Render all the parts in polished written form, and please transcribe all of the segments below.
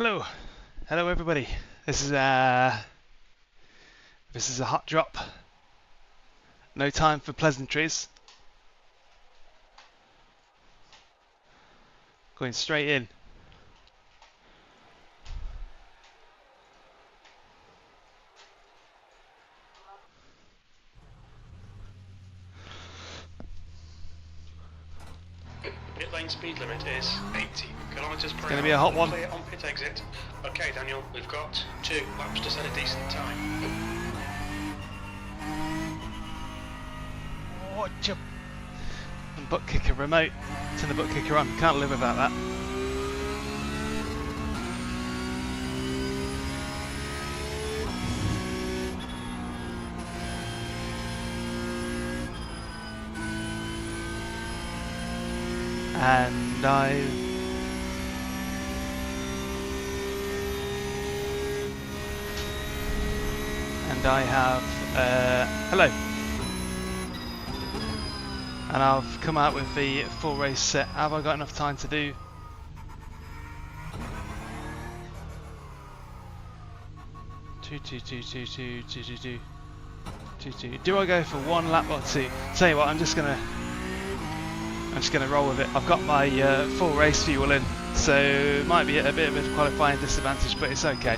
Hello, hello everybody. This is a hot drop. No time for pleasantries. Going straight in. Pit lane speed limit is 80 kilometers per hour. It's going to be a hot one. Clear on pit exit. Okay, Daniel, we've got 2 laps to set a decent time. Watch up. And butt kicker remote. Turn the butt kicker on. Can't live without that. And I have hello. And I've come out with the full race set. Have I got enough time to do? Two. Do I go for 1 lap or 2? Tell you what, I'm just gonna roll with it. I've got my full race fuel in, so it might be a bit of a qualifying disadvantage, but it's okay.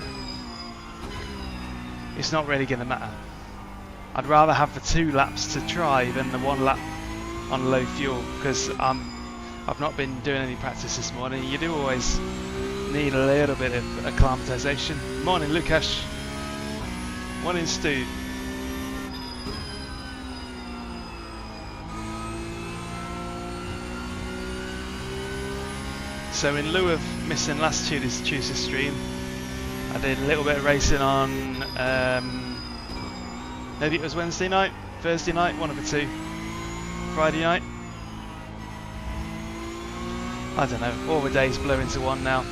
It's not really going to matter. I'd rather have the 2 laps to try than the 1 lap on low fuel, because I've not been doing any practice this morning. You do always need a little bit of acclimatization. Morning, Lukash. Morning, Stu. So in lieu of missing last Tuesday's stream, I did a little bit of racing on maybe it was Wednesday night, Thursday night, one of the 2. Friday night. I don't know, all the days blur into one now.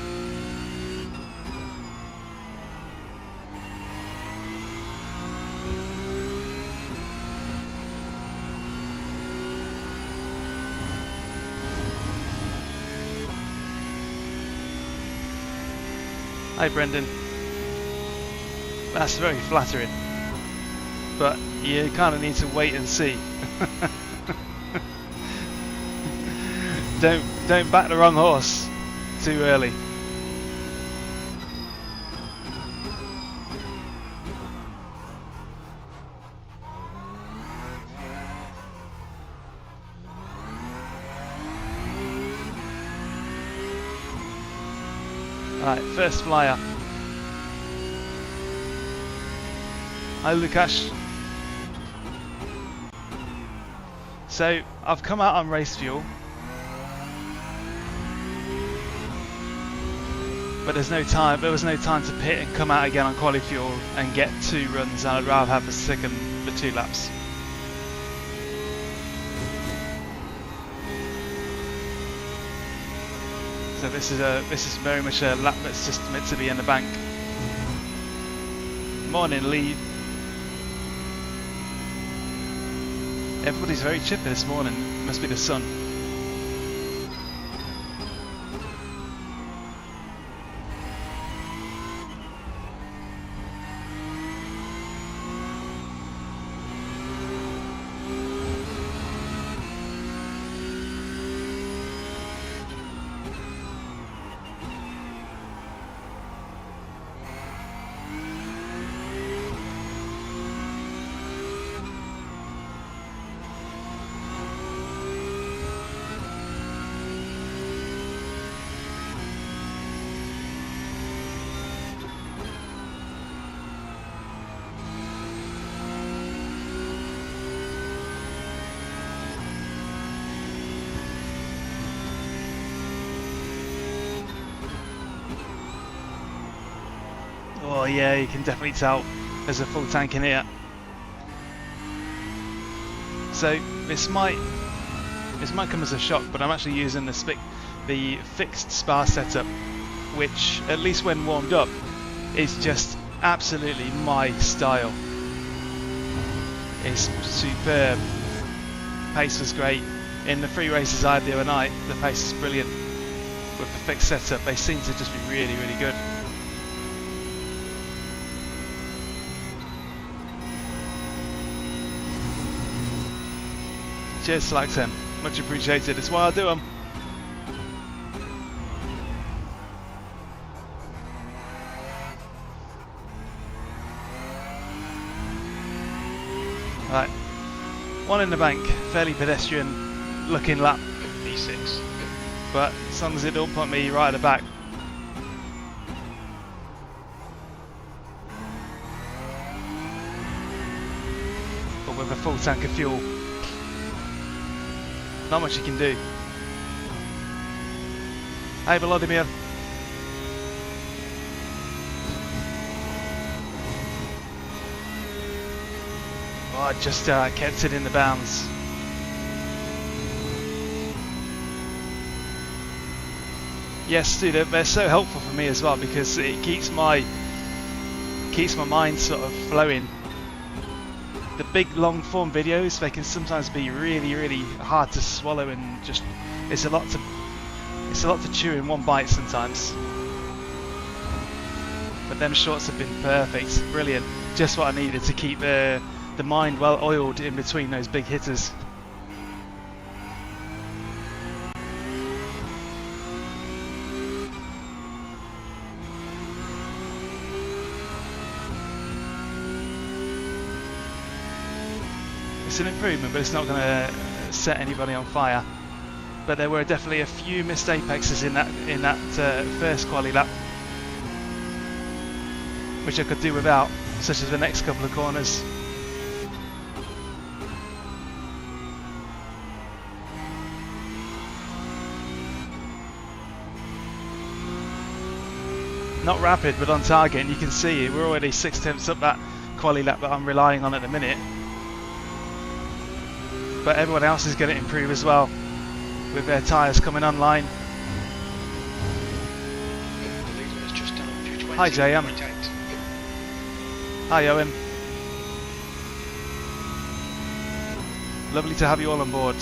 Hi Brendan. That's very flattering, but you kind of need to wait and see. Don't back the wrong horse too early. Right, first flyer. Hi Lukash. So I've come out on race fuel, but there was no time to pit and come out again on quali fuel and get 2 runs, and I'd rather have the 2 laps. So this is very much a lap that's just meant to be in the bank. Morning, Lee. Everybody's very chipper this morning. Must be the sun. Oh yeah, you can definitely tell there's a full tank in here. So this might come as a shock, but I'm actually using the fixed spar setup, which at least when warmed up is just absolutely my style. It's superb. Pace was great. In the 3 races I had the other night, the pace is brilliant. with the fixed setup, they seem to just be really, really good. Cheers, Slack 10. Much appreciated. It's why I do them. Right, one in the bank, fairly pedestrian looking lap, V6. but as long as it don't put me right at the back. But with a full tank of fuel, not much you can do. Hey Volodymyr. Oh, I just kept it in the bounds. Yes, dude, they're so helpful for me as well because it keeps my mind sort of flowing. The big long form videos, they can sometimes be really, really hard to swallow, and just it's a lot to chew in one bite sometimes. But them shorts have been perfect, brilliant, just what I needed to keep the mind well oiled in between those big hitters. It's an improvement, but it's not going to set anybody on fire. But there were definitely a few missed apexes in that first quali lap, which I could do without, such as the next couple of corners. Not rapid, but on target, and you can see we're already 6/10 up that quali lap that I'm relying on at the minute. But everyone else is going to improve as well with their tyres coming online. Hi JM. Hi Owen. Lovely to have you all on board.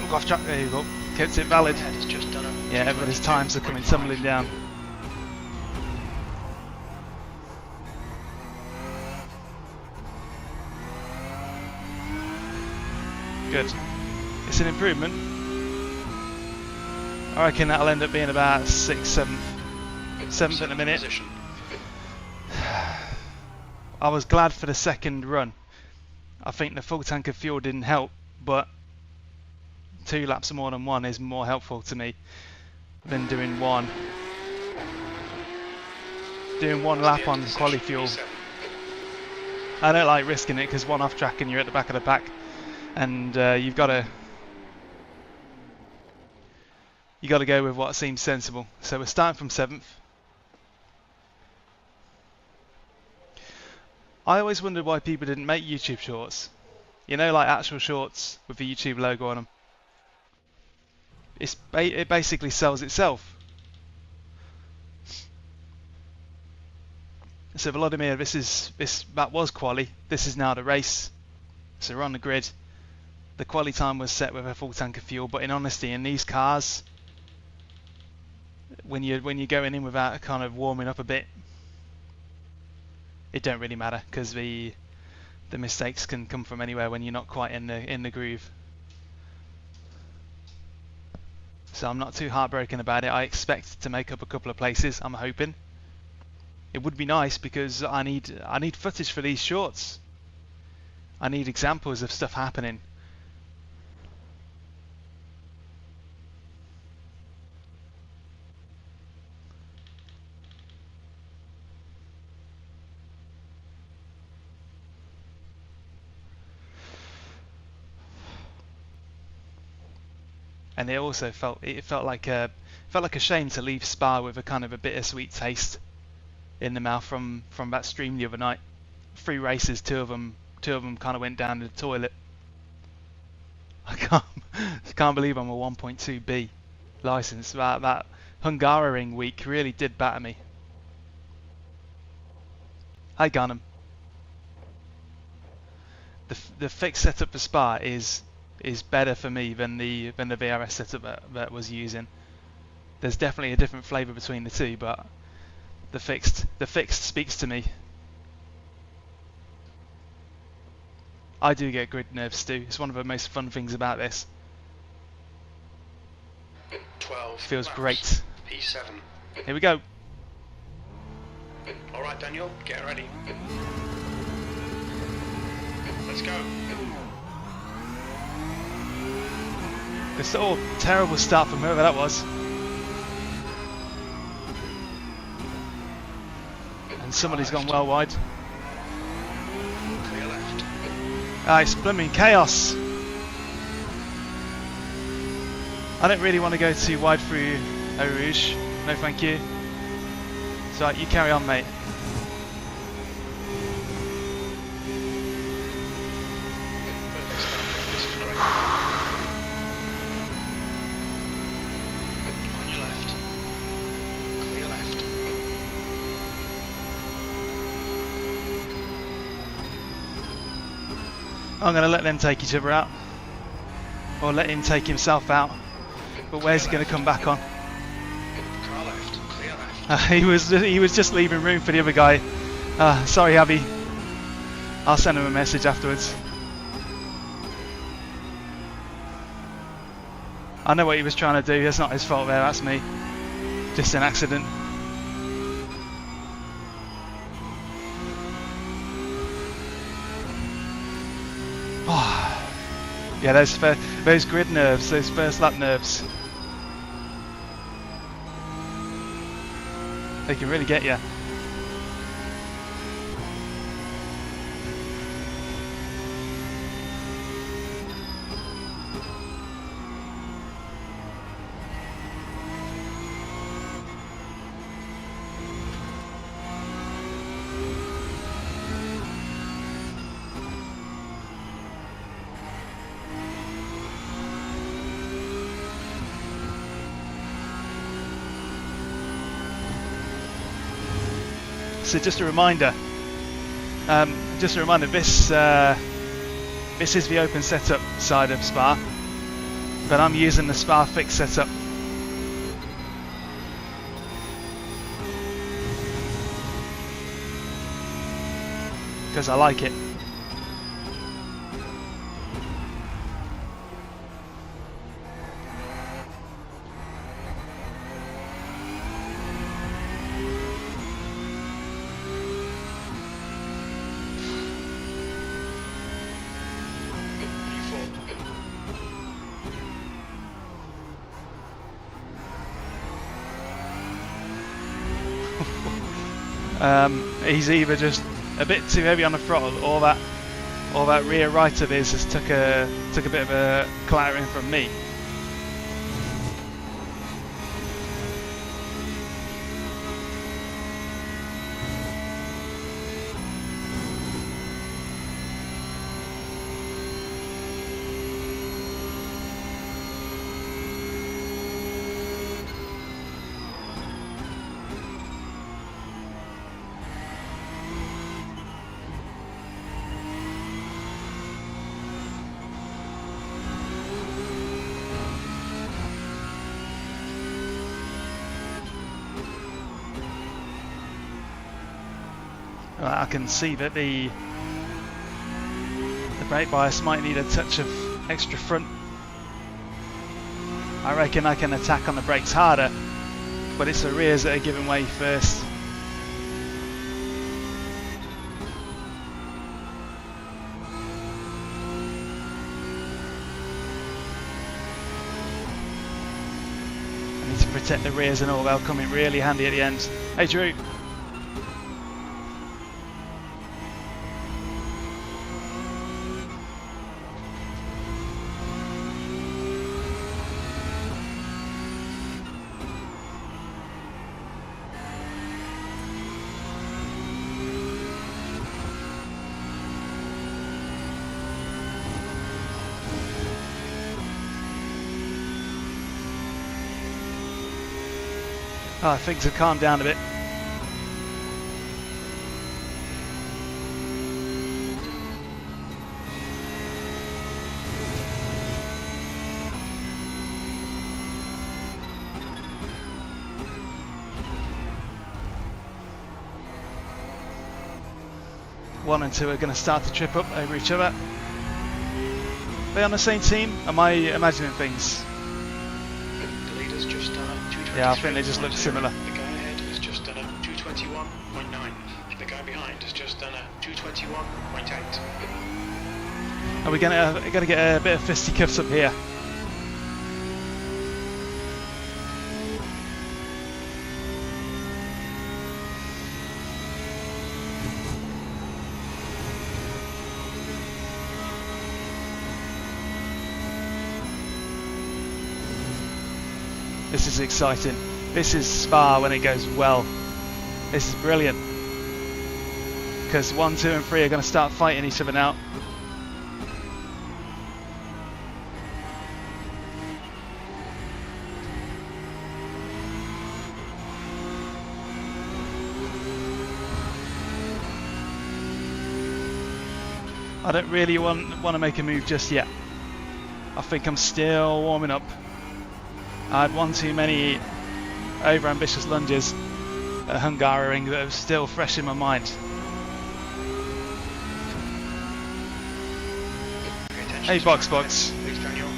Took off track, there you go. Kept it valid. Yeah, everybody's times are coming tumbling down. Good. It's an improvement. I reckon that'll end up being about 6th, 7th in a minute. I was glad for the second run. I think the full tank of fuel didn't help, but 2 laps more than 1 is more helpful to me than doing one lap on quali fuel. I don't like risking it because one off track and you're at the back of the pack, and you've got to go with what seems sensible. So we're starting from 7th. I always wondered why people didn't make YouTube shorts. You know, like actual shorts with the YouTube logo on them. It basically sells itself. So Volodymyr, that was quali. This is now the race. So we're on the grid. The quali time was set with a full tank of fuel, but in honesty, in these cars, when you're going in without kind of warming up a bit, it don't really matter because the mistakes can come from anywhere when you're not quite in the groove. So I'm not too heartbroken about it. I expect to make up a couple of places. I'm hoping. It would be nice because I need footage for these shorts. I need examples of stuff happening. And it also felt like a shame to leave Spa with a kind of a bittersweet taste in the mouth from that stream the other night. 3 races, two of them kind of went down the toilet. I can't believe I'm a 1.2B license. That Hungaroring week really did batter me. Hi Garnham. The fixed setup for Spa is is better for me than the VRS setup that was using. There's definitely a different flavour between the two, but the fixed speaks to me. I do get grid nerves, Stu. It's one of the most fun things about this. 12 Feels laps. great. P7. Here we go. Alright Daniel, get ready. Let's go. This little terrible start from whoever that was. And somebody's gone well wide. Clear left. Ah, it's blooming chaos. I don't really want to go too wide through Eau Rouge. No thank you. So you carry on, mate. Perfect start. This is great. On your left. Clear left. I'm going to let them take each other out. Or let him take himself out. But where's he going to come back on? Car left. Clear left. He was just leaving room for the other guy. Sorry, Abby. I'll send him a message afterwards. I know what he was trying to do. That's not his fault there. That's me. Just an accident. Oh, yeah, those grid nerves, those first lap nerves. They can really get you. So just a reminder, this is the open setup side of Spa, but I'm using the Spa fixed setup. Because I like it. He's either just a bit too heavy on the throttle, or that rear right of his has took a bit of a clattering from me. I can see that the brake bias might need a touch of extra front. I reckon I can attack on the brakes harder, but it's the rears that are giving way first. I need to protect the rears and all, they'll come in really handy at the end. Hey Drew. Oh, things have calmed down a bit. 1 and 2 are going to start to trip up over each other. Are they on the same team? Am I imagining things? The leader's just done a 223. Yeah, I think they just look similar. The guy ahead has just done a 221.9. The guy behind has just done a 221.8. Are we going to get a bit of fisticuffs up here? This is exciting. This is Spa when it goes well. This is brilliant. Because 1, 2 and 3 are going to start fighting each other now. I don't really want to make a move just yet. I think I'm still warming up. I had one too many over-ambitious lunges at Hungaroring that are still fresh in my mind. Hey, box. Thanks, Daniel.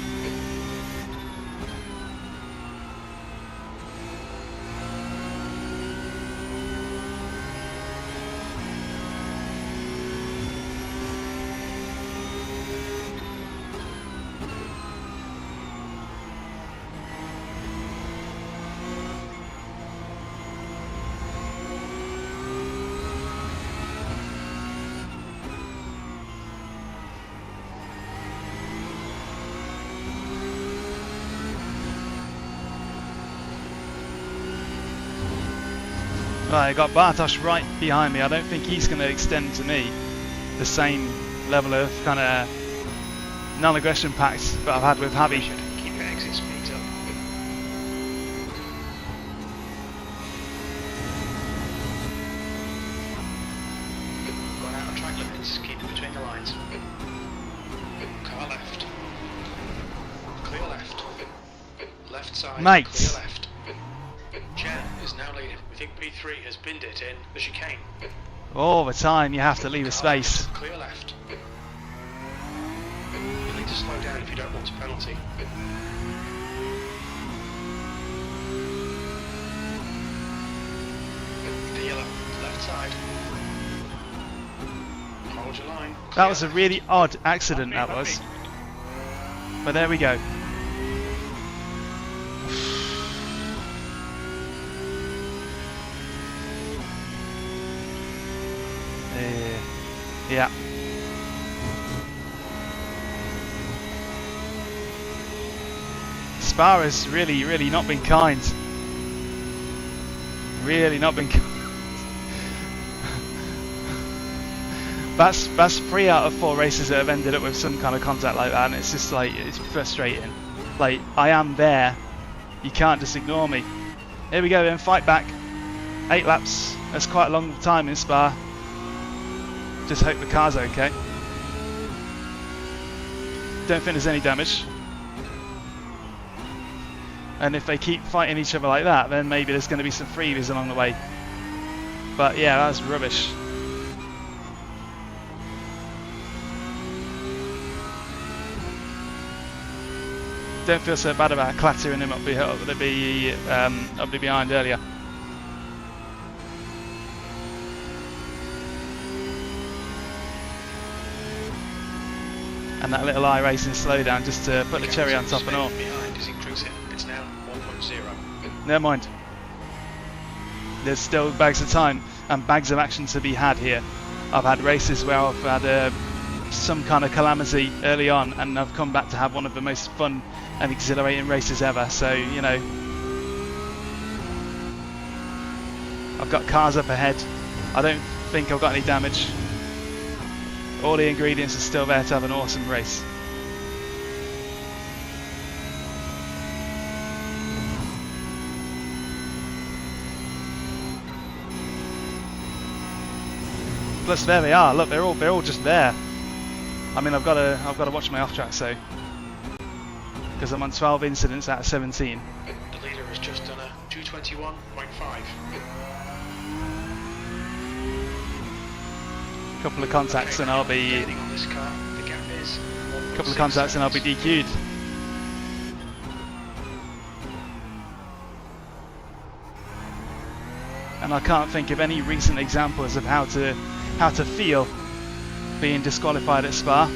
Right, I got Bartosz right behind me. I don't think he's going to extend to me the same level of kind of non-aggression pact that I've had with Javi. Keep your exit speeds up. Going out on track limits, keep it between the lines. Car left. Clear left. Left side, Mate. clear left. Jen is now leading. We think P3 has binned it in the chicane. All the time you have to leave a space. Clear left. You need to slow down if you don't want a penalty. The yellow, left side. Hold your line. That was a really odd accident, that was. But there we go. Yeah. Spa has really not been kind. Really not been kind. That's 3 out of 4 races that have ended up with some kind of contact like that, and it's just like, it's frustrating. Like, I am there, you can't just ignore me. Here we go then, fight back. 8 laps, that's quite a long time in Spa. Just hope the car's okay. Don't think there's any damage. And if they keep fighting each other like that, then maybe there's going to be some freebies along the way. But yeah, that's rubbish. Don't feel so bad about clattering him up behind earlier. And that little iRacing slowdown just to put the cherry on top and all. Behind is increasing. It's now 1.0. Never mind. There's still bags of time and bags of action to be had here. I've had races where I've had some kind of calamity early on, and I've come back to have one of the most fun and exhilarating races ever. So, you know, I've got cars up ahead. I don't think I've got any damage. All the ingredients are still there to have an awesome race. Plus, there they are. Look, they're all just there. I mean, I've got to watch my off track, so because I'm on 12 incidents out of 17. The leader has just done a 221.5. Couple of contacts and I'll be. Gaining on this car. The gap is 1.6 Couple of contacts and I'll be seconds. DQ'd. And I can't think of any recent examples of how to feel being disqualified at Spa.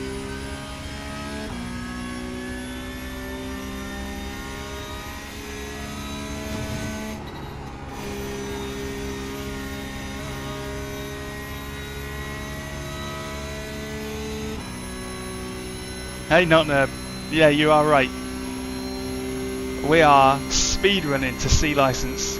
Hey, not nerd. Yeah, you are right. We are speed running to C license.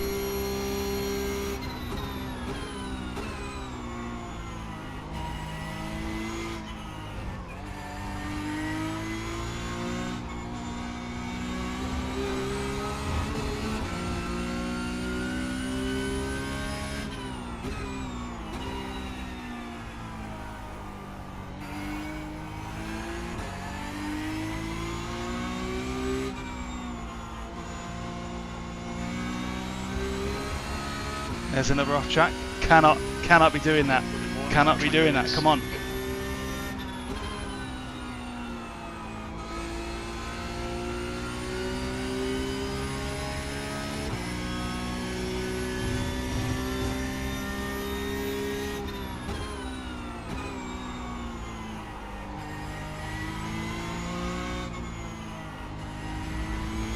There's another off track. Cannot be doing that. Cannot be doing that. Come on.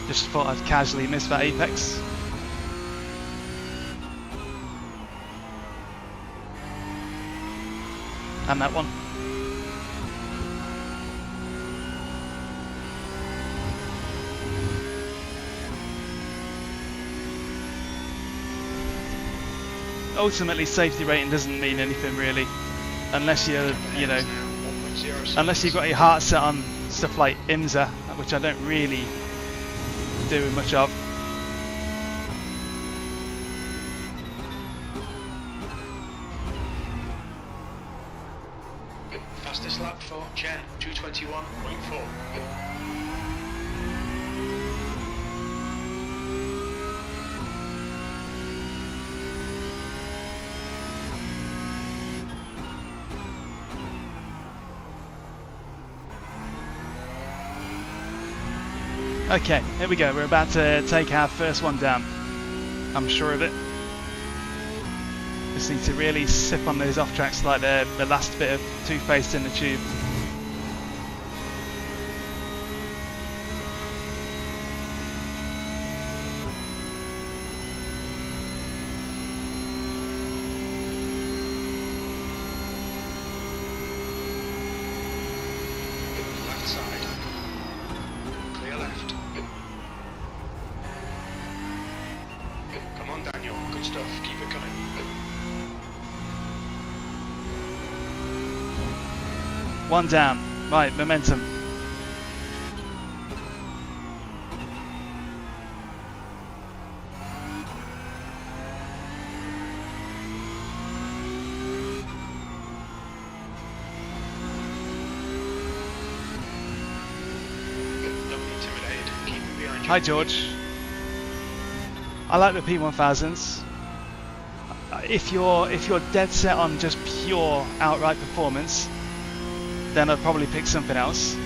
Just thought I'd casually miss that apex. And that one. Ultimately, safety rating doesn't mean anything really, unless unless you've got your heart set on stuff like IMSA, which I don't really do much of. Fastest lap for Chen, 2:21.4. Okay, here we go. We're about to take our first one down. I'm sure of it. Just need to really sip on those off tracks like the last bit of toothpaste in the tube. Left side. Clear left. Come on, Daniel. Good stuff. Keep it coming. One down. Right, momentum. Don't be intimidated. Keep it behind you. Hi George. I like the P1000s. If you're dead set on just pure outright performance, then I'd probably pick something else.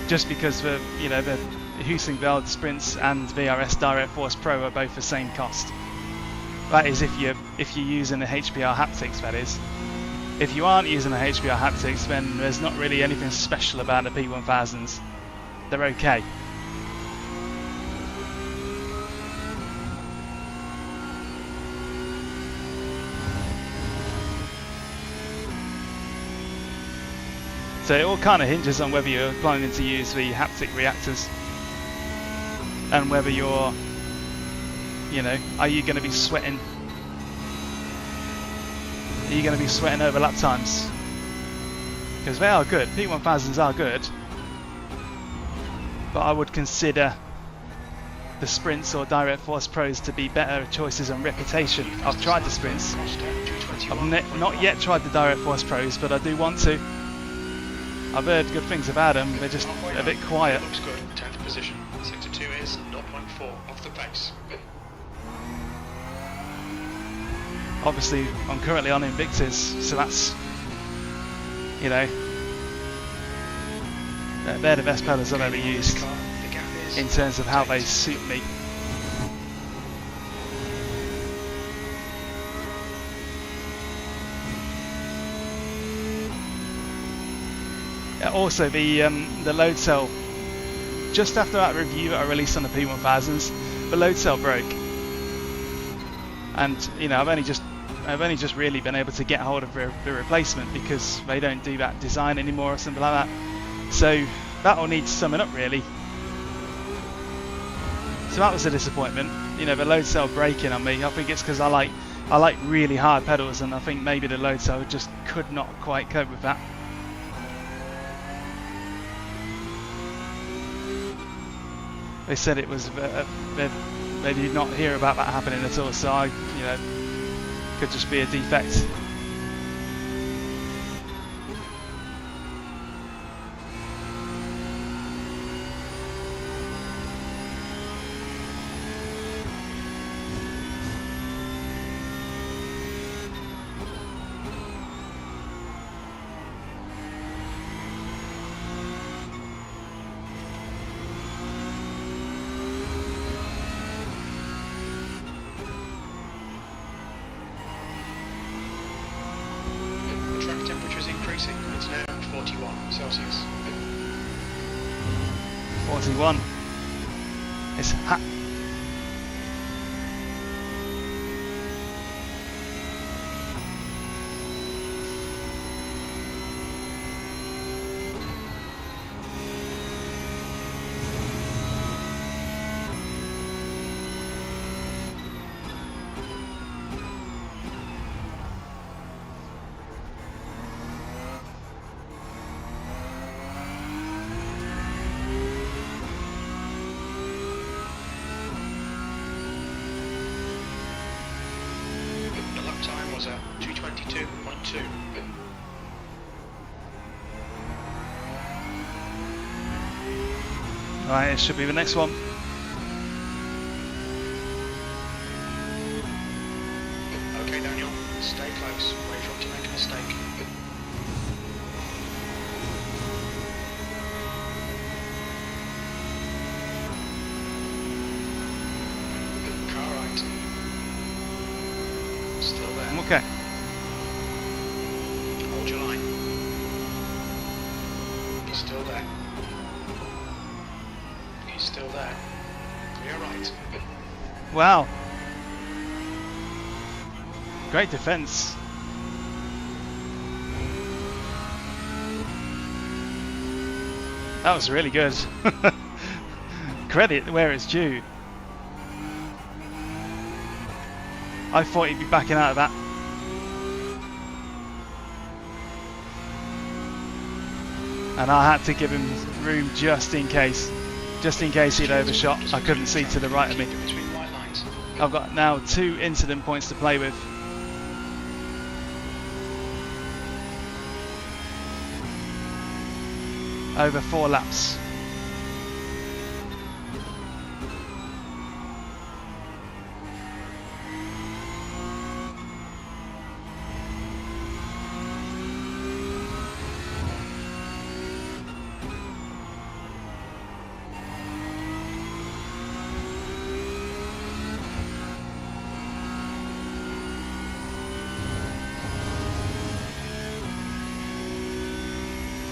Just because the Husingveld Sprints and VRS Direct Force Pro are both the same cost. That is if you're using the HPR haptics, that is. If you aren't using the HPR haptics, then there's not really anything special about the P1000s. They're okay. So it all kind of hinges on whether you're planning to use the haptic reactors and whether you're, are you going to be sweating? Are you going to be sweating over lap times? Because they are good. P1000s are good, but I would consider the Sprints or Direct Force Pros to be better choices on reputation. I've tried the Sprints. I've not yet tried the Direct Force Pros, but I do want to. I've heard good things about them, they're just a bit quiet. Looks good, 10th position. Sector 2 is 0.4 off the pace. obviously I'm currently on Invictas, so that's, you know, they're the best pedals I've ever used in terms of how they suit me. Also, the load cell, just after that review I released on the P1000s, the load cell broke, and you know I've only just really been able to get hold of the replacement because they don't do that design anymore or something like that. So that all needs summing up really. So that was a disappointment. You know, the load cell breaking on me. I think it's because I like really hard pedals, and I think maybe the load cell just could not quite cope with that. They said it was they did not hear about that happening at all, so you know, could just be a defect. It's now 41 Celsius. 41. It's hot. Time was a 222.2. Right, it should be the next one. Okay, Daniel, stay close. Wait for him to make a mistake. Car right. Still there. Okay. Hold your line. He's still there. He's still there. Clear right. Wow. Great defense. That was really good. Credit where it's due. I thought he'd be backing out of that. And I had to give him room just in case he'd overshot. I couldn't see to the right of me. I've got now 2 incident points to play with. Over 4 laps.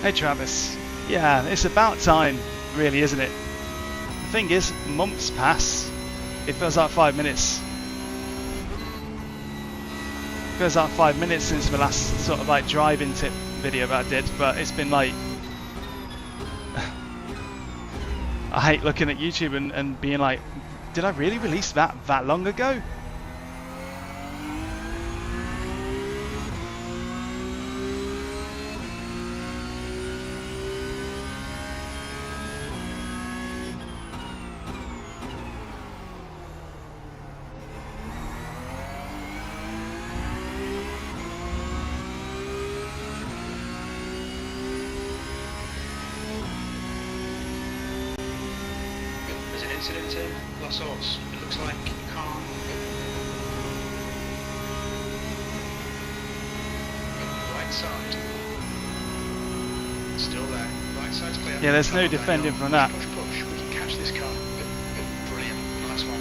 Hey Travis, yeah, it's about time, really, isn't it? The thing is, months pass. It feels like 5 minutes. It feels like 5 minutes since the last sort of like driving tip video that I did, but it's been like I hate looking at YouTube and being like, did I really release that long ago? Incident in Los Ots. It looks like car side. Still there. Right side's clear. Yeah, there's Come no on, defending Daniel. from that. Push, push, push. We can catch this car. Brilliant. Nice one.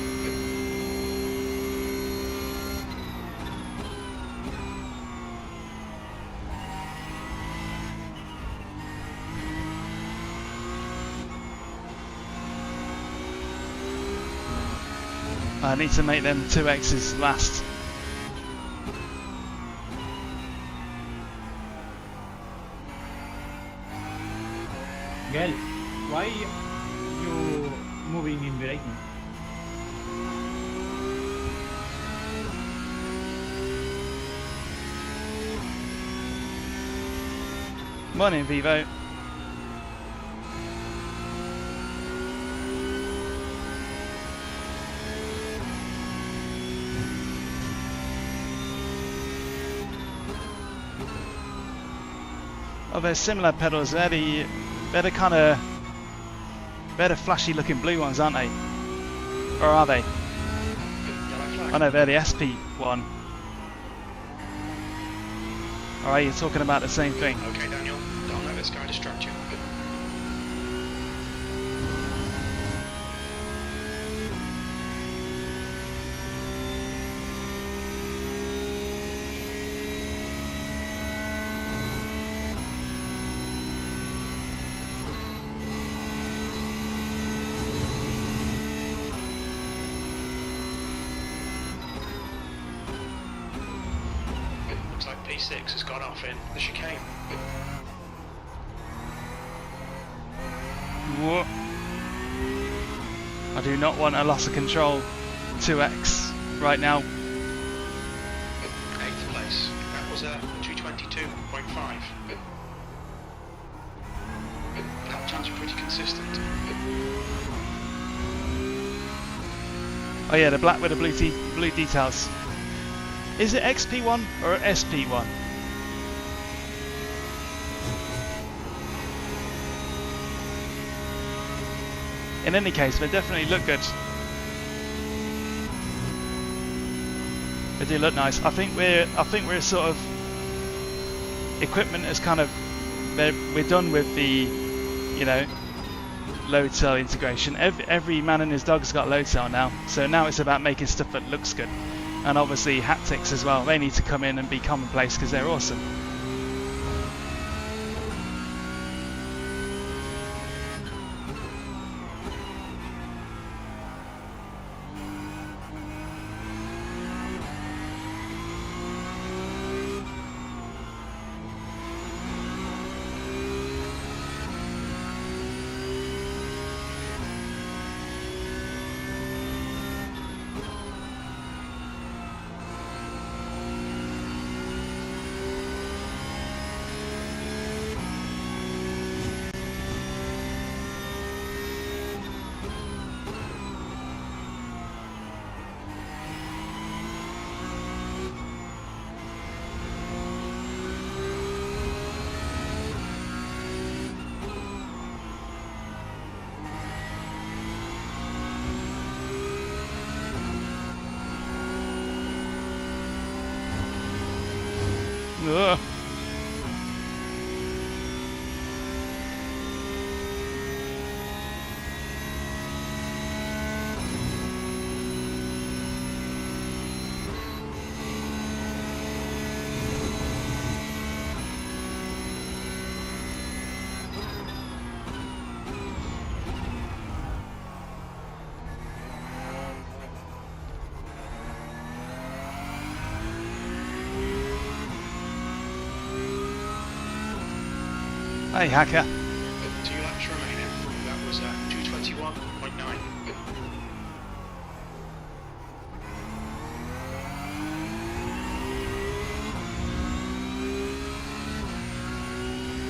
I need to make them 2Xs last. Girl, why you moving in braking? Morning, Vivo. Oh, there's similar pedals. They're the kind of flashy looking blue ones, aren't they? Or are they? Oh no, they're the SP one. Alright, you're talking about the same thing. Okay, Daniel. Don't let this guy distract you. Looks like P6 has gone off in the chicane. Whoa. I do not want a loss of control 2X right now. 8th place. That was a 222.5. Lap times are pretty consistent. Oh yeah, the black with the blue details. Is it XP1 or SP1? In any case, they definitely look good. They do look nice. I think we're sort of equipment is kind of we're done with the, you know, load cell integration. Every man and his dog's got load cell now, so now it's about making stuff that looks good. And obviously haptics as well. They need to come in and be commonplace because they're awesome. Ugh. Hey, hacker. 2 laps remaining. That was 221.9.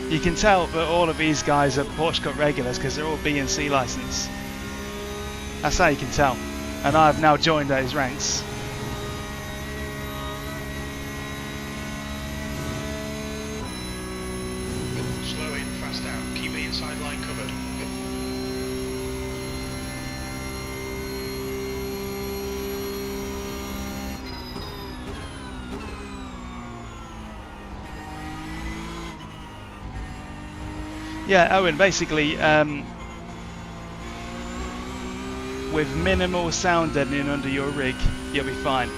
You can tell that all of these guys are Porsche Cup regulars because they're all B and C license. That's how you can tell. And I have now joined those ranks. Slow in, fast out. Keep the inside line covered. Yeah, Owen, basically, with minimal sound deadening under your rig, you'll be fine.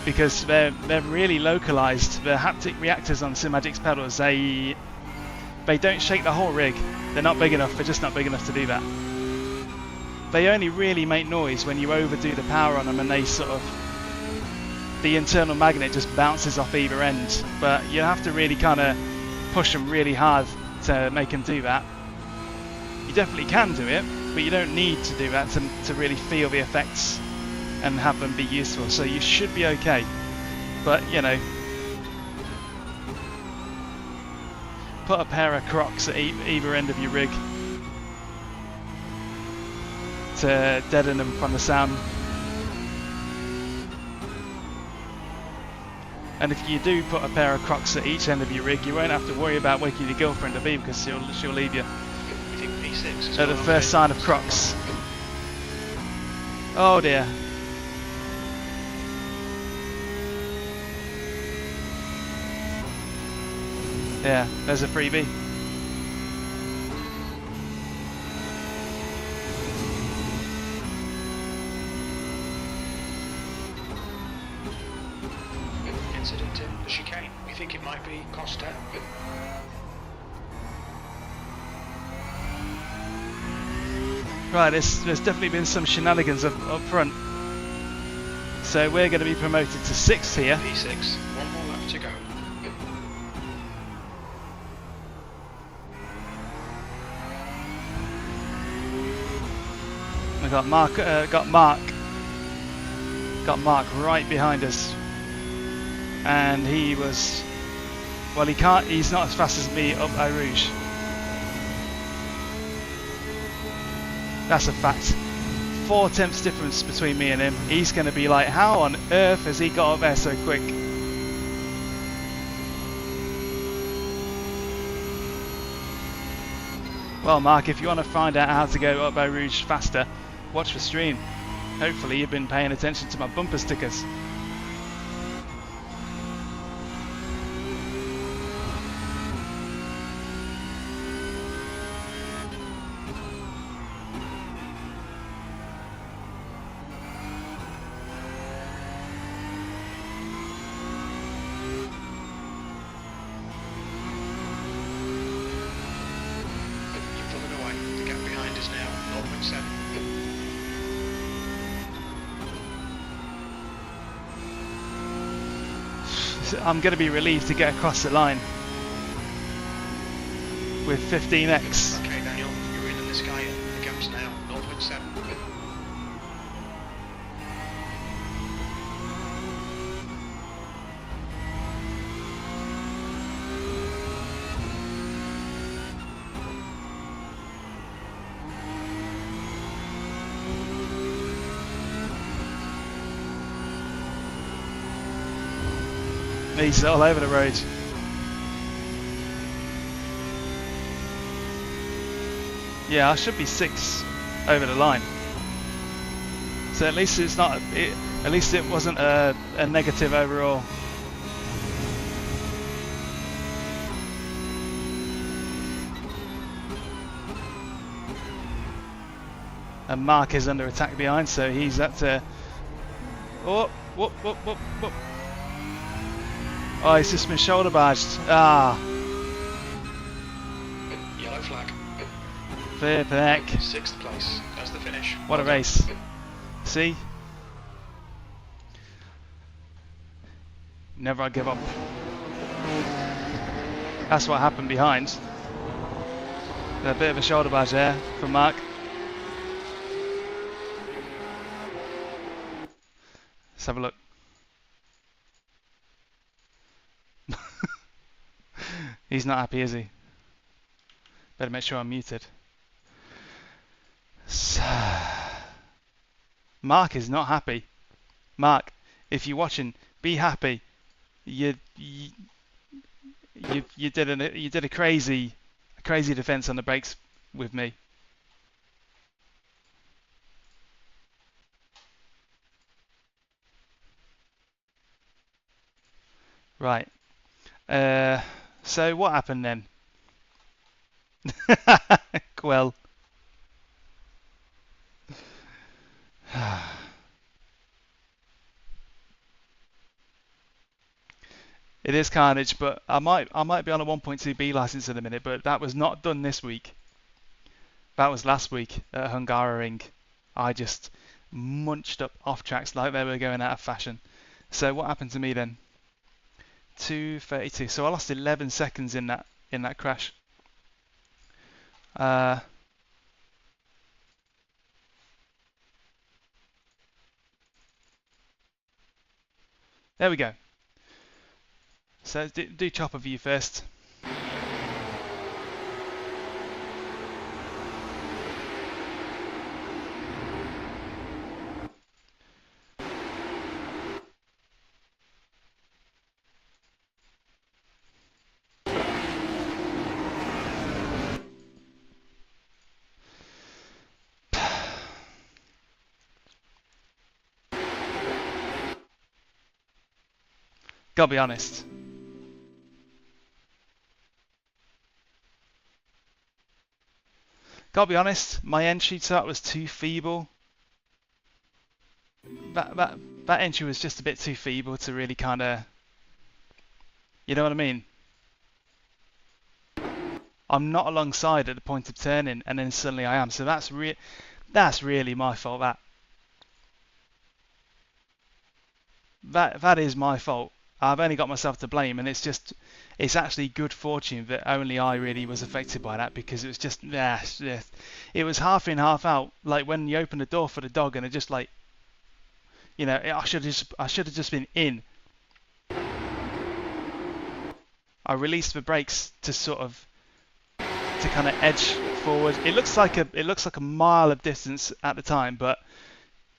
Because they're really localized. The haptic reactors on Simagic's pedals, they don't shake the whole rig. They're not big enough, they're just not big enough to do that. They only really make noise when you overdo the power on them and they sort of, the internal magnet just bounces off either end. But you have to really kind of push them really hard to make them do that. You definitely can do it, but you don't need to do that to really feel the effects and have them be useful. So you should be okay. But, you know, put a pair of Crocs at either end of your rig to deaden them from the sound. And if you do put a pair of Crocs at each end of your rig, you won't have to worry about waking your girlfriend to be, because she'll leave you We think P6 is at the first sign of Crocs. Oh dear. Yeah, there's a freebie. incident in the chicane. We think it might be Costa. Right, there's definitely been some shenanigans up front. So we're going to be promoted to 6th here. P6, one more lap to go. We got Mark right behind us, and he was, well, he's not as fast as me up Eau Rouge. That's a fact. 4 tenths difference between me and him. He's going to be like, how on earth has he got up there so quick? Well, Mark, if you want to find out how to go up Eau Rouge faster, watch the stream. Hopefully you've been paying attention to my bumper stickers. You're pulling away. The gap behind us now, 0.7. I'm going to be relieved to get across the line with 15x. Okay, Daniel, you're in the sky. The gap's now 0.7. He's all over the road. Yeah, I should be 6 over the line. So at least it's not. At least it wasn't a negative overall. And Mark is under attack behind, so he's had to. Oh, whoop, whoop, whoop, whoop. Oh, he's just been shoulder barged. Ah, Yellow flag. fair heck. 6th place. That's the finish. What a race. See? Never I give up. That's what happened behind. A bit of a shoulder barge there from Mark. Let's have a look. He's not happy, is he? Better make sure I'm muted. So, Mark is not happy. Mark, if you're watching, be happy. You did a crazy defense on the brakes with me. Right. So what happened then? Well, it is carnage, but I might be on a 1.2B license in a minute, but that was not done this week. That was last week at Hungaroring. I just munched up off tracks like they were going out of fashion. So what happened to me then? 2:32. So I lost 11 seconds in that crash. There we go. So do chopper view first. Gotta be honest. Gotta be honest, my entry to that was too feeble. That entry was just a bit too feeble to really kind of, you know what I mean? I'm not alongside at the point of turning, and then suddenly I am. So that's really my fault. That is my fault. I've only got myself to blame, and it's actually good fortune that only I really was affected by that, because it was just, it was half in, half out. Like when you open the door for the dog, and it just like, you know, I should have just been in. I released the brakes to kind of edge forward. It looks like a mile of distance at the time, but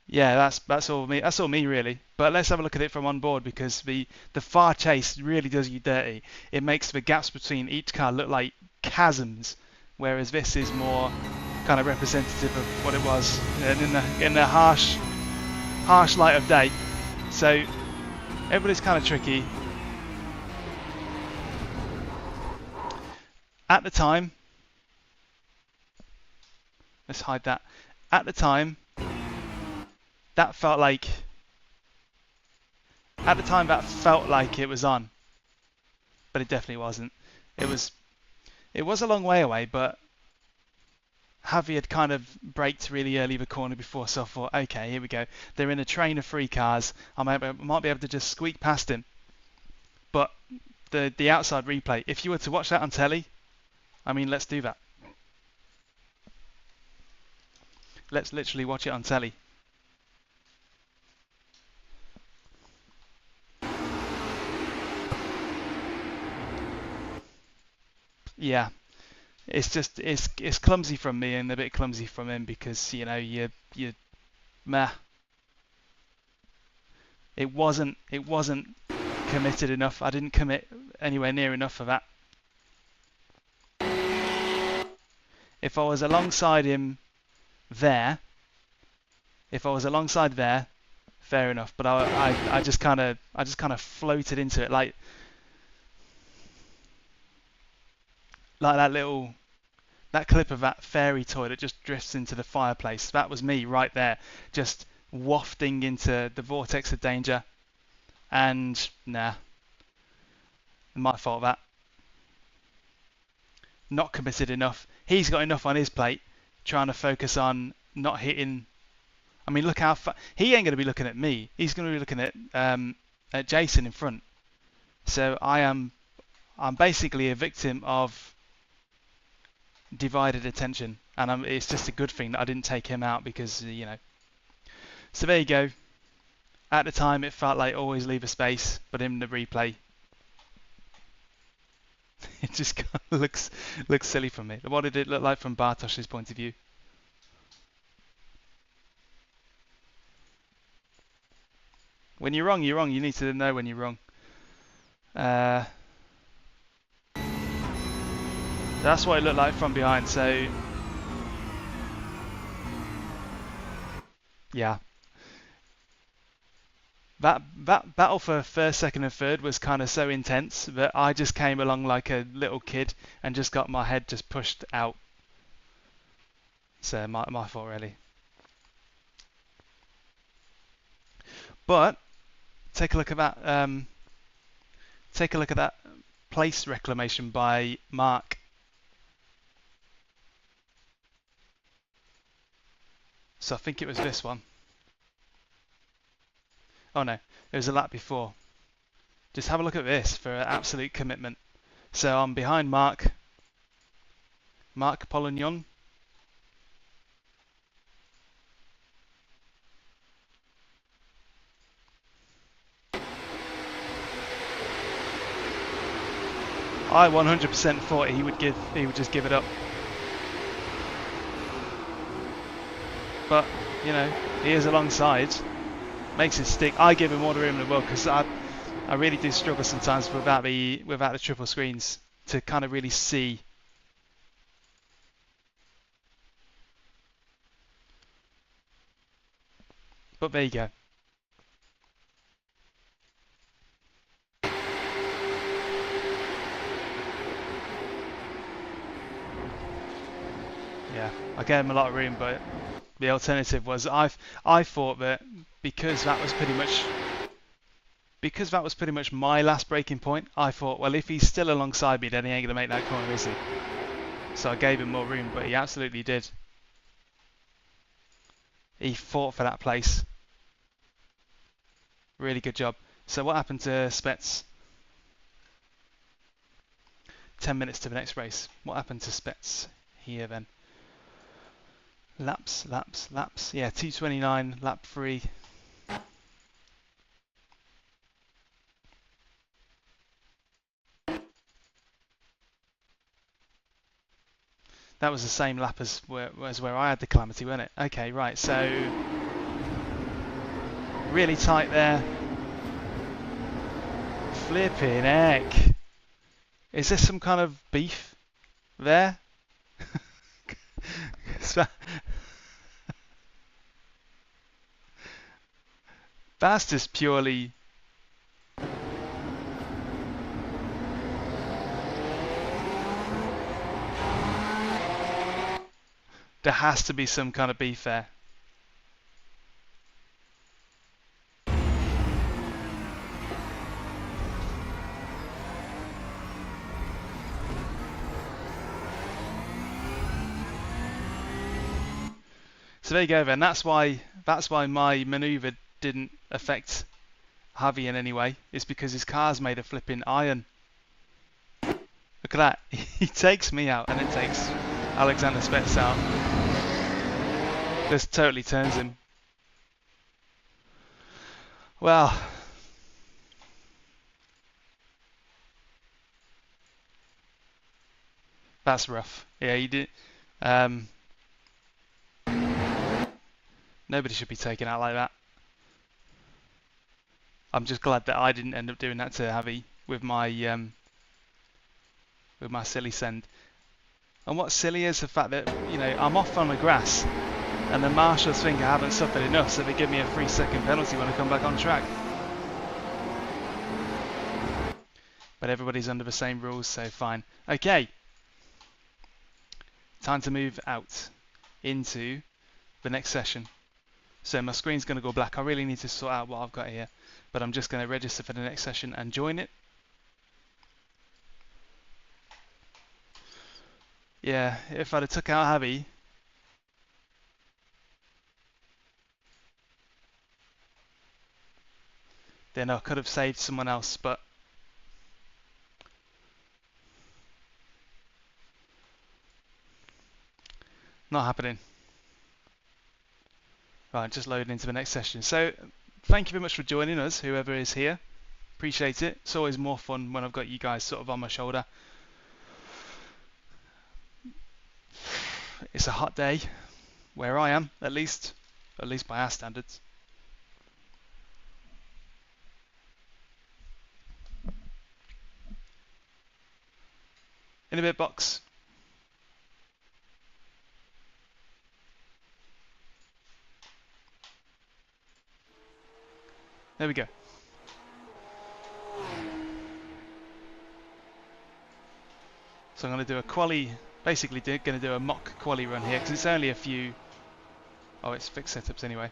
yeah, that's all me. That's all me really. But let's have a look at it from on board, because the far chase really does you dirty. It makes the gaps between each car look like chasms, whereas this is more kind of representative of what it was in the harsh light of day. So everybody's kind of tricky. At the time, let's hide that. At the time, that felt like it was on, but it definitely wasn't. It was a long way away, but Javi had kind of braked really early the corner before, so I thought, okay, here we go. They're in a train of 3 cars. I might be able to just squeak past him. But the outside replay, if you were to watch that on telly, I mean, let's do that. Let's literally watch it on telly. Yeah, it's clumsy from me and a bit clumsy from him, because you know you meh. It wasn't committed enough. I didn't commit anywhere near enough for that. If I was alongside him there, fair enough. But I just kind of floated into it like that clip of that fairy toy that just drifts into the fireplace. That was me right there, just wafting into the vortex of danger. And nah, my fault that. Not committed enough. He's got enough on his plate, trying to focus on not hitting. I mean, look how he ain't going to be looking at me. He's going to be looking at Jason in front. So I'm basically a victim of divided attention, and it's just a good thing that I didn't take him out, because you know. So there you go. At the time, it felt like always leave a space, but in the replay, it just kind of looks silly from me. What did it look like from Bartosz's point of view? When you're wrong, you're wrong. You need to know when you're wrong. That's what it looked like from behind. So yeah, that battle for first, second, and third was kind of so intense that I just came along like a little kid and just got my head just pushed out. So my fault really. But take a look at that. Take a look at that place reclamation by Mark. So I think it was this one. Oh no, it was a lap before. Just have a look at this for absolute commitment. So I'm behind Mark Polignon. I 100% thought he would just give it up. But, you know, he is alongside. Makes it stick. I give him all the room in the world because I really do struggle sometimes without the triple screens to kind of really see. But there you go. Yeah, I gave him a lot of room, but the alternative was I thought that because that was pretty much my last braking point, I thought, well, if he's still alongside me, then he ain't gonna make that corner, is he? So I gave him more room, but he absolutely did. He fought for that place. Really good job. So what happened to Spets? 10 minutes to the next race. What happened to Spets here then? Laps. Yeah, 2:29, lap 3. That was the same lap as where I had the calamity, wasn't it? Okay, right, so really tight there. Flipping heck. Is there some kind of beef there? That's just purely... There has to be some kind of beef there. So there you go then. That's why my manoeuvre didn't affect Javi in any way. It's because his car's made of flipping iron. Look at that. He takes me out and it takes Alexander Spets out. This totally turns him. Well, that's rough. Yeah, you did. Nobody should be taken out like that. I'm just glad that I didn't end up doing that to Javi with my silly send. And what's silly is the fact that, you know, I'm off on the grass and the marshals think I haven't suffered enough, so they give me a 3-second penalty when I come back on track. But everybody's under the same rules, so fine. Okay. Time to move out into the next session. So my screen's going to go black. I really need to sort out what I've got here. But I'm just going to register for the next session and join it. Yeah, if I'd have took out Javi, then I could have saved someone else, but not happening. Right, just loading into the next session. So thank you very much for joining us, whoever is here. Appreciate it. It's always more fun when I've got you guys sort of on my shoulder. It's a hot day, where I am, at least by our standards. In a bit, box. There we go. So I'm going to do a quali, basically going to do a mock quali run here because it's only a few. Oh, it's fixed setups anyway.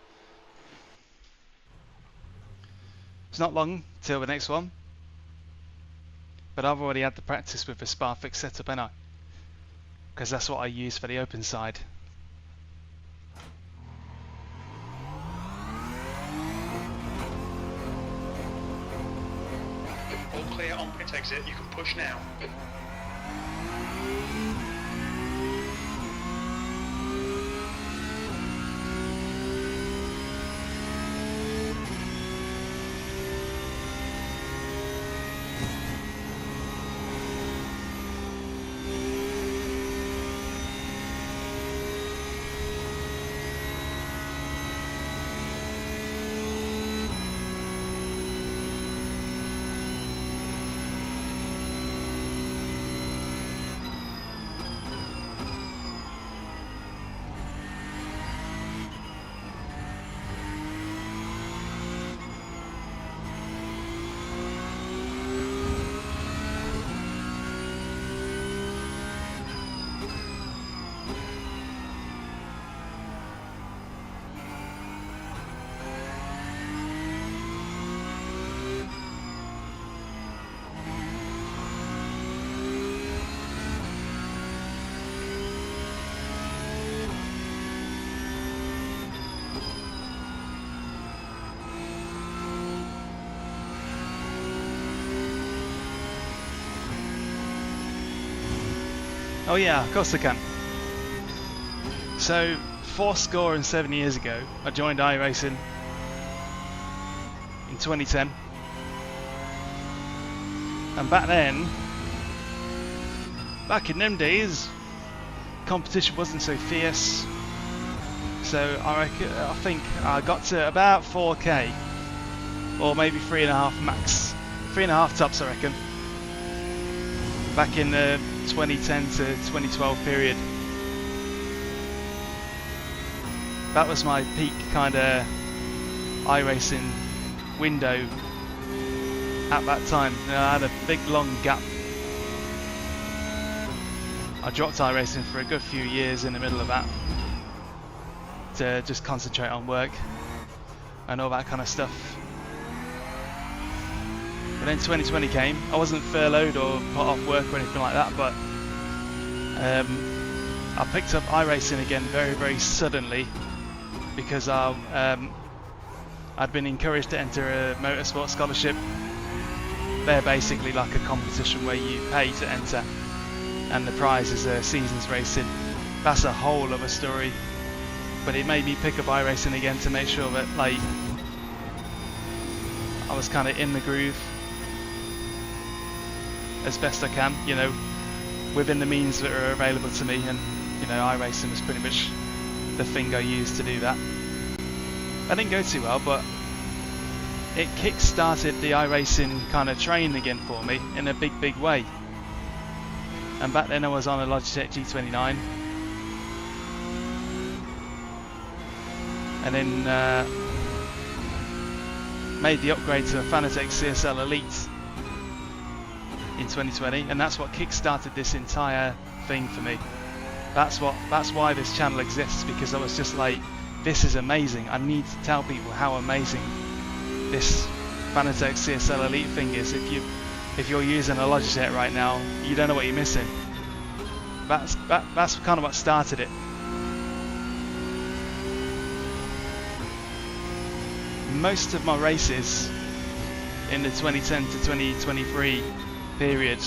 It's not long till the next one, but I've already had the practice with the Spa fixed setup, ain't I? Because that's what I use for the open side. All clear on pit exit, you can push now. Oh yeah, of course I can. So, 7 years ago, I joined iRacing in 2010. And back then, back in them days, competition wasn't so fierce. So I think I got to about 4K, or maybe 3.5 max. 3.5 tops, I reckon. Back in the 2010 to 2012 period. That was my peak kind of iRacing window at that time. You know, I had a big long gap. I dropped iRacing for a good few years in the middle of that to just concentrate on work and all that kind of stuff. But then 2020 came. I wasn't furloughed or put off work or anything like that, but I picked up iRacing again very, very suddenly because I'd been encouraged to enter a motorsport scholarship. They're basically like a competition where you pay to enter, and the prize is a season's racing. That's a whole other story. But it made me pick up iRacing again to make sure that like I was kind of in the groove as best I can, you know, within the means that are available to me, and you know, iRacing was pretty much the thing I used to do that. I didn't go too well, but it kick-started the iRacing kind of train again for me in a big way. And back then I was on a Logitech G29, and then made the upgrade to a Fanatec CSL Elite in 2020, and that's what kick-started this entire thing for me. That's why this channel exists, because I was just like, this is amazing. I need to tell people how amazing this Fanatec CSL Elite thing is. If you're using a Logitech right now, you don't know what you're missing. That's kind of what started it. Most of my races in the 2010 to 2023 period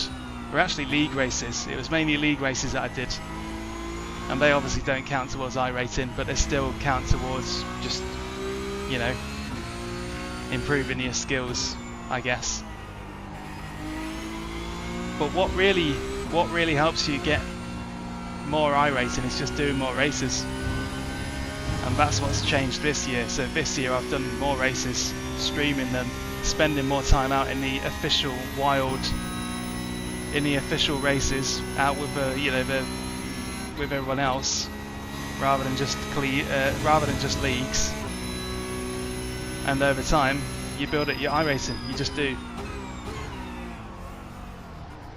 were actually league races. It was mainly league races that I did, and they obviously don't count towards iRating, but they still count towards just, you know, improving your skills, I guess. But what really helps you get more iRating is just doing more races, and that's what's changed this year. So this year I've done more races, streaming them, spending more time out in the official wild, in the official races, out with with everyone else, rather than just leagues. And over time, you build it your iRacing, you just do.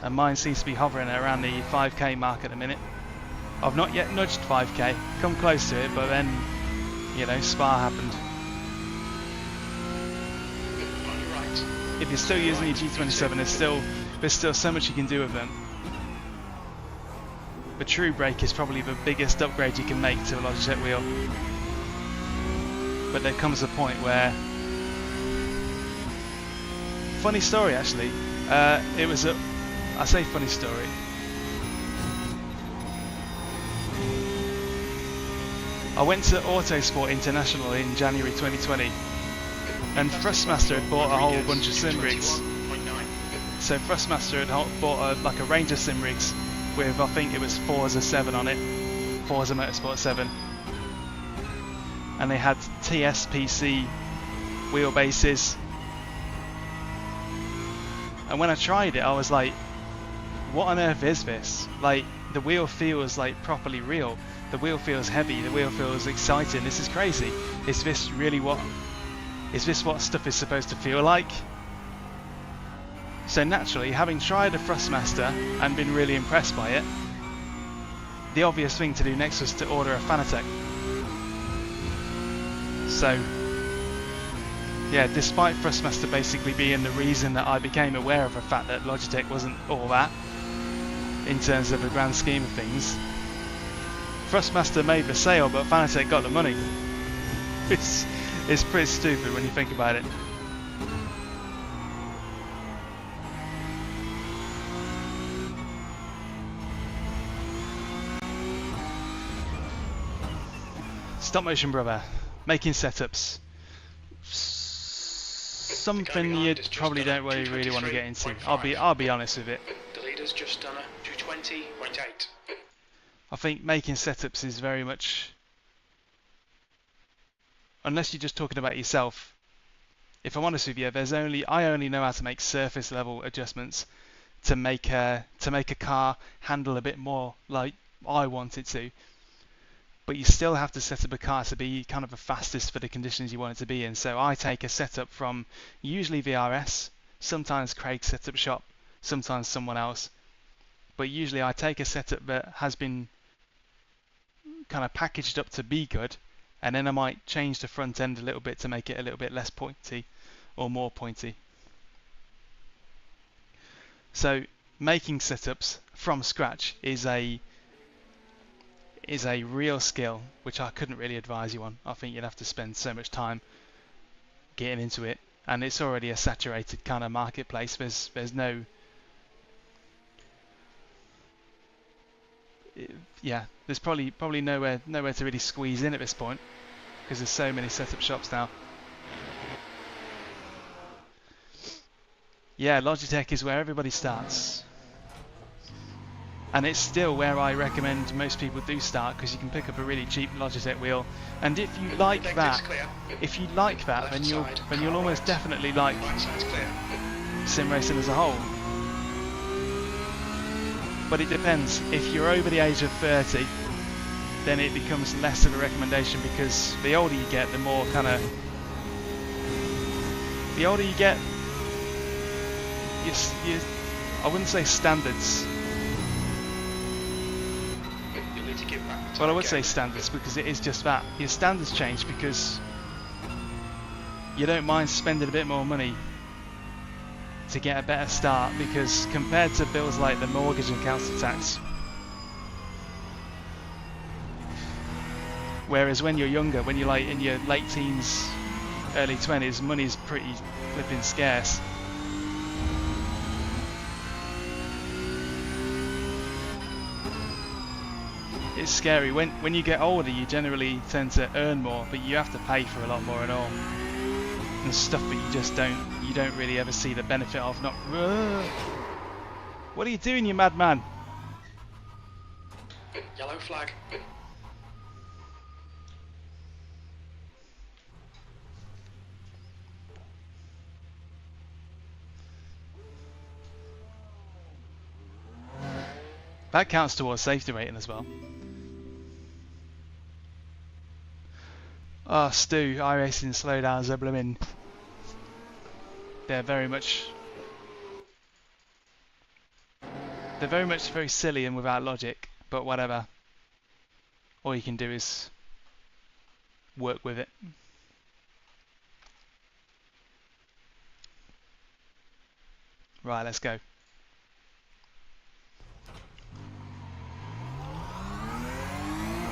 And mine seems to be hovering around the 5k mark at the minute. I've not yet nudged 5k, come close to it, but then, you know, Spa happened. On your right. If you're still using your G27, there's still so much you can do with them. The True Brake is probably the biggest upgrade you can make to a Logitech wheel. But there comes a point where... Funny story actually, it was a... I say funny story. I went to Autosport International in January 2020 and Thrustmaster had bought a whole bunch of sim rigs. So Thrustmaster had bought like a range of sim rigs with, I think it was Forza 7 on it, Forza Motorsport 7. And they had TSPC wheelbases. And when I tried it, I was like, what on earth is this? Like, the wheel feels like properly real. The wheel feels heavy, the wheel feels exciting. This is crazy. Is this what stuff is supposed to feel like? So naturally, having tried a Thrustmaster and been really impressed by it, the obvious thing to do next was to order a Fanatec. So, yeah, despite Thrustmaster basically being the reason that I became aware of the fact that Logitech wasn't all that, in terms of the grand scheme of things, Thrustmaster made the sale, but Fanatec got the money. It's pretty stupid when you think about it. Stop motion, brother. Making setups. Something you probably don't really want to get into. I'll be honest with it. The leader's just done a 220.8. I think making setups is very much, unless you're just talking about yourself. If I'm honest with you, I only know how to make surface level adjustments to make a car handle a bit more like I want it to. But you still have to set up a car to be kind of the fastest for the conditions you want it to be in. So I take a setup from usually VRS, sometimes Craig's setup shop, sometimes someone else. But usually I take a setup that has been kind of packaged up to be good, and then I might change the front end a little bit to make it a little bit less pointy or more pointy. So making setups from scratch is a real skill which I couldn't really advise you on. I think you'd have to spend so much time getting into it, and it's already a saturated kind of marketplace. There's no there's probably nowhere to really squeeze in at this point because there's so many setup shops now. Yeah, Logitech is where everybody starts. And it's still where I recommend most people do start, because you can pick up a really cheap Logitech wheel, and if you like that, then you'll almost definitely like sim racing as a whole. But it depends. If you're over the age of 30, then it becomes less of a recommendation, because the older you get, the more kind of I wouldn't say standards. Well, I would say standards, because it is just that. Your standards change because you don't mind spending a bit more money to get a better start, because compared to bills like the mortgage and council tax, whereas when you're younger, when you're like in your late teens, early 20s, money's pretty flipping scarce. It's scary. When you get older, you generally tend to earn more, but you have to pay for a lot more and all, and stuff that you don't really ever see the benefit of. Not. What are you doing, you madman? Yellow flag. That counts towards safety rating as well. Oh, Stu, iRacing slowdowns are blooming they're very much very silly and without logic, but whatever. All you can do is work with it. Right, let's go.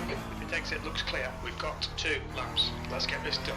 If the exit looks clear, we've got 2 laps. Let's get this done.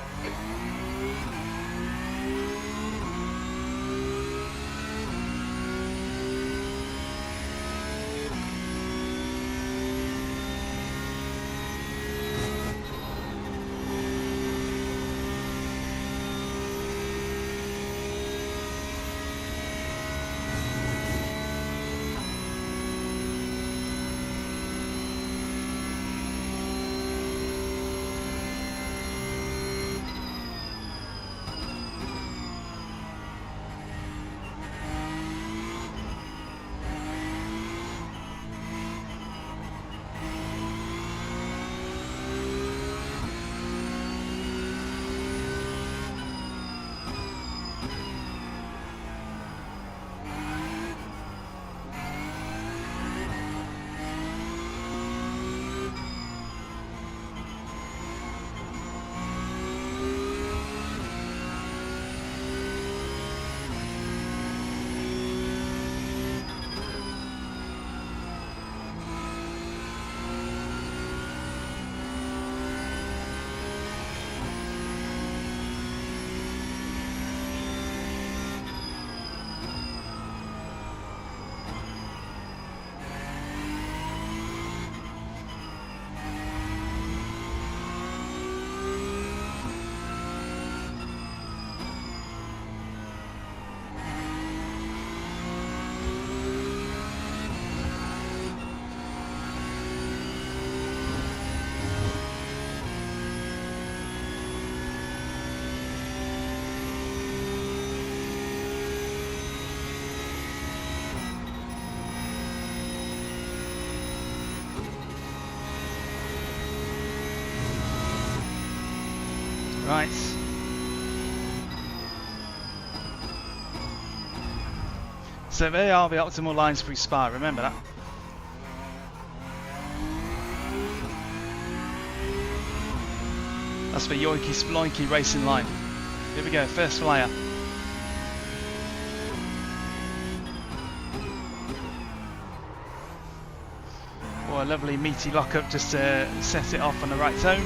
Right. So they are the optimal lines for Spa, remember that. That's the Yoinky Sploinky racing line. Here we go, first flyer. Oh, a lovely meaty lockup just to set it off on the right tone.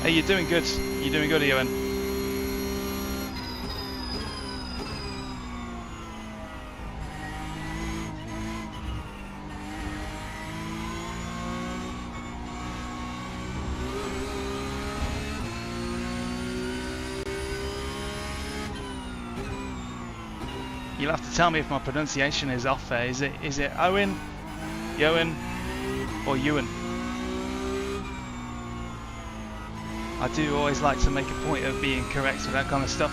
Hey, you're doing good. You're doing good, Ewan. You'll have to tell me if my pronunciation is off there. Is it Owen, Ewan, or Ewan? I do always like to make a point of being correct with that kind of stuff.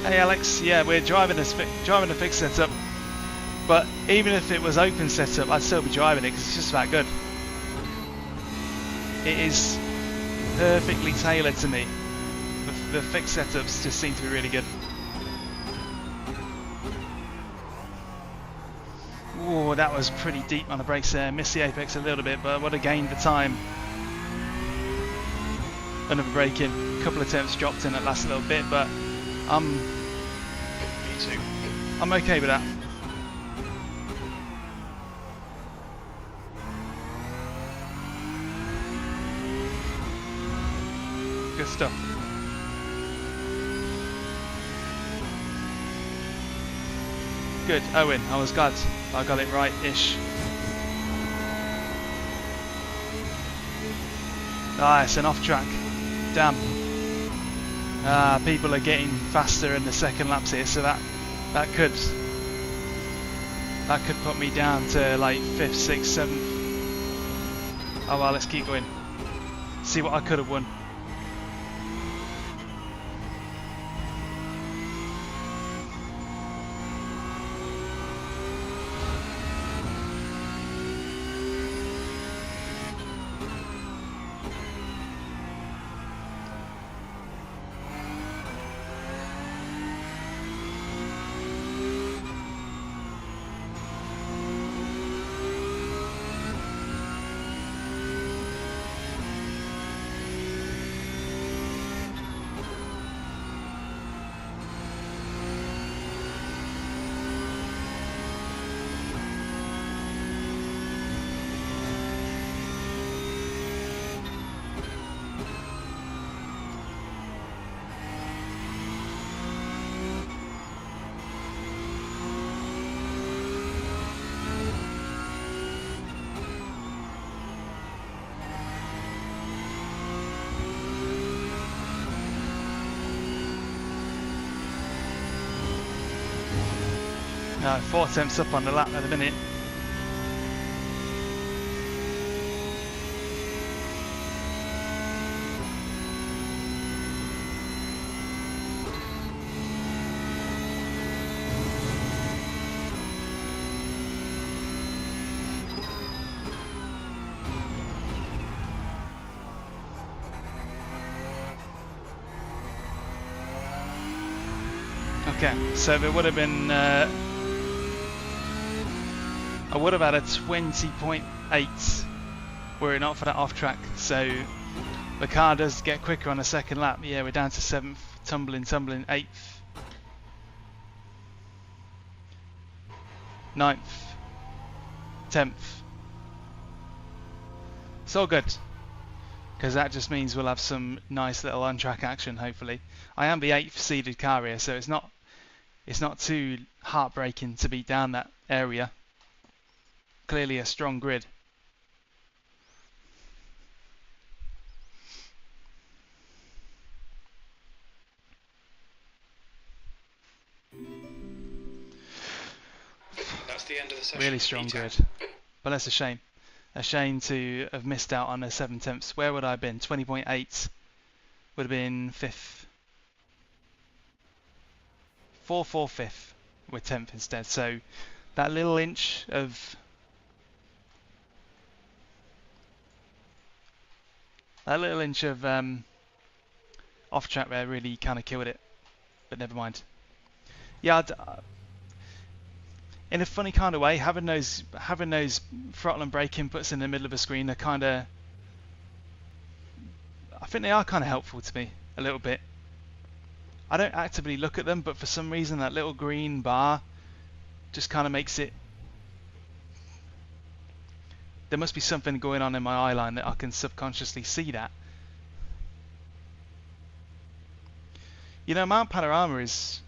Hey Alex, yeah, we're driving a fixed setup, but even if it was open setup, I'd still be driving it because it's just that good. It is perfectly tailored to me. The fixed setups just seem to be really good. Oh, that was pretty deep on the brakes there. Missed the apex a little bit, but would have gained the time another break in. A couple of attempts dropped in that last little bit, but Me too. I'm okay with that. Good stuff. Good, Owen, I was glad I got it right-ish. Ah, it's an off-track. Damn. People are getting faster in the second laps here, so that could put me down to like 5th, 6th, 7th. Oh well, let's keep going. See what I could have won. No, 4 attempts up on the lap at the minute. Okay, so there would have been I would have had a 20.8 were it not for that off track. So the car does get quicker on the second lap. Yeah, we're down to 7th, tumbling 8th, 9th, 10th. It's all good, because that just means we'll have some nice little on-track action. Hopefully, I am the 8th seeded car here, so it's not too heartbreaking to beat down that area. Clearly a strong grid. That's the end of the session. Really strong grid. But that's a shame. A shame to have missed out on a 7/10. Where would I have been? 20.8 would have been 5th. 4/5 with 10th instead. So that little inch of off track there really kind of killed it. But never mind. Yeah, in a funny kind of way, having those throttle and brake inputs in the middle of a screen are kind of, I think they are kind of helpful to me a little bit. I don't actively look at them, but for some reason that little green bar just kind of makes it, there must be something going on in my eye line that I can subconsciously see that. You know, Mount Panorama is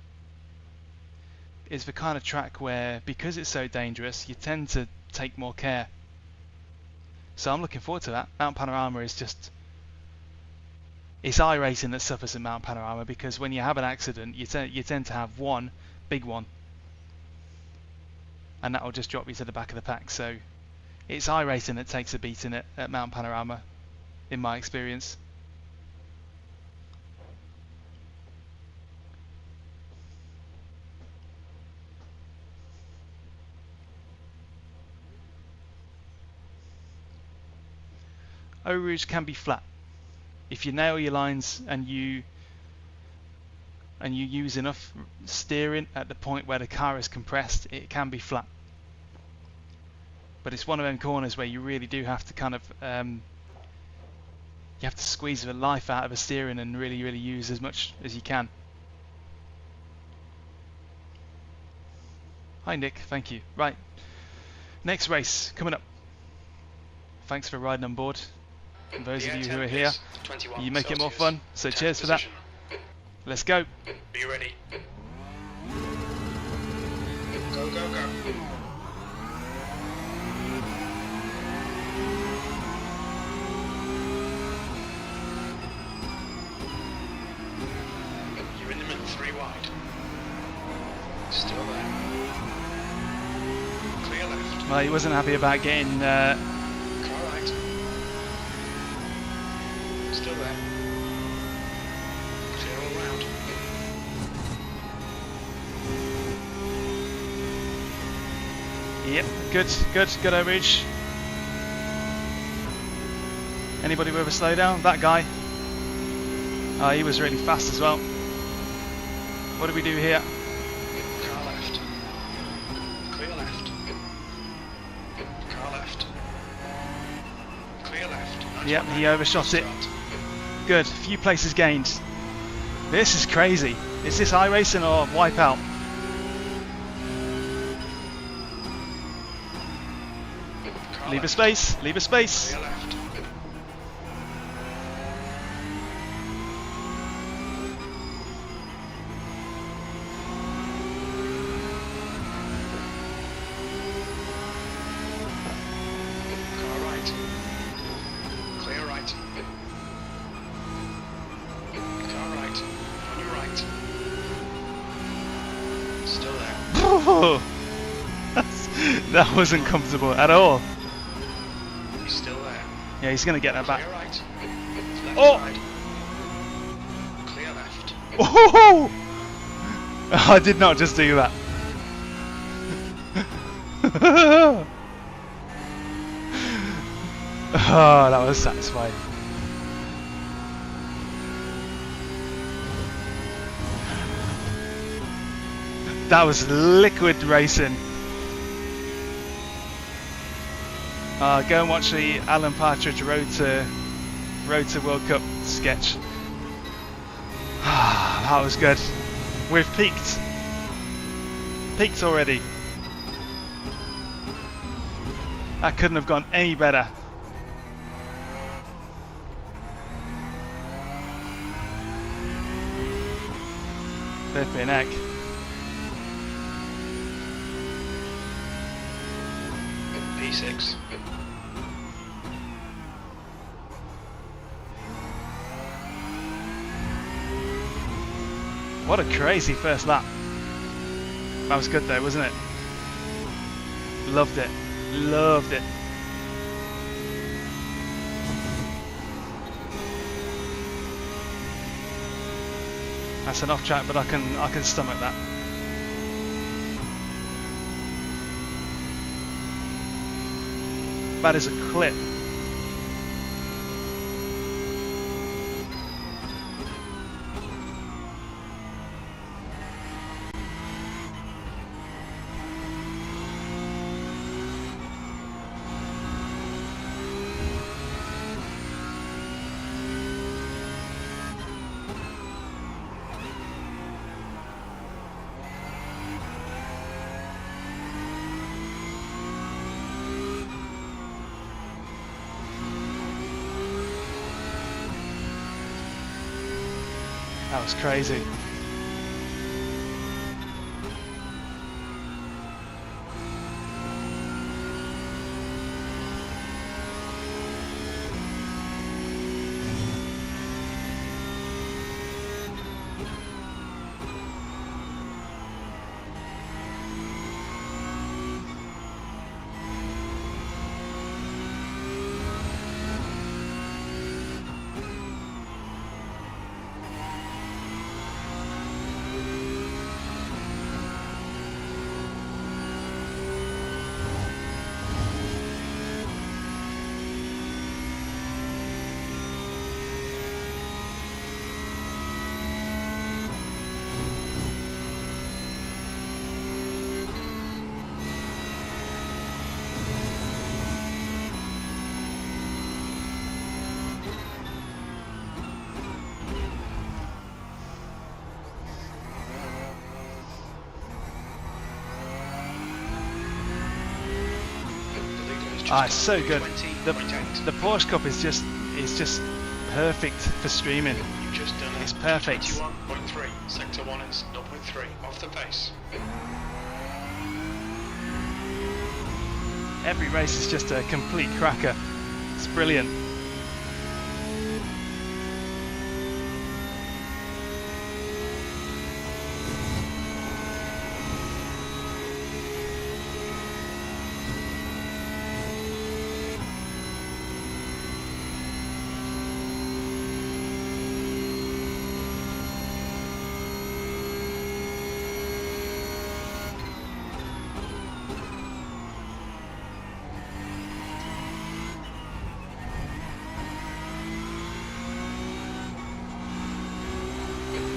the kind of track where, because it's so dangerous, you tend to take more care. So I'm looking forward to that. Mount Panorama is just, it's iRacing that suffers in Mount Panorama, because when you have an accident, you tend to have one big one, and that will just drop you to the back of the pack. So it's iRacing that takes a beating at Mount Panorama, in my experience. Eau Rouge can be flat. If you nail your lines and you use enough steering at the point where the car is compressed, it can be flat. But it's one of them corners where you really do have to kind of you have to squeeze the life out of the steering and really use as much as you can. Hi Nick, thank you. Right, next race coming up. Thanks for riding on board. And those of you who are here, you make it more fun, so cheers for that. Let's go. Are you ready? Go, go, go. You're in the middle, 3 wide. Still there. Clear left. Well, he wasn't happy about getting Car right. Still there. Clear all round. Yep, good average. Anybody with a slowdown? That guy. Oh, he was really fast as well. What do we do here? Car left. Clear left. Car left. Clear left. Yep, he overshot it. Good, few places gained. This is crazy. Is this iRacing or Wipeout? Leave a space, leave a space. Clear left. Car right. Clear right. Car right. On your right. Still there. That wasn't comfortable at all. He's still there. Yeah, he's going to get that back. Clear right. Left Oh! side. Clear left. Oh! I did not just do that. Oh, that was satisfying. That was liquid racing. Go and watch the Alan Partridge Road to World Cup sketch. That was good. We've peaked. Peaked already. That couldn't have gone any better. Flipping heck. P6. What a crazy first lap. That was good though, wasn't it? Loved it. Loved it. That's an off track, but I can stomach that. That is a clip. That was crazy. Ah, it's so good. 20.8. The Porsche Cup is just perfect for streaming. You've just done It's perfect. 21.3. Sector 1 is 0.3 off the pace. Every race is just a complete cracker. It's brilliant.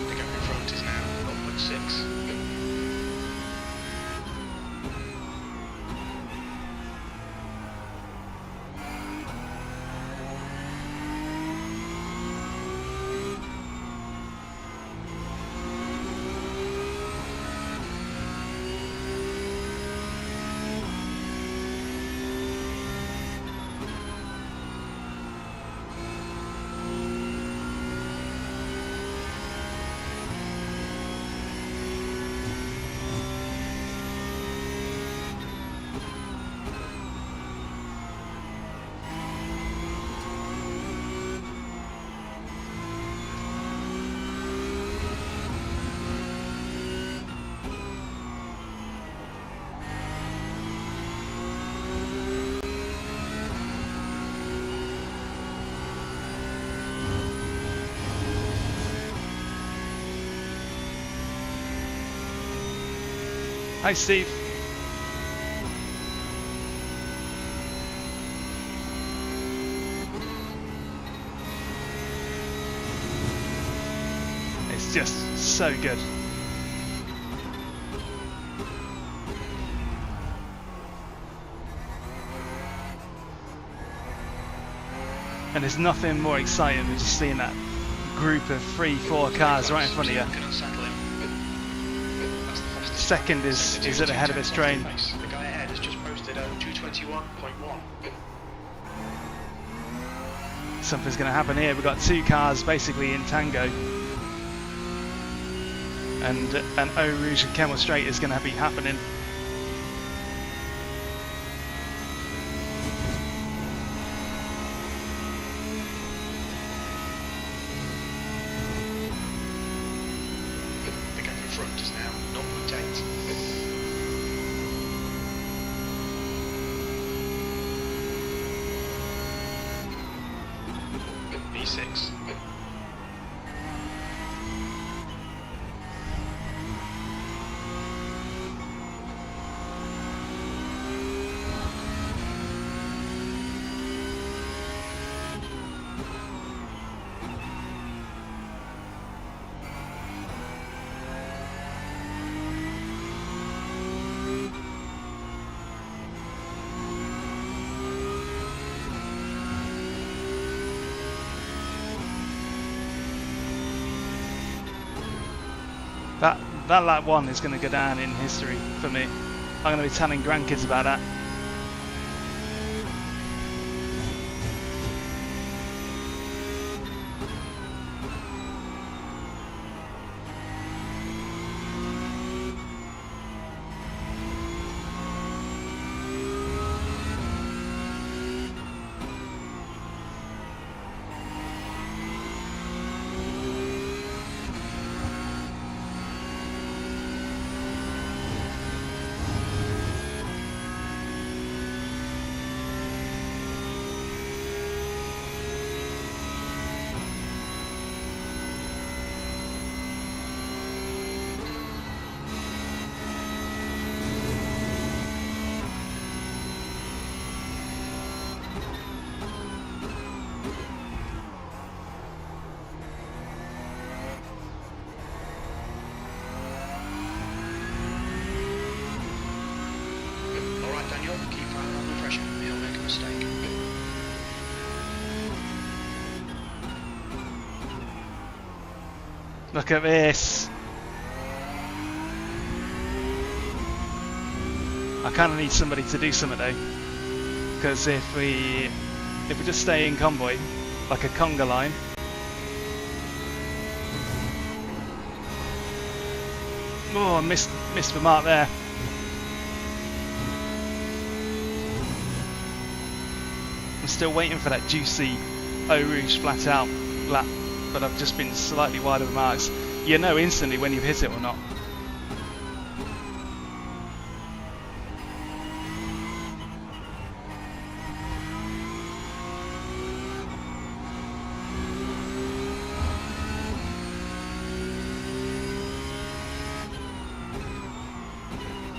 The gap in front is now 0.6. Hi, Steve. It's just so good. And there's nothing more exciting than just seeing that group of 3-4 cars right in front of you. Can unsettle him. That's the fastest. Second is at the head of its train. The guy ahead has just posted a 221.1. Something's going to happen here. We've got two cars basically in tango. And an Eau Rouge and Kemmel Straight is going to be happening. The gap in front is now 0.8. V6. That lap one is going to go down in history for me. I'm going to be telling grandkids about that. Daniel, keep your eye on the pressure. He'll make a mistake. Look at this. I kind of need somebody to do something though, because if we just stay in convoy, like a conga line, oh, I missed the mark there. I'm still waiting for that juicy Eau Rouge flat out lap, but I've just been slightly wide of the marks. You know instantly when you've hit it or not.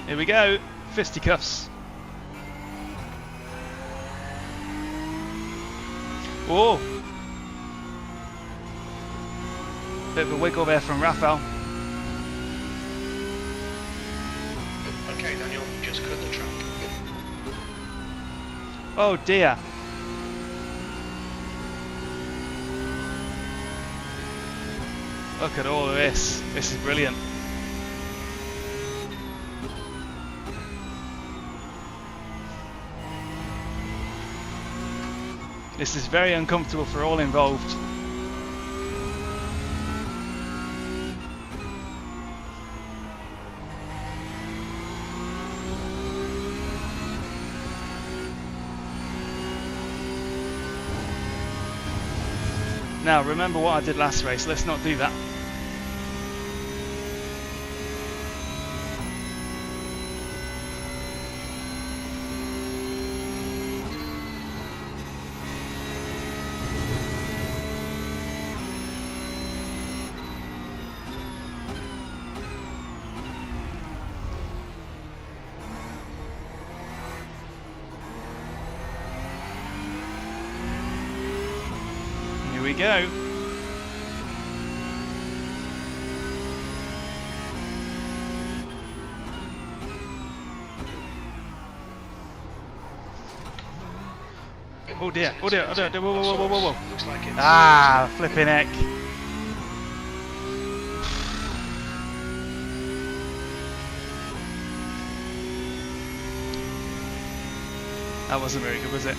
Here we go, fisticuffs. Whoa! Bit of a wiggle there from Raphael. Okay, Daniel, just cut the track. Oh dear. Look at all of this. This is brilliant. This is very uncomfortable for all involved. Now remember what I did last race, let's not do that. Here we go. Oh dear, oh dear, oh dear, whoa, whoa, whoa, whoa, whoa, whoa. Looks like it's Ah, flipping heck. That wasn't very good, was it?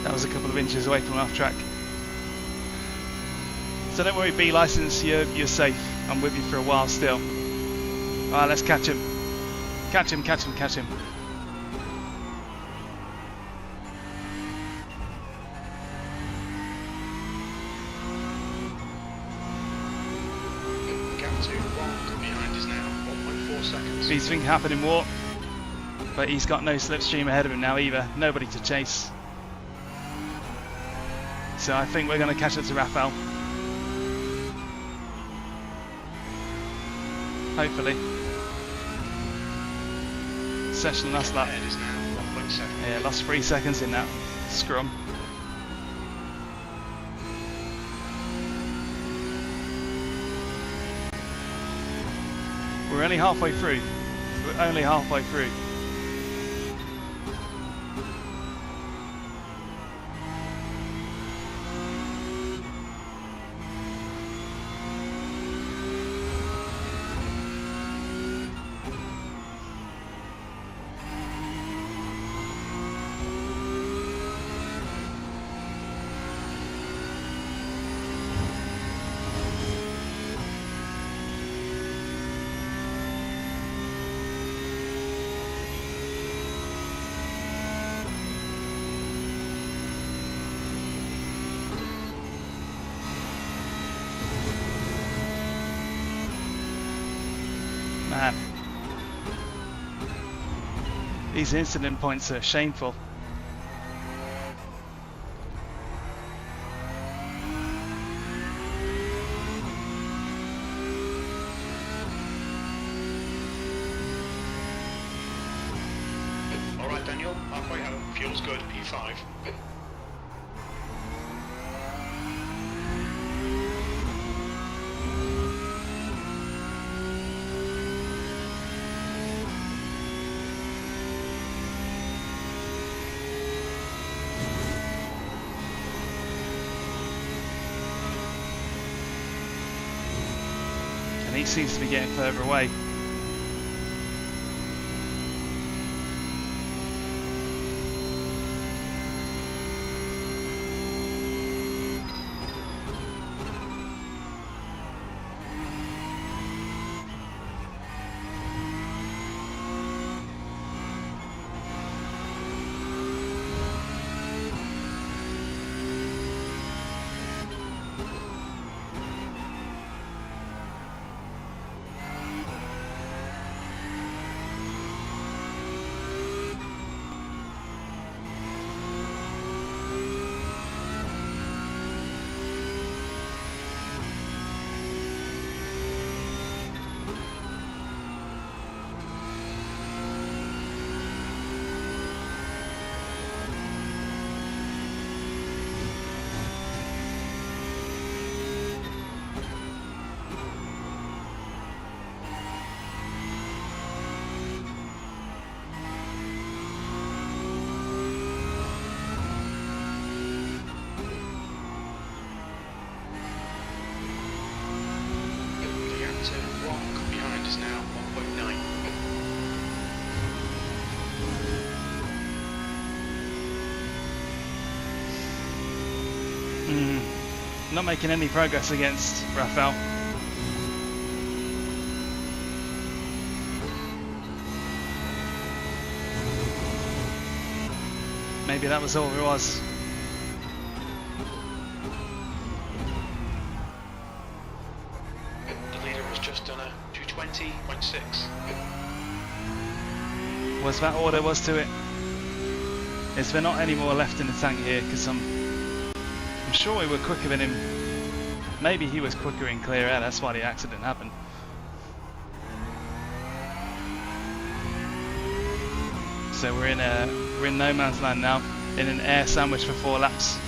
That was a couple of inches away from off track. So don't worry, B license, you're safe. I'm with you for a while still. Alright, let's catch him. Catch him, catch him, catch him. gap to one behind is now 1.4 seconds. These things happen in war, but he's got no slipstream ahead of him now either. Nobody to chase. So I think we're going to catch up to Raphael. Hopefully. Session last lap. Ahead is now 1.7. Yeah, lost 3 seconds in that scrum. We're only halfway through. We're only halfway through. Man, these incident points are shameful. Alright Daniel, halfway home, fuel's good, P5. he seems to be getting further away. Not making any progress against Rafael. Maybe that was all there was. The leader has just done a 220.6. Was that all there was to it? Is there not any more left in the tank here? Because I'm sure we were quicker than him. Maybe he was quicker in clear air, that's why the accident happened. So we're in no man's land now, in an air sandwich for 4 laps.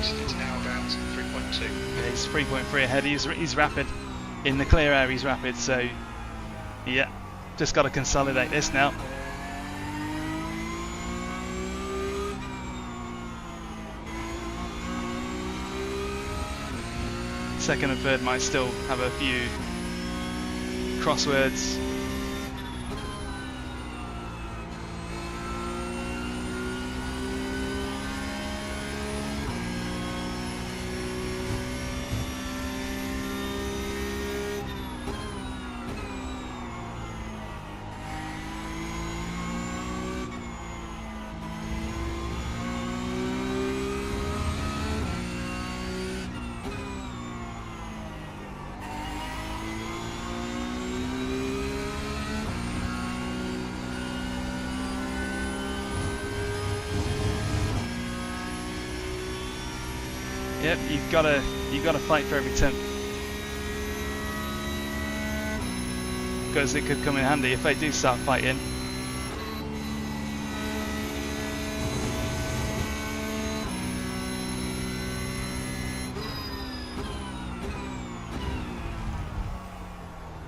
It's now about 3.2. Yeah, he's 3.3 ahead. He's rapid. In the clear air, he's rapid. So, yeah, just got to consolidate this now. Second and third might still have a few crosswords. Yep, you've got to fight for every tenth, because it could come in handy if they do start fighting.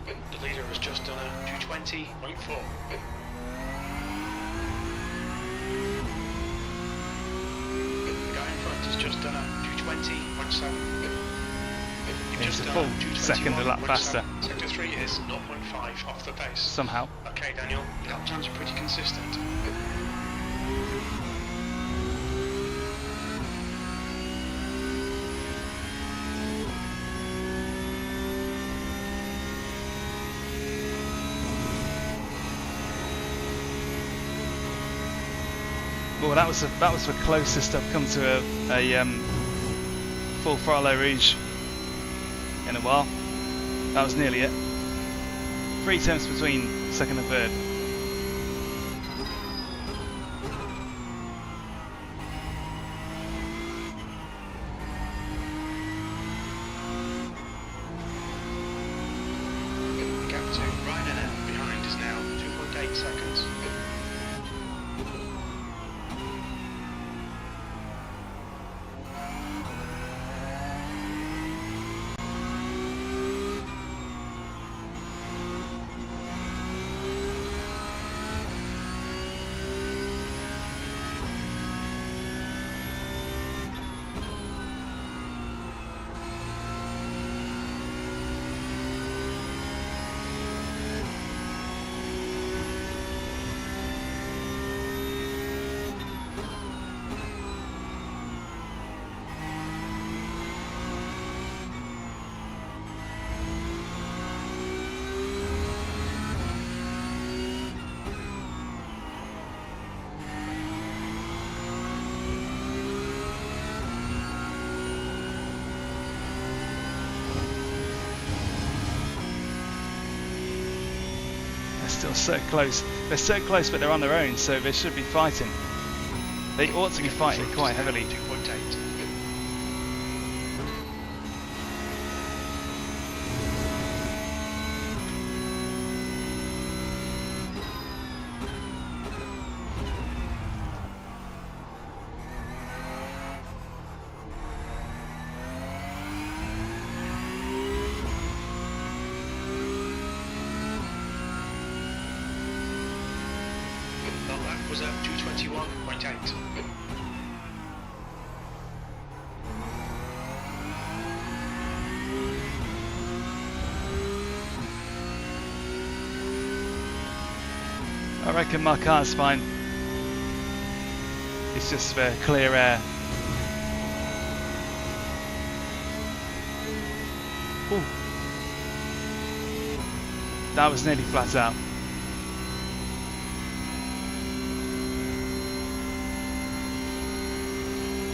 The leader has just done a 220.4. Just done a 220.7. You've It's just a done full second a lap faster. Sector 3 is 0.5 off the pace. Somehow. Okay, Daniel, lap times are pretty consistent. Well, that was the closest I've come to a full throttle rouge in a while. That was nearly it. 3 tenths between second and third. 2.9 seconds. Still so close. They're so close, but they're on their own, so they should be fighting. They ought to be fighting quite heavily. 2.8. That was at 221.8. I reckon my car's fine. It's just for clear air. Ooh. That was nearly flat out.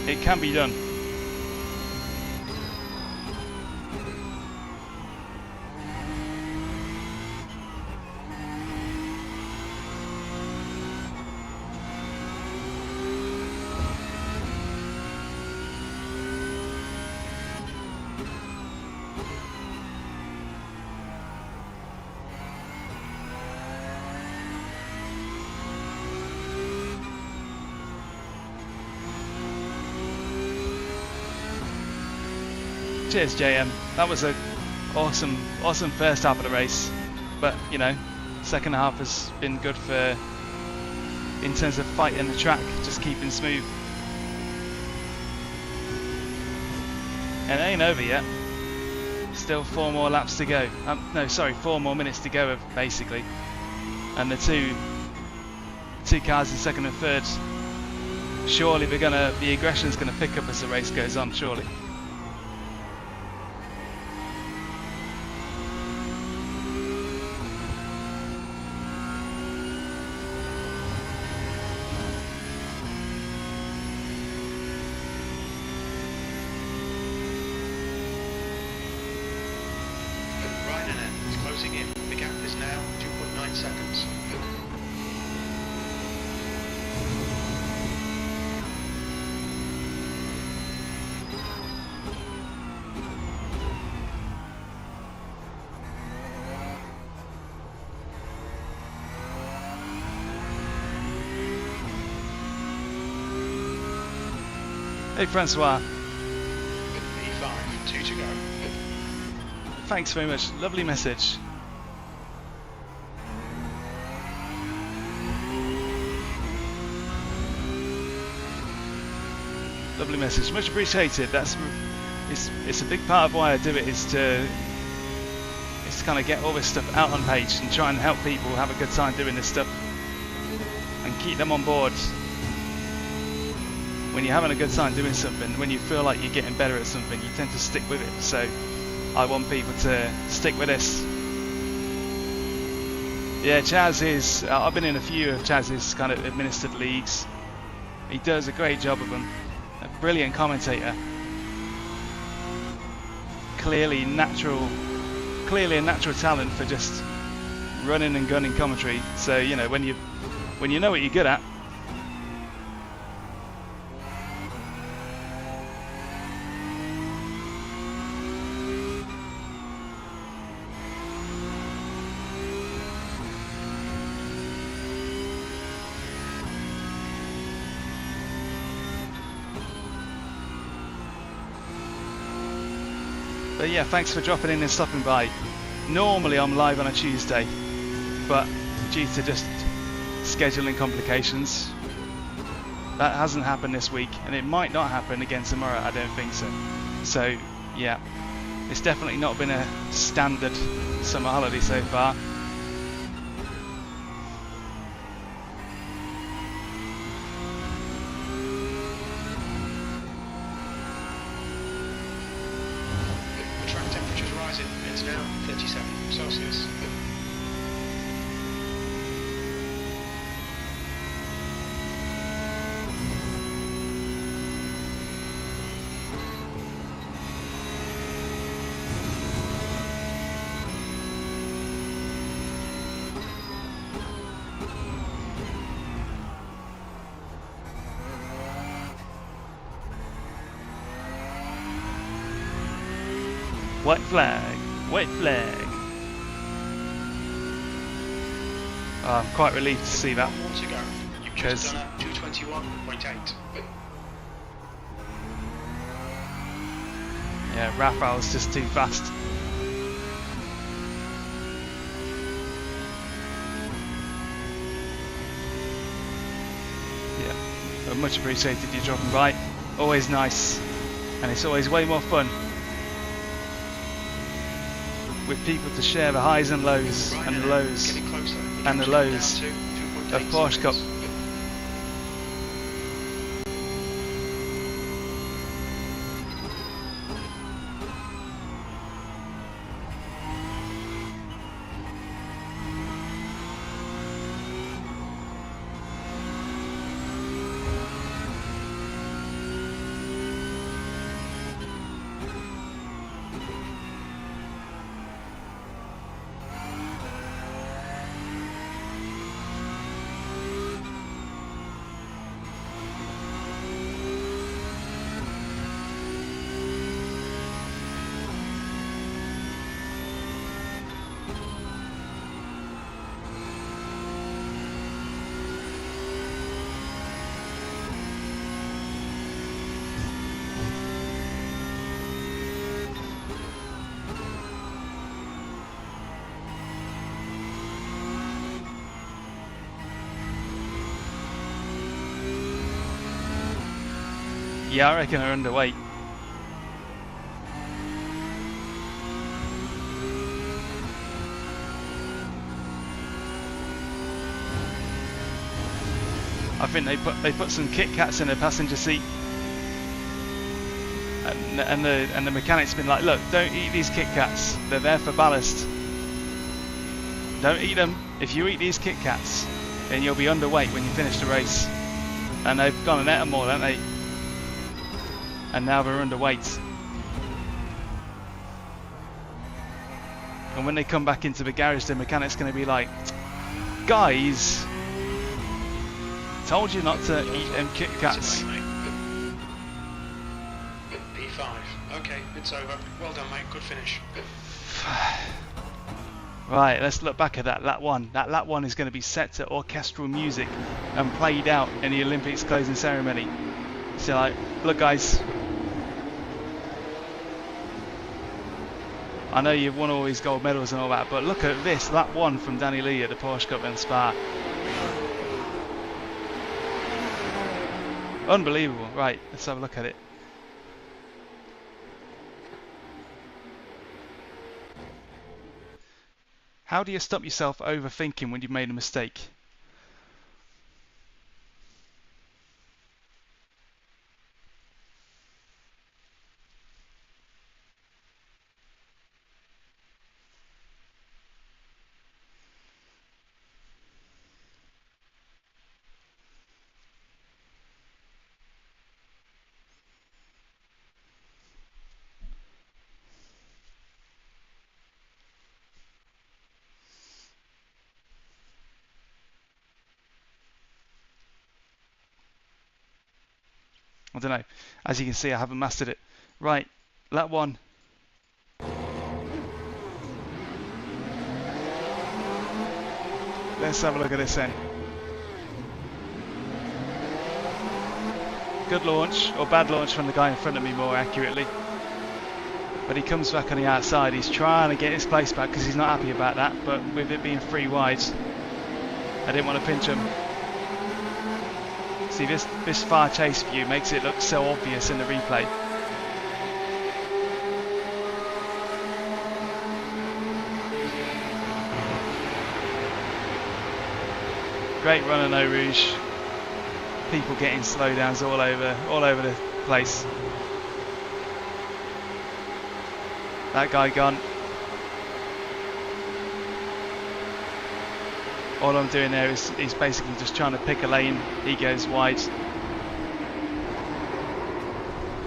It can be done. Cheers, JM. That was a awesome first half of the race, but you know, second half has been good for in terms of fighting the track, just keeping smooth. And it ain't over yet. Still 4 more laps to go. No, sorry, 4 more minutes to go, basically. And the two cars in second and third. Surely the aggression's gonna pick up as the race goes on. Surely. Closing in. The gap is now 2.9 seconds. Hey Francois. P5, 2 to go. Thanks very much. Lovely message. Lovely message. Much appreciated. It's a big part of why I do it is to kind of get all this stuff out on page and try and help people have a good time doing this stuff and keep them on board. When you're having a good time doing something, when you feel like you're getting better at something, you tend to stick with it. So I want people to stick with this. Yeah, Chaz is, I've been in a few of Chaz's kind of administered leagues. He does a great job of them. A brilliant commentator. Clearly a natural talent for just running and gunning commentary. So, you know, when you know what you're good at, But yeah, thanks for dropping in and stopping by. Normally I'm live on a Tuesday, but due to just scheduling complications, that hasn't happened this week, and it might not happen again tomorrow. I don't think so. So yeah, it's definitely not been a standard summer holiday so far. The track temperature is rising. It's now 37 Celsius. White flag, white flag. Oh, I'm quite relieved to see that. 1 more to go. You've just done a 221.8. Yeah, Raphael's just too fast. Yeah, but much appreciated you dropping by. Always nice, and it's always way more fun with people to share the highs and lows and the lows and the lows of Porsche Cup. Yeah, I reckon they're underweight. I think they put some Kit Kats in the passenger seat, and the mechanic's been like, look, don't eat these Kit Kats. They're there for ballast. Don't eat them. If you eat these Kit Kats, then you'll be underweight when you finish the race. And they've gone and ate them all, haven't they? And now they're underweight. And when they come back into the garage, the mechanic's going to be like, guys, told you not to eat them Kit Kats. P5. Okay, it's over. Well done, mate. Good finish. Right, let's look back at that lap one. That lap one is going to be set to orchestral music and played out in the Olympics closing ceremony. So like, look guys, I know you've won all these gold medals and all that, but look at this, lap one from Danny Lee at the Porsche Cup in Spa. Unbelievable. Right, let's have a look at it. How do you stop yourself overthinking when you've made a mistake? I don't know. As you can see, I haven't mastered it. Right, lap one. Let's have a look at this then. Good launch, or bad launch from the guy in front of me more accurately. But he comes back on the outside. He's trying to get his place back because he's not happy about that. But with it being 3 wide, I didn't want to pinch him. See, this far chase view makes it look so obvious in the replay. Great run on Eau Rouge. People getting slowdowns all over the place. That guy gone. All I'm doing there is basically just trying to pick a lane. He goes wide.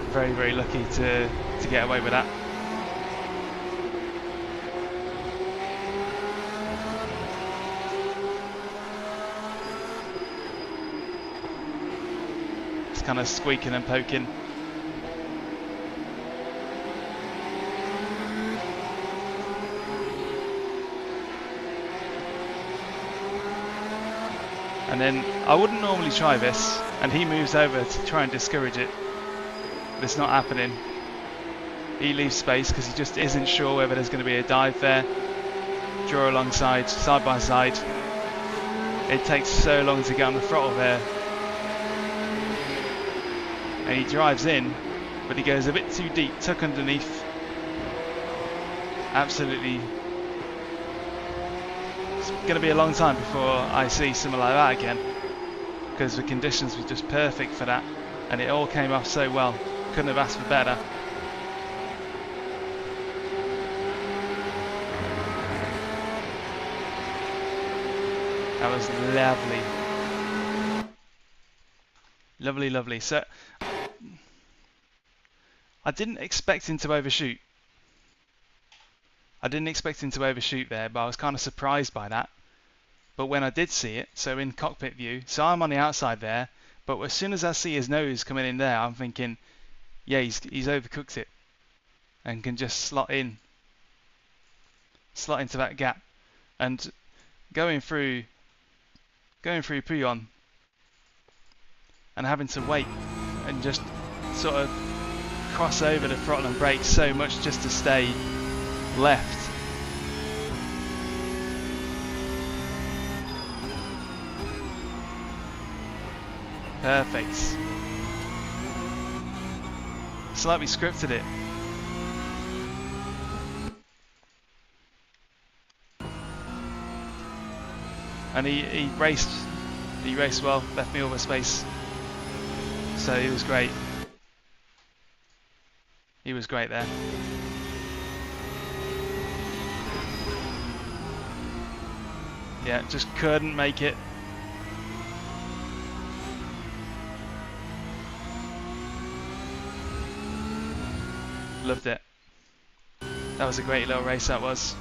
Very, very lucky to get away with that. It's kind of squeaking and poking. And then I wouldn't normally try this, and he moves over to try and discourage it, but it's not happening. He leaves space because he just isn't sure whether there's going to be a dive there. Draw alongside, side by side. It takes so long to get on the throttle there. And he drives in, but he goes a bit too deep, tuck underneath. Absolutely. It's going to be a long time before I see something like that again, because the conditions were just perfect for that, and it all came off so well. Couldn't have asked for better. That was lovely. Lovely, lovely. So I didn't expect him to overshoot. I didn't expect him to overshoot there, but I was kind of surprised by that. But when I did see it, so in cockpit view, so I'm on the outside there, but as soon as I see his nose coming in there, I'm thinking, yeah, he's overcooked it and can just slot into that gap. And going through Puyon and having to wait and just sort of cross over the throttle and brake so much just to stay left. Perfect. It's like we scripted it. And he raced well, left me all the space. So he was great. He was great there. Yeah, just couldn't make it. Loved it. That was a great little race, that was.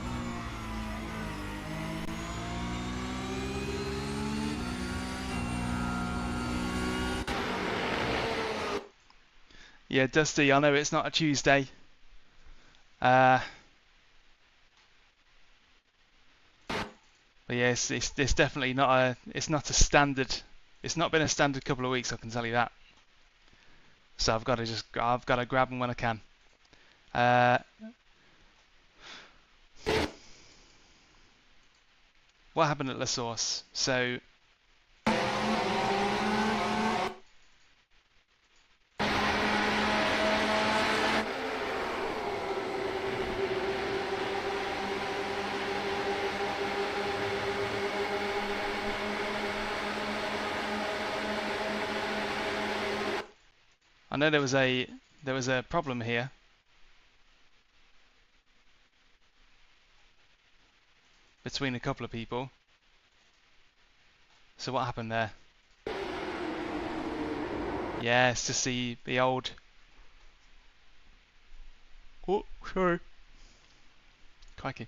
Yeah, Dusty, I know it's not a Tuesday. But yeah, it's definitely not a standard. It's not been a standard couple of weeks, I can tell you that. So I've got to grab them when I can. What happened at La Source? So I know there was a problem here. Between a couple of people. So what happened there? Yeah, it's just the old. Oh, sorry. Crikey.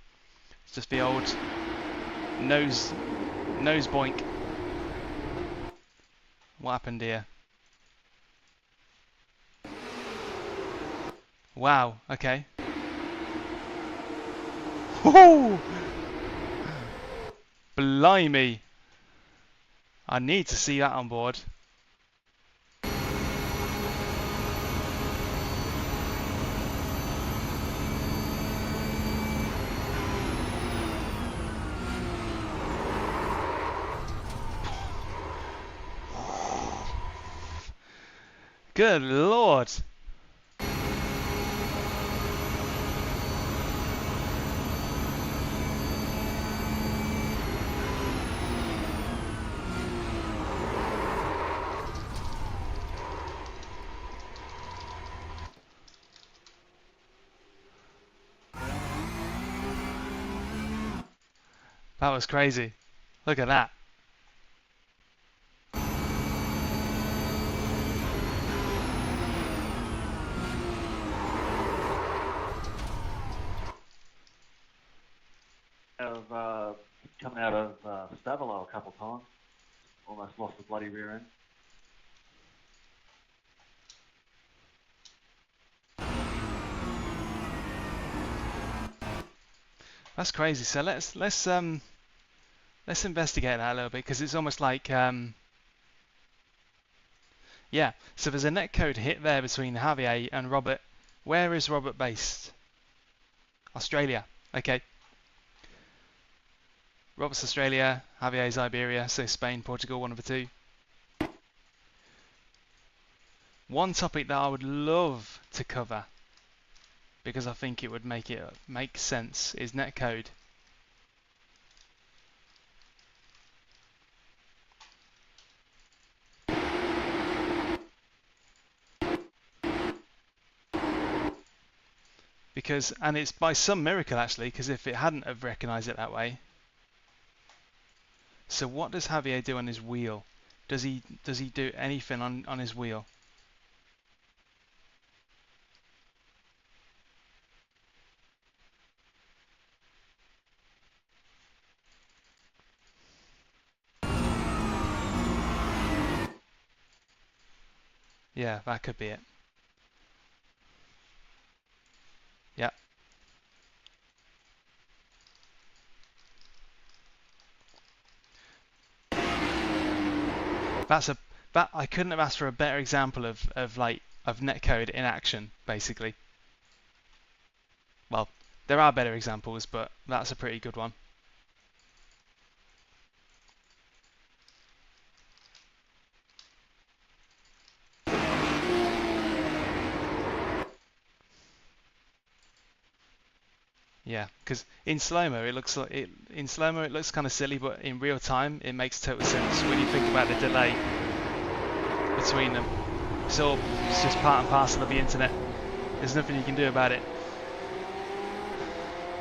It's just the old nose boink. What happened here? Wow, okay. Woohoo! Blimey. I need to see that on board. Good lord. That was crazy. Look at that. I've come out of Stavilo a couple of times. Almost lost the bloody rear end. That's crazy. So let's investigate that a little bit, because it's almost like yeah. So there's a netcode hit there between Javier and Robert. Where is Robert based? Australia. Okay. Robert's Australia, Javier's Iberia, so Spain, Portugal, one of the two. One topic that I would love to cover, because I think it would make sense, is netcode. Because, and it's by some miracle actually, because if it hadn't have recognised it that way. So what does Javier do on his wheel? Does he do anything on his wheel? Yeah, that could be it. Yeah. That I couldn't have asked for a better example of netcode in action, basically. Well, there are better examples, but that's a pretty good one. Yeah, because in slow-mo it looks like it looks kind of silly, but in real time it makes total sense when you think about the delay between them. It's just part and parcel of the internet. There's nothing you can do about it.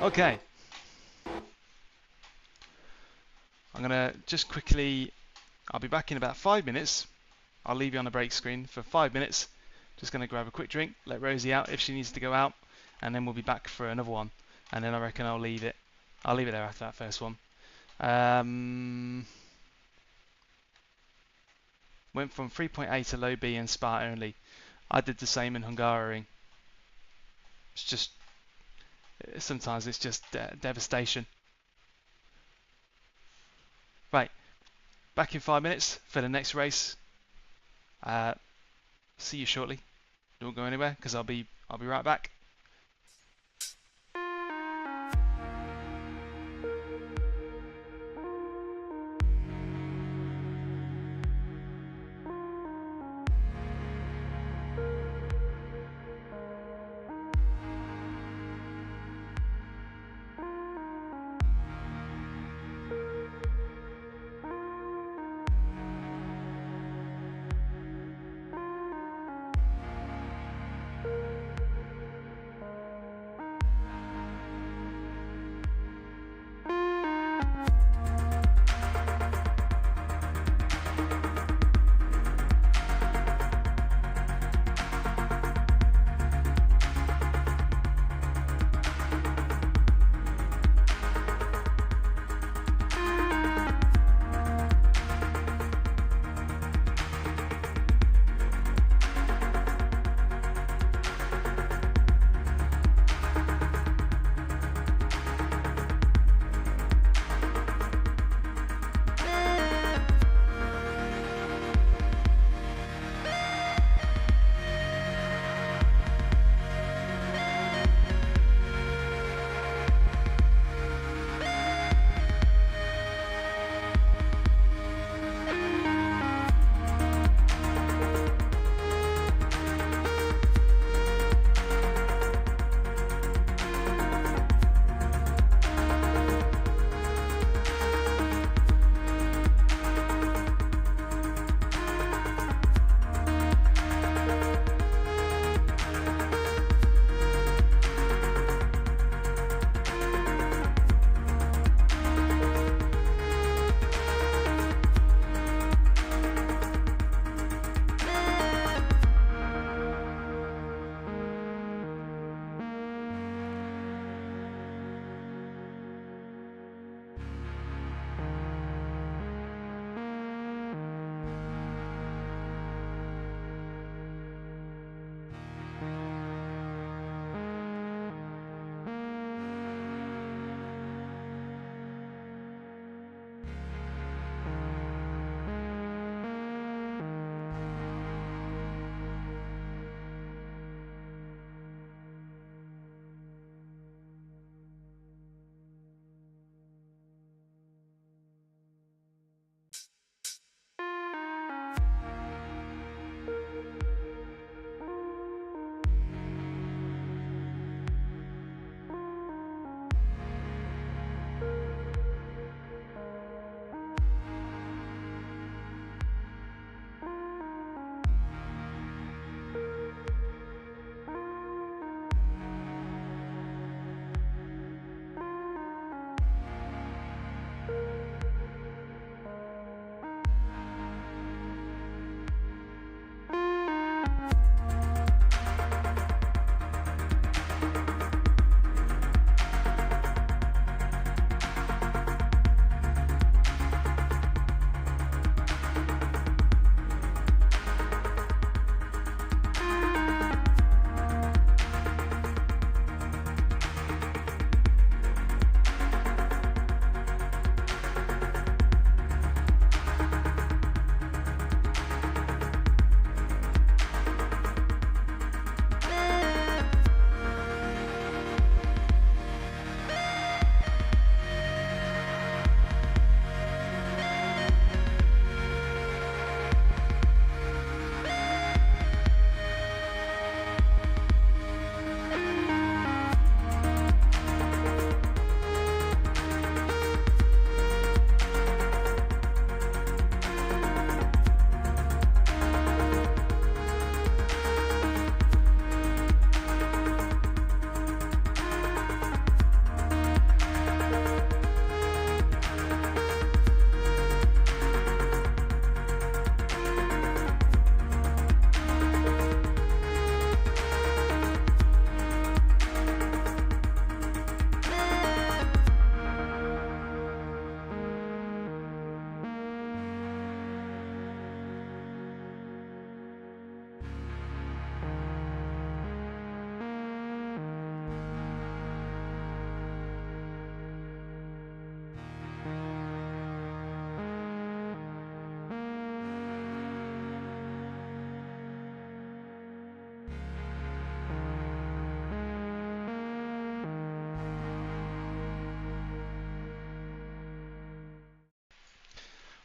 Okay. I'm gonna just quickly, I'll be back in about 5 minutes. I'll leave you on the break screen for 5 minutes. Just gonna grab a quick drink, let Rosie out if she needs to go out, and then we'll be back for another one. And then I reckon I'll leave it there after that first one. Went from 3.8 to low B in Spa only. I did the same in Hungaroring. It's just, sometimes it's just devastation. Right, back in 5 minutes for the next race. See you shortly. Don't go anywhere, because I'll be right back.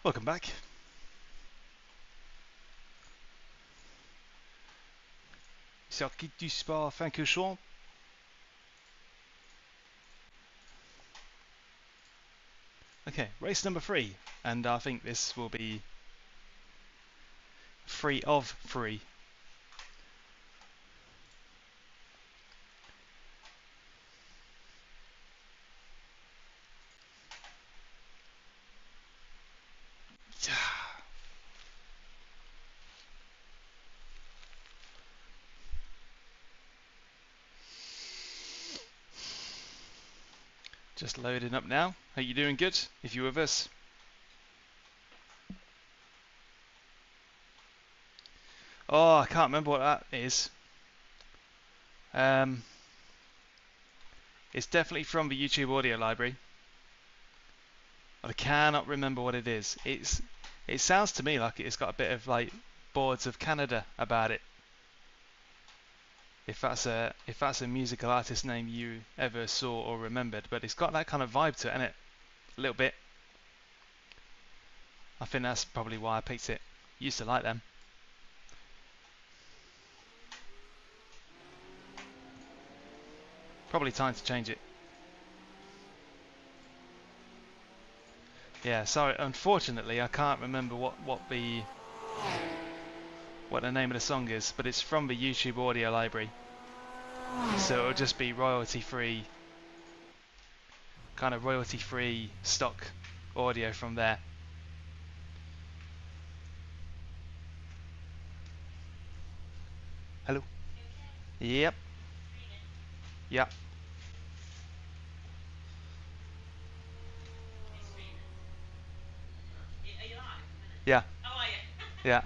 Welcome back. Circuit du Sport Francorchamps. Okay, race number 3, and I think this will be 3 of 3. Just loading up now. Are you doing good? If you're with us. Oh, I can't remember what that is. It's definitely from the YouTube audio library. But I cannot remember what it is. It sounds to me like it's got a bit of like Boards of Canada about it. If that's a musical artist name you ever saw or remembered, but it's got that kind of vibe to it, innit? A little bit. I think that's probably why I picked it. Used to like them. Probably time to change it. Yeah, sorry. Unfortunately, I can't remember what the name of the song is, but it's from the YouTube audio library. So it'll just be royalty-free, kind of royalty-free stock audio from there. Hello? Yep. Yep. Yeah. Yeah.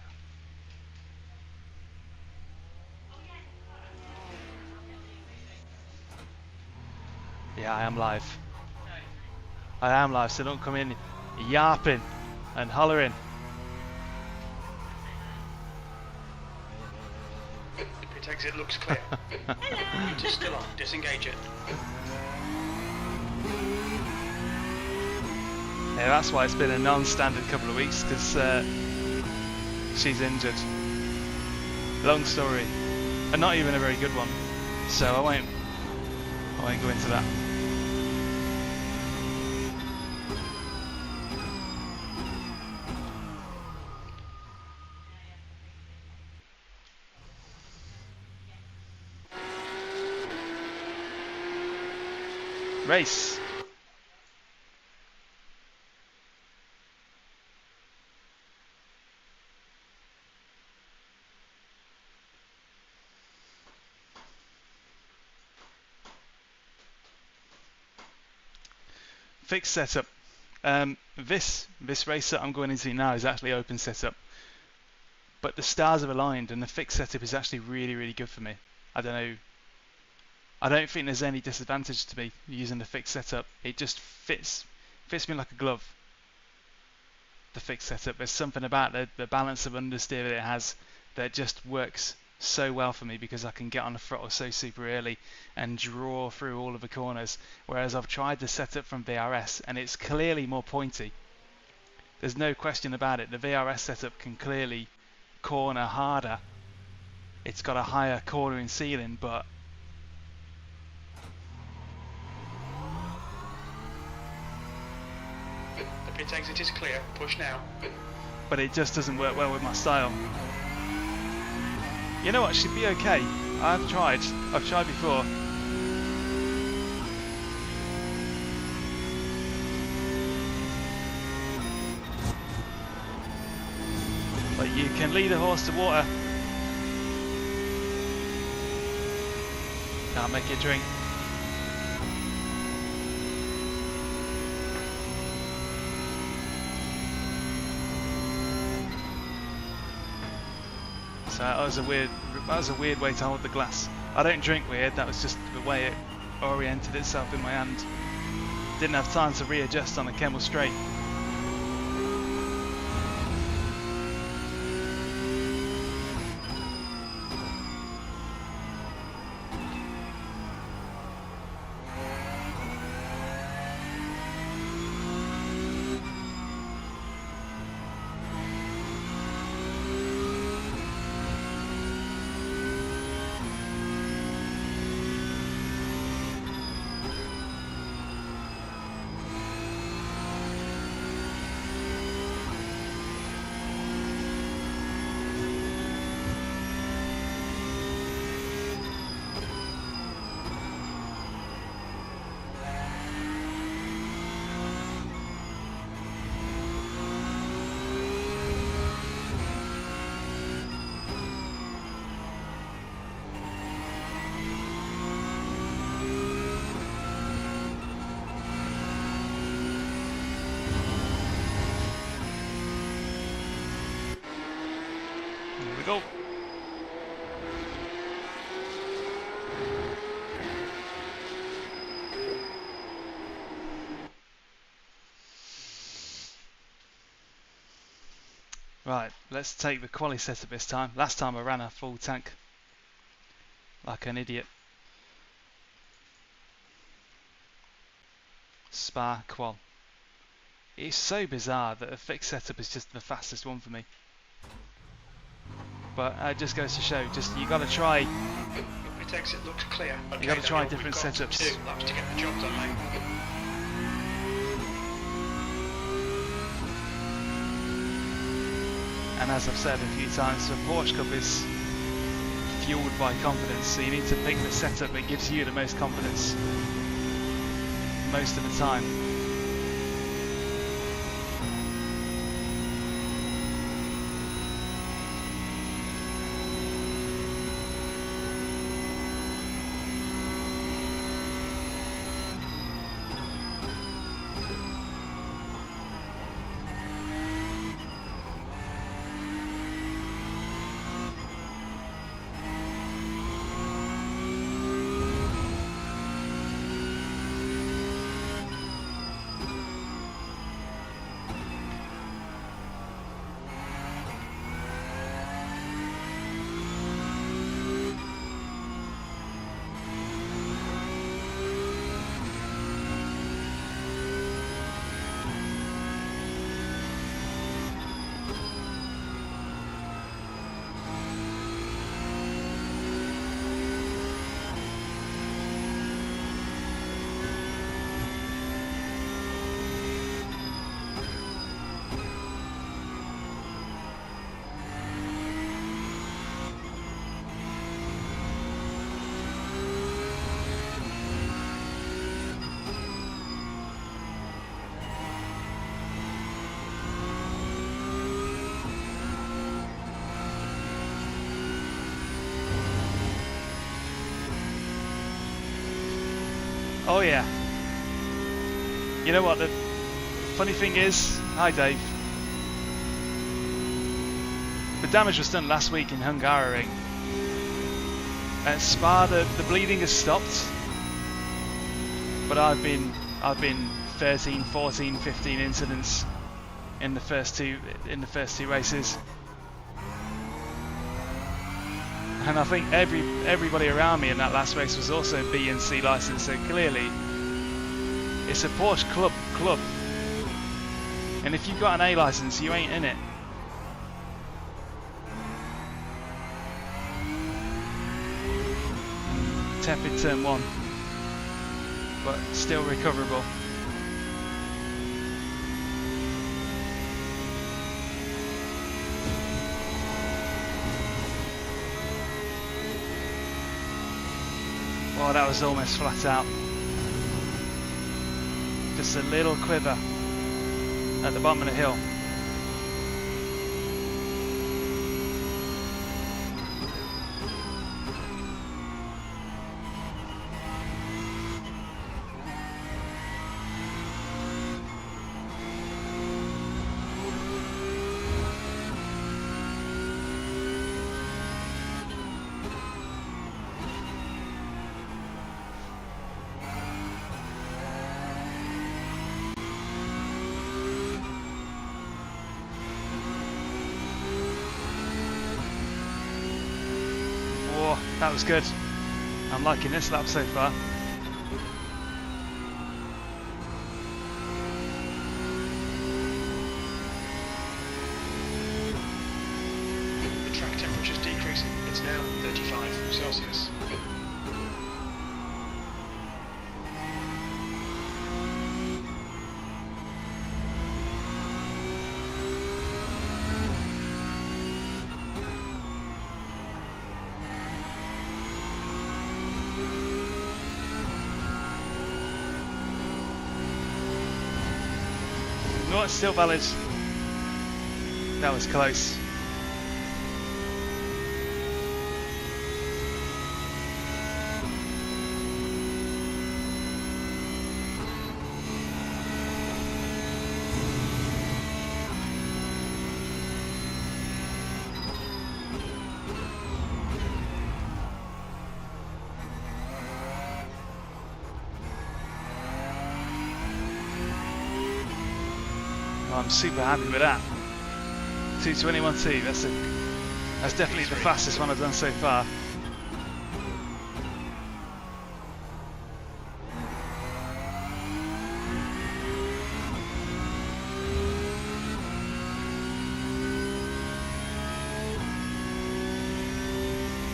Yeah, I am live. I am live, so don't come in yapping and hollering. Pit exit looks clear. It is still on. Disengage it. Yeah, that's why it's been a non-standard couple of weeks, because she's injured. Long story, and not even a very good one. So I won't go into that. Race. Fixed setup. This race that I'm going into now is actually open setup, but the stars have aligned and the fixed setup is actually really good for me. I don't know. I don't think there's any disadvantage to me using the fixed setup. It just fits me like a glove. The fixed setup. There's something about the balance of understeer that it has that just works so well for me, because I can get on the throttle so super early and draw through all of the corners, whereas I've tried the setup from VRS and it's clearly more pointy. There's no question about it. The VRS setup can clearly corner harder. It's got a higher cornering ceiling, but The pit exit is clear. Push now. it just doesn't work well with my style. You know what, it should be okay. I've tried before. But you can lead a horse to water. Can't make it drink. So that was a weird way to hold the glass. I don't drink weird, that was just the way it oriented itself in my hand. Didn't have time to readjust on the Kemmel straight. go. Right, let's take the quali setup this time. Last time I ran a full tank like an idiot. Spa qual. It's so bizarre that a fixed setup is just the fastest one for me. But it just goes to show, just you got to try. It exit looks clear. Okay, You got to try Daniel, different we've got setups. 2 laps to get the job done, mate. And as I've said a few times, the Porsche Cup is fueled by confidence, so you need to pick the setup that gives you the most confidence most of the time. Oh yeah. You know what the funny thing is? Hi Dave. The damage was done last week in Hungary. At Spa the bleeding has stopped. But I've been 13, 14, 15 incidents in the first two races. And I think everybody around me in that last race was also B and C licensed, so clearly it's a Porsche club. And if you've got an A license, you ain't in it. Tepid turn 1, but still recoverable. Oh, that was almost flat out. Just a little quiver at the bottom of the hill. That was good. I'm liking this lap so far. The track temperature's decreasing. It's now 35 Celsius. No, it's still valid. That was close. I'm super happy with that. 2:21.2. That's definitely the fastest one I've done so far.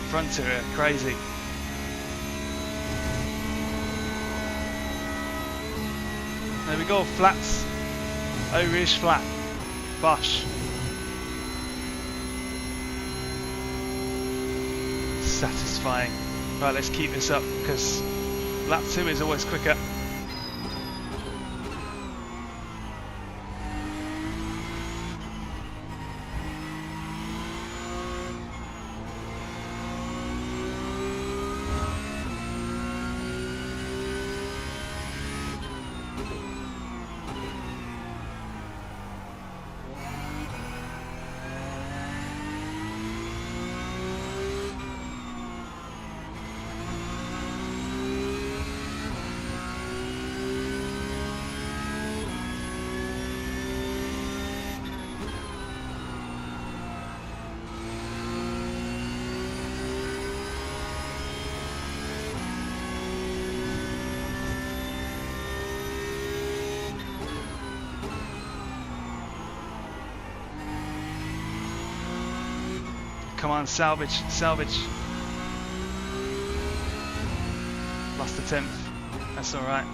Front to it, crazy. There we go, flats. Eau Rouge flat. Bosh. Satisfying. Right, let's keep this up because lap 2 is always quicker. Come on, salvage, salvage. Lost the 10th. That's alright.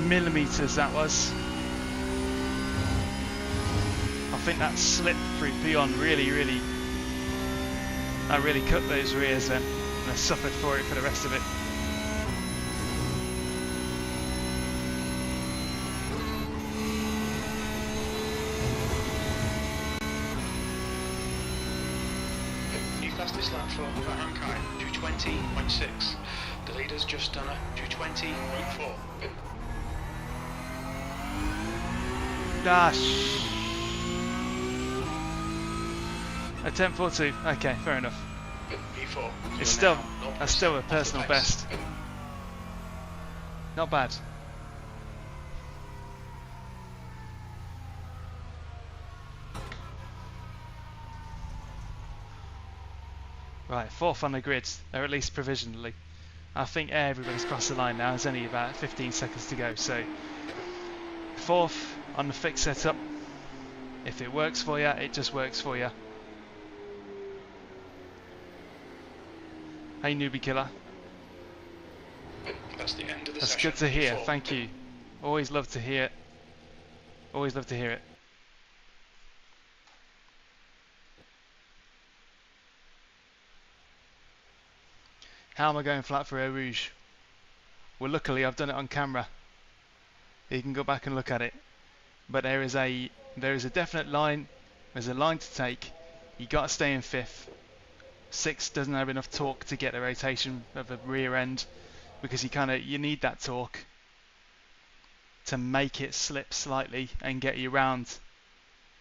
Millimeters that was. I think that slip through Peon really cut those rears then, and I suffered for it for the rest of it. Fastest lap for Hankai, 2:20.6. The leader's just done a 2:20.4. Dash. A 10:42. Okay, fair enough. P4. It's that's still a personal best. Not bad. Right, 4th on the grid, or at least provisionally. I think everybody's crossed the line now. There's only about 15 seconds to go. So 4th on the fixed setup. If it works for you, it just works for you. Hey, newbie killer. That's the end of the That's session. good to hear. P4. Thank you. Always love to hear it. Always love to hear it. How am I going flat for Eau Rouge? Well, luckily I've done it on camera. You can go back and look at it. But there is a definite line. There's a line to take. You got to stay in 5th. 6th doesn't have enough torque to get the rotation of the rear end because you need that torque to make it slip slightly and get you around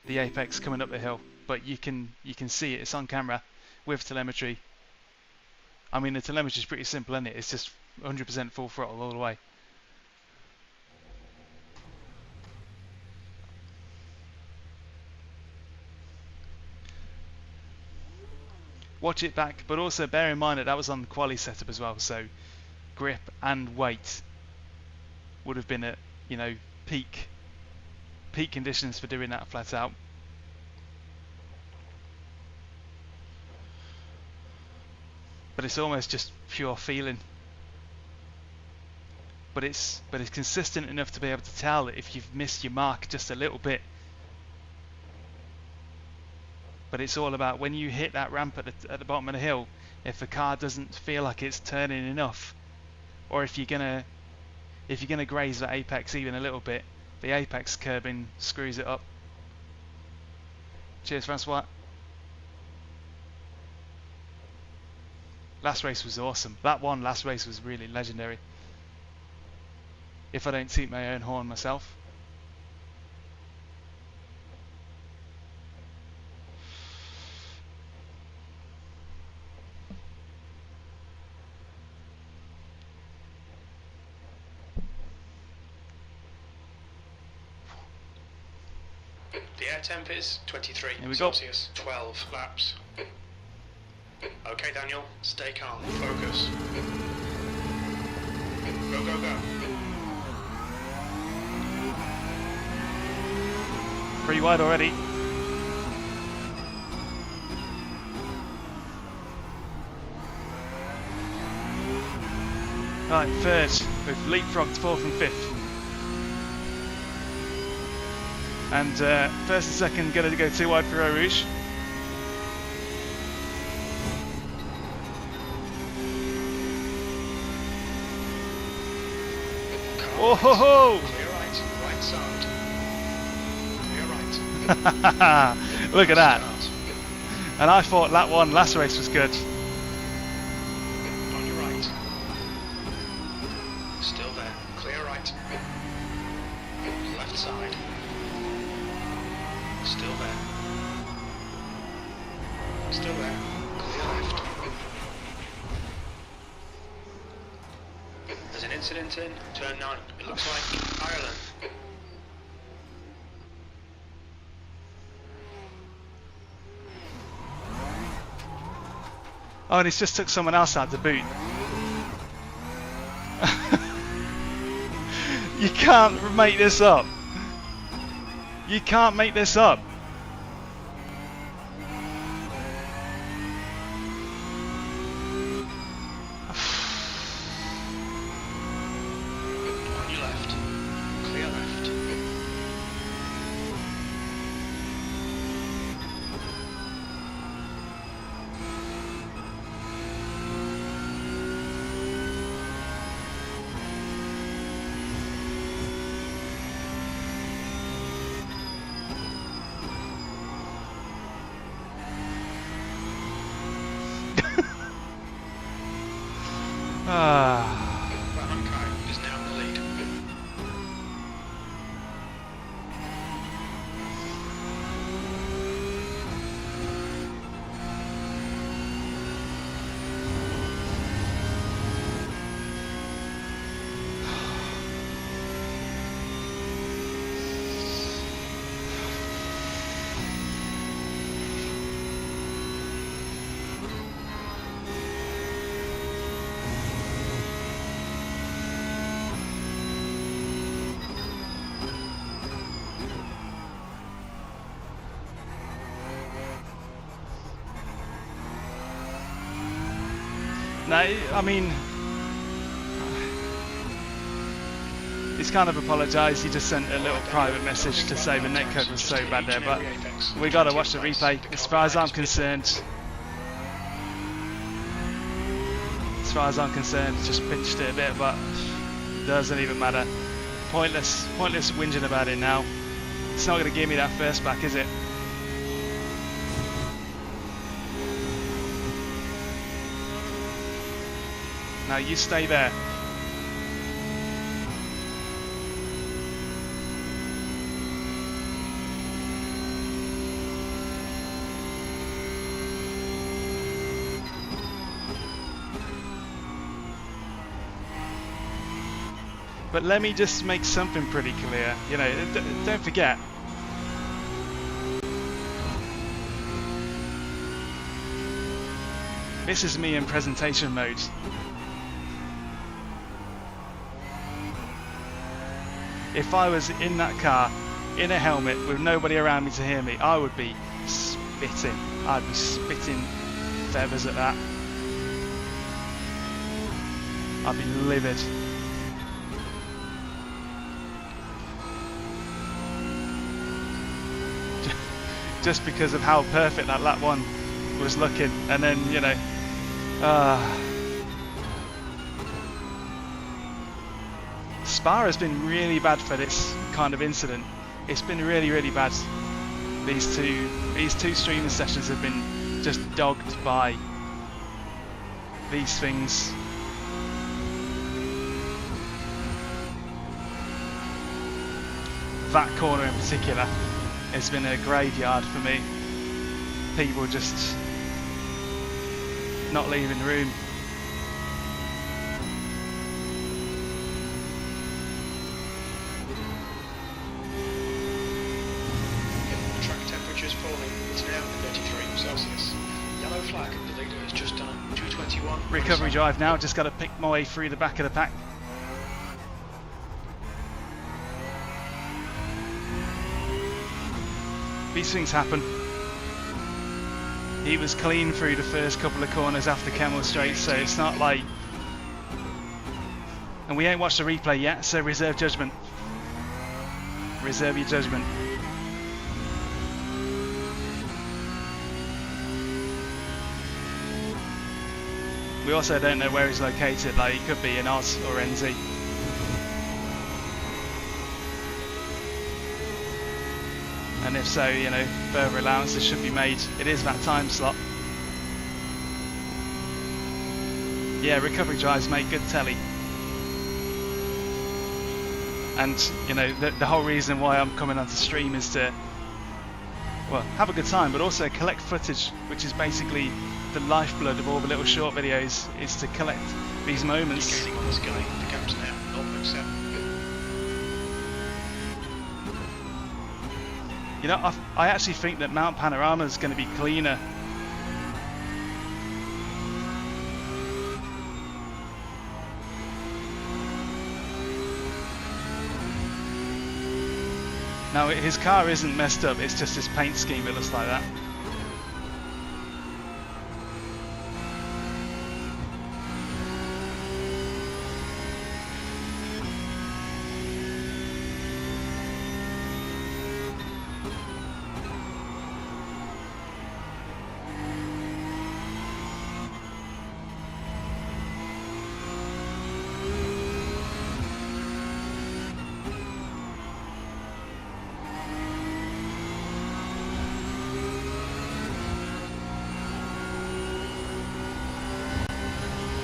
the apex coming up the hill. But you can see it. It's on camera with telemetry. I mean, the telemetry is pretty simple, isn't it? It's just 100% full throttle all the way. Watch it back, but also bear in mind that was on the quali setup as well, so grip and weight would have been at, peak conditions for doing that flat out. But it's almost just pure feeling. But it's consistent enough to be able to tell if you've missed your mark just a little bit. But it's all about when you hit that ramp at the bottom of the hill, if the car doesn't feel like it's turning enough, or if you're gonna graze that apex even a little bit, the apex curbing screws it up. Cheers, Francois. Last race was awesome. That one last race was really legendary. If I don't toot my own horn myself. The air temp is 23 Here we go. Celsius, 12 laps. Okay, Daniel, stay calm, focus. Go, go, go. 3 wide already. Right, third. We've leapfrogged 4th and 5th. And first and second going to go 2 wide for Eau Rouge. Oh ho ho! Clear right, right side. Clear right. Look at that. Start. And I thought lap 1 last race was good. On your right. Still there. Clear right. Left side. Still there. Still there. Clear left. There's an incident in turn 9. It looks like Ireland. Oh, and he's just took someone else out the boot. You can't make this up. You can't make this up. On your left. Clear left. Ah. Bahankai is now in the lead. No, I mean, he's kind of apologised. He just sent a little private message to say the netcode was so bad there, but we got to watch the replay. As far as I'm concerned, just pinched it a bit, but it doesn't even matter. Pointless whinging about it now. It's not going to give me that first back, is it? Now you stay there. But let me just make something pretty clear. You know, don't forget. This is me in presentation mode. If I was in that car, in a helmet, with nobody around me to hear me, I would be spitting. I'd be spitting feathers at that. I'd be livid. Just because of how perfect that lap 1 was looking, and then, you know, Spa has been really bad for this kind of incident. It's been really, really bad. These two streaming sessions have been just dogged by these things. That corner in particular has been a graveyard for me. People just not leaving room. recovery drive now, just got to pick my way through the back of the pack. These things happen. He was clean through the first couple of corners after Kemmel Straight, so it's not like... And we ain't watched the replay yet, so reserve judgment. Reserve your judgment. We also don't know where he's located, like he could be in Oz or NZ. And if so, you know, further allowances should be made. It is that time slot. Yeah, recovery drives make good telly. And, you know, the whole reason why I'm coming onto stream is to, well, have a good time, but also collect footage, which is basically the lifeblood of all the little short videos, is to collect these moments. You're gaining on this guy. The gap's now 0.7. You know, I actually think that Mount Panorama is going to be cleaner. Now, his car isn't messed up, it's just his paint scheme, it looks like that.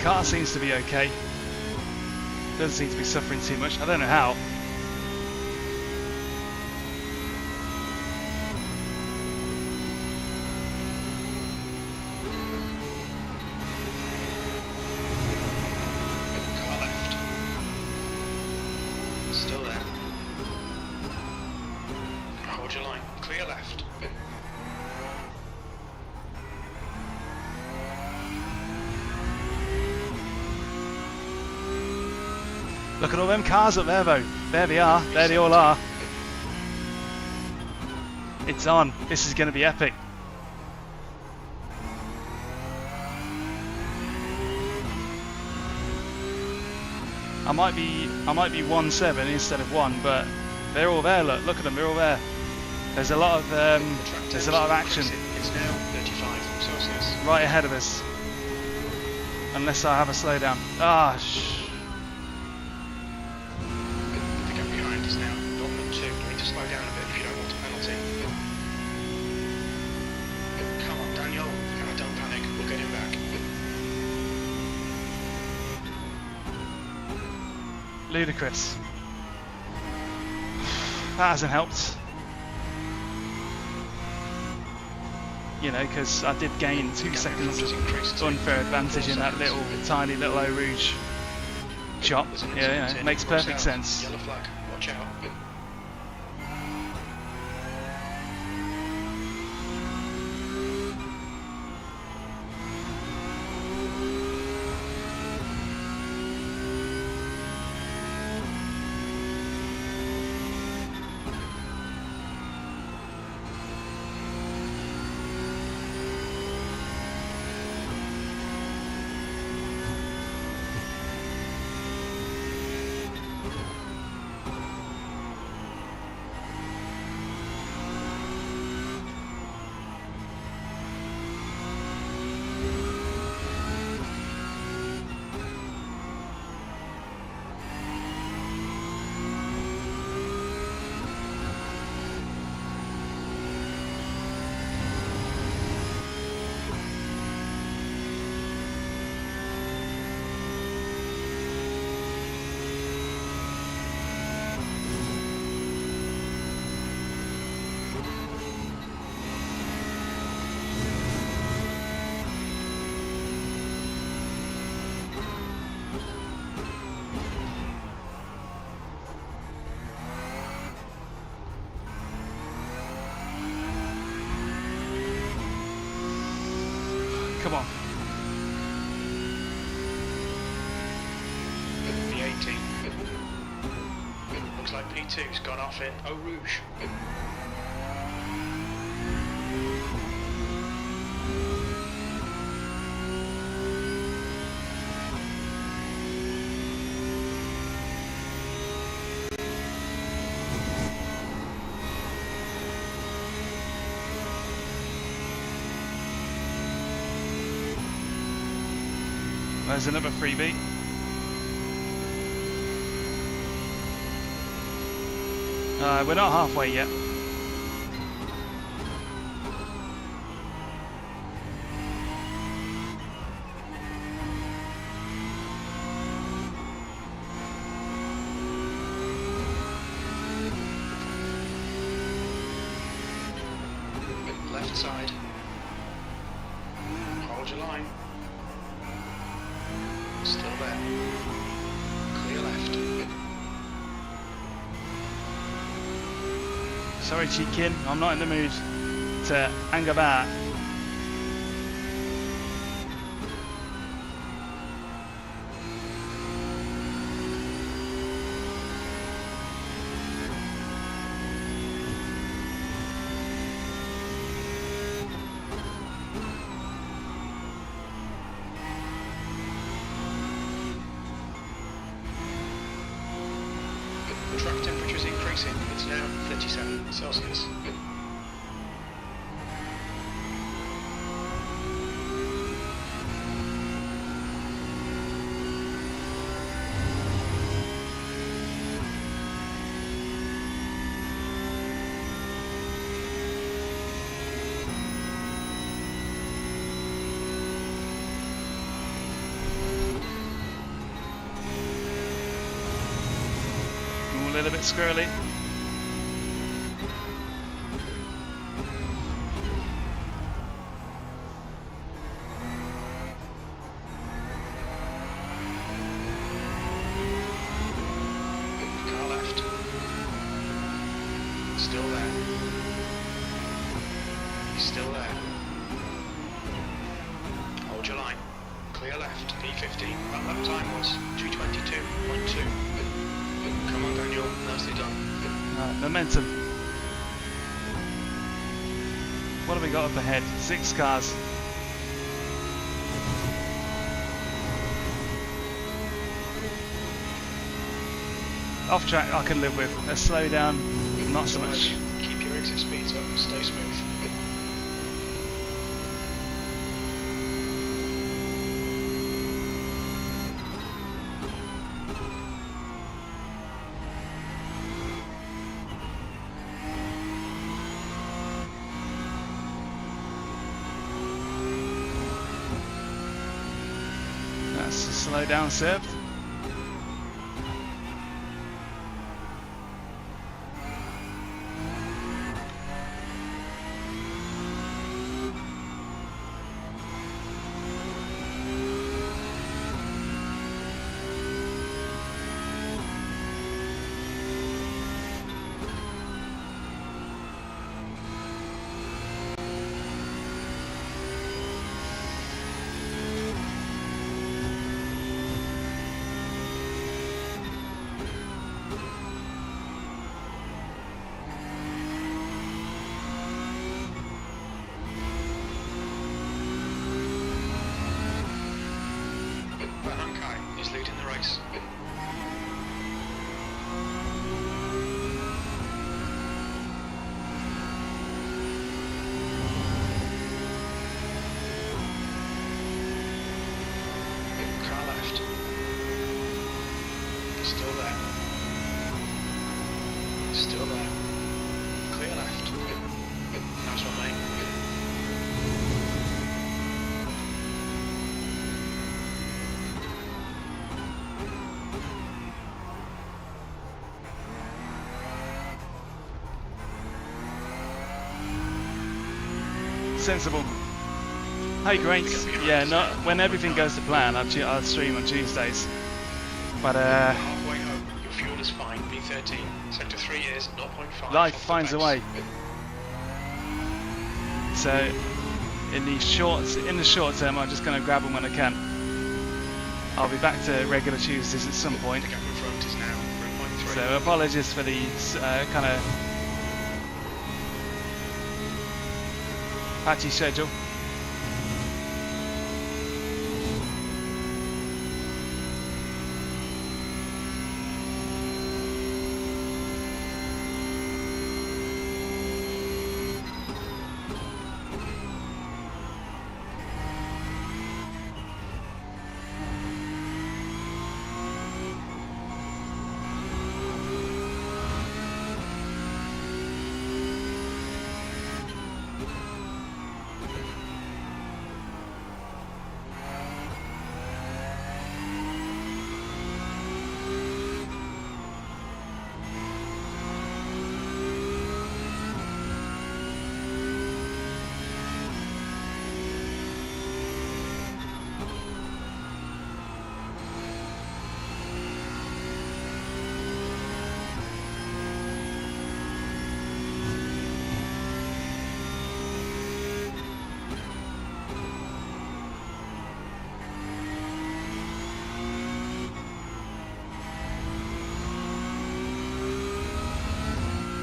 Car seems to be okay. Doesn't seem to be suffering too much. I don't know how. Car left. Still there. Hold your line. Clear left. Look at all them cars up there though. There they are. There they all are. It's on. This is going to be epic. I might be 1-7 instead of 1, but they're all there. Look at them. They're all there. There's a lot of action. It's now 35 Celsius. Right ahead of us. Unless I have a slowdown. Ah, The gap behind is now 0.2. You need to slow down a bit if you don't want a penalty. Come on, Daniel. Don't panic. We'll get him back. ludicrous. That hasn't helped. You know, because I did gain 2 seconds unfair advantage in that little, tiny little Eau Rouge chop. Yeah, it makes perfect sense. Yellow flag. Watch out. P2's gone off in Eau Rouge. There's another freebie. We're not halfway yet. Left side. Hold your line. Still there. Clear left. Sorry, Chicken, I'm not in the mood to hang about. The track temperature is increasing. It's now 37 Celsius. A little bit squirrely. Car left. Still there. He's still there. Hold your line. Clear left. P15. That lap time was 2:22.2. Come on, Daniel. Nicely done. Right, momentum. What have we got up ahead? 6 cars. Off track I can live with. A slow down, not so much. Keep your exit speeds up and stay smooth. That's a slow down served. Is leading the race. Car left. Still there. Still there. Clear left. Nice one, mate. Sensible. Hey, great. Yeah, not when everything goes to plan. I'll stream on Tuesdays. But Halfway home, your fuel is fine. B13. Sector 3 is 0.5. life finds a way. So in the short term, I'm just going to grab them when I can. I'll be back to regular Tuesdays at some point. The gap in front is now So apologies for these kind of patchy schedule.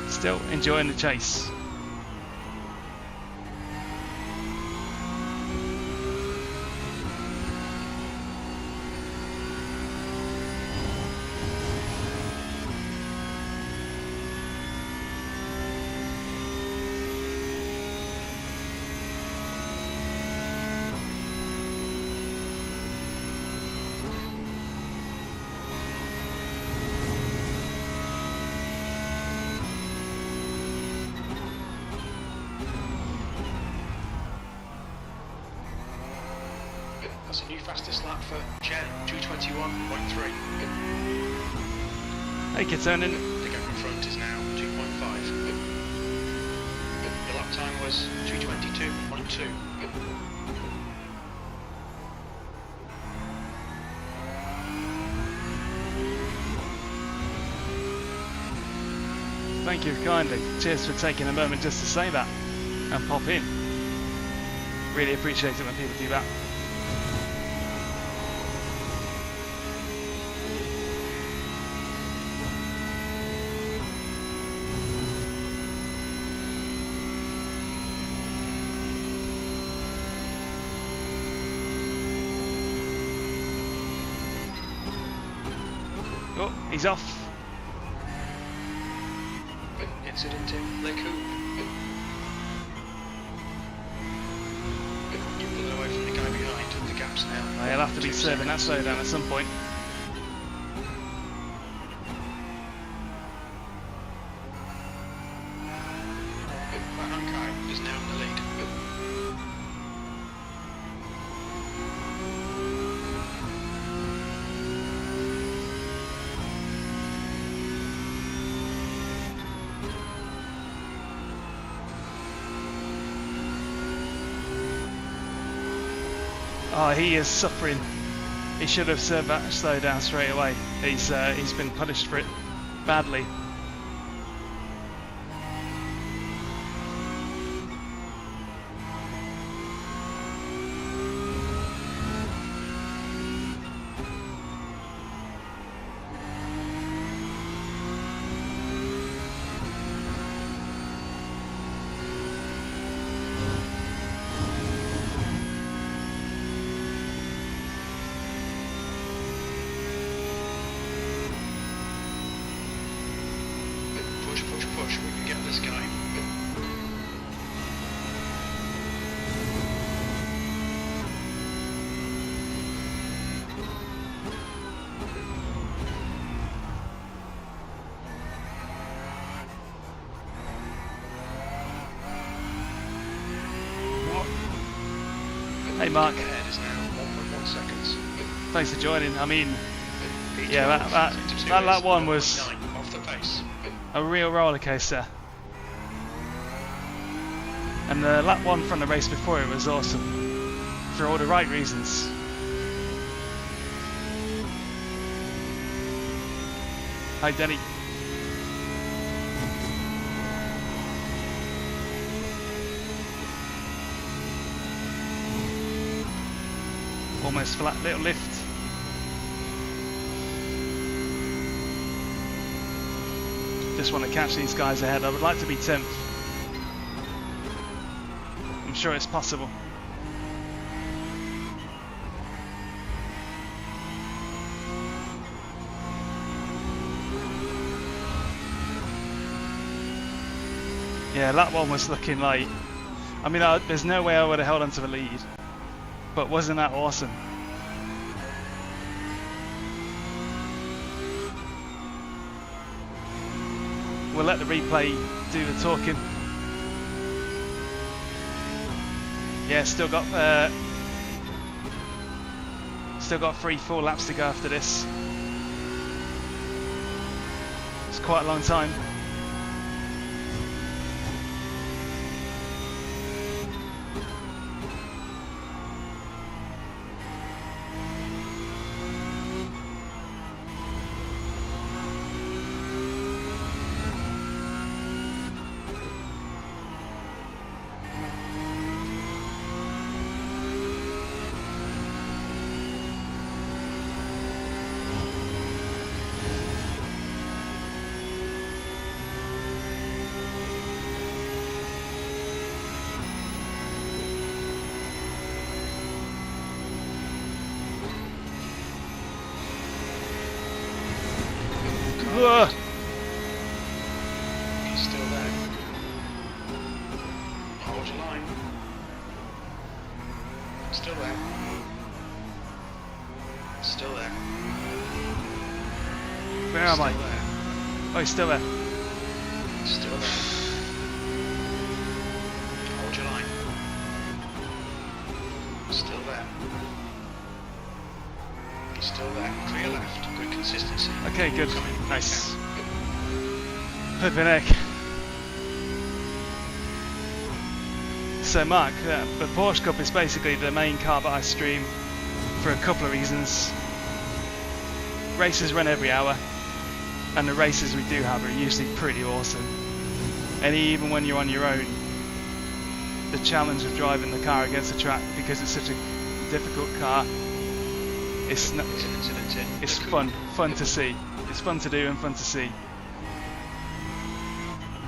Still enjoying the chase. That's a new fastest lap for Jen, 2:21.3. Hey, Kitonin. The gap in front is now 2.5. The lap time was 2:22.2. Thank you kindly. Cheers for taking a moment just to say that and pop in. Really appreciate it when people do that. Oh, he's off. Incident in Le Coupe. You pull away from the guy behind. The gap's now. He'll have to be 2 serving that seconds. slowdown at some point. Kai is now in the lead. Oh, he is suffering. He should have served that slowdown straight away. He's been punished for it badly. Push, we can get this guy. Hey Mark, Ahead is now 1.1 seconds. thanks for joining. I mean, P12 yeah, that into lap is one was 1.9 off the pace. a real roller coaster. And the lap one from the race before it was awesome for all the right reasons. Hi Denny. Almost flat little lift. just want to catch these guys ahead. I would like to be 10th. I'm sure it's possible. Yeah, that one was looking like... I mean, there's no way I would have held onto the lead. But wasn't that awesome? We'll let the replay do the talking. Yeah, still got 3 full laps to go after this. It's quite a long time. Ugh. He's still there. Hold your line. Still there. Still there. Where am I? Still there. Oh, he's still there. Still there. Hold your line. Still there. He's still there. Clear left. Good consistency. Okay, good. Coming. Nice. Flipping heck. So Mark, the Porsche Cup is basically the main car that I stream for a couple of reasons. Races run every hour, and the races we do have are usually pretty awesome. And even when you're on your own, the challenge of driving the car against the track, because it's such a difficult car, it's fun to see. It's fun to do and fun to see.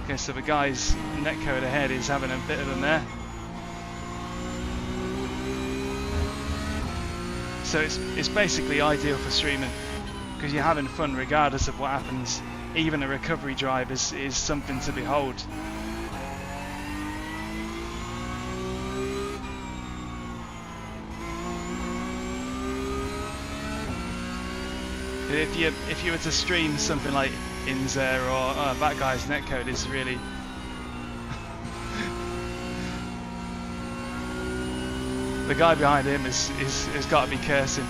Okay, so the guy's netcode ahead is having a bit of them there. So it's basically ideal for streaming, because you're having fun regardless of what happens. Even a recovery drive is something to behold. If you were to stream something like Inza or that guy's netcode is really the guy behind him has got to be cursing.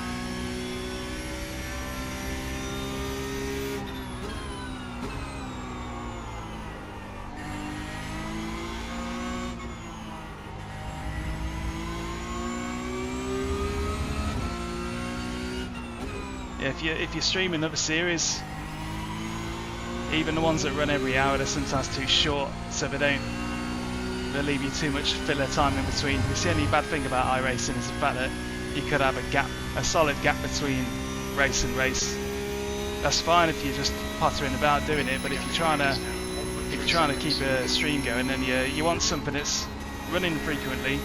If you're streaming other series, even the ones that run every hour, they're sometimes too short, so they leave you too much filler time in between. It's the only bad thing about iRacing is the fact that you could have a solid gap between race and race. That's fine if you're just pottering about doing it, but if you're trying to keep a stream going, then you want something that's running frequently,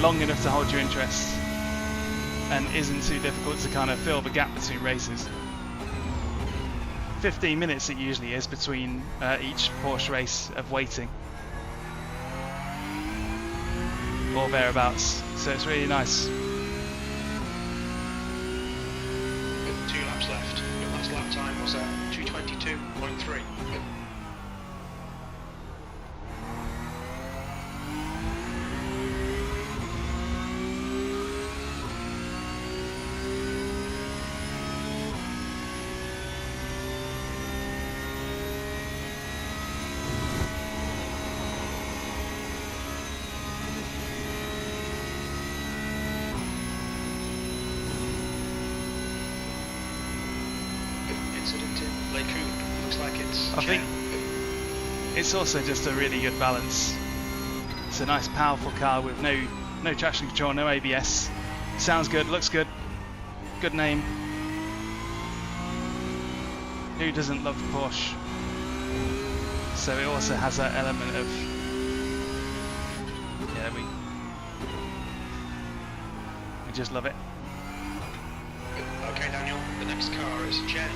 long enough to hold your interest, and isn't too difficult to kind of fill the gap between races. 15 minutes it usually is between each Porsche race of waiting, or thereabouts, so it's really nice. 2 laps left. Your last lap time was at 2:22.3. I think it's also just a really good balance. It's a nice powerful car with no traction control, no ABS. Sounds good, looks good, good name. Who doesn't love Porsche? So it also has that element of, yeah, we just love it. Okay, Daniel, the next car is Jen.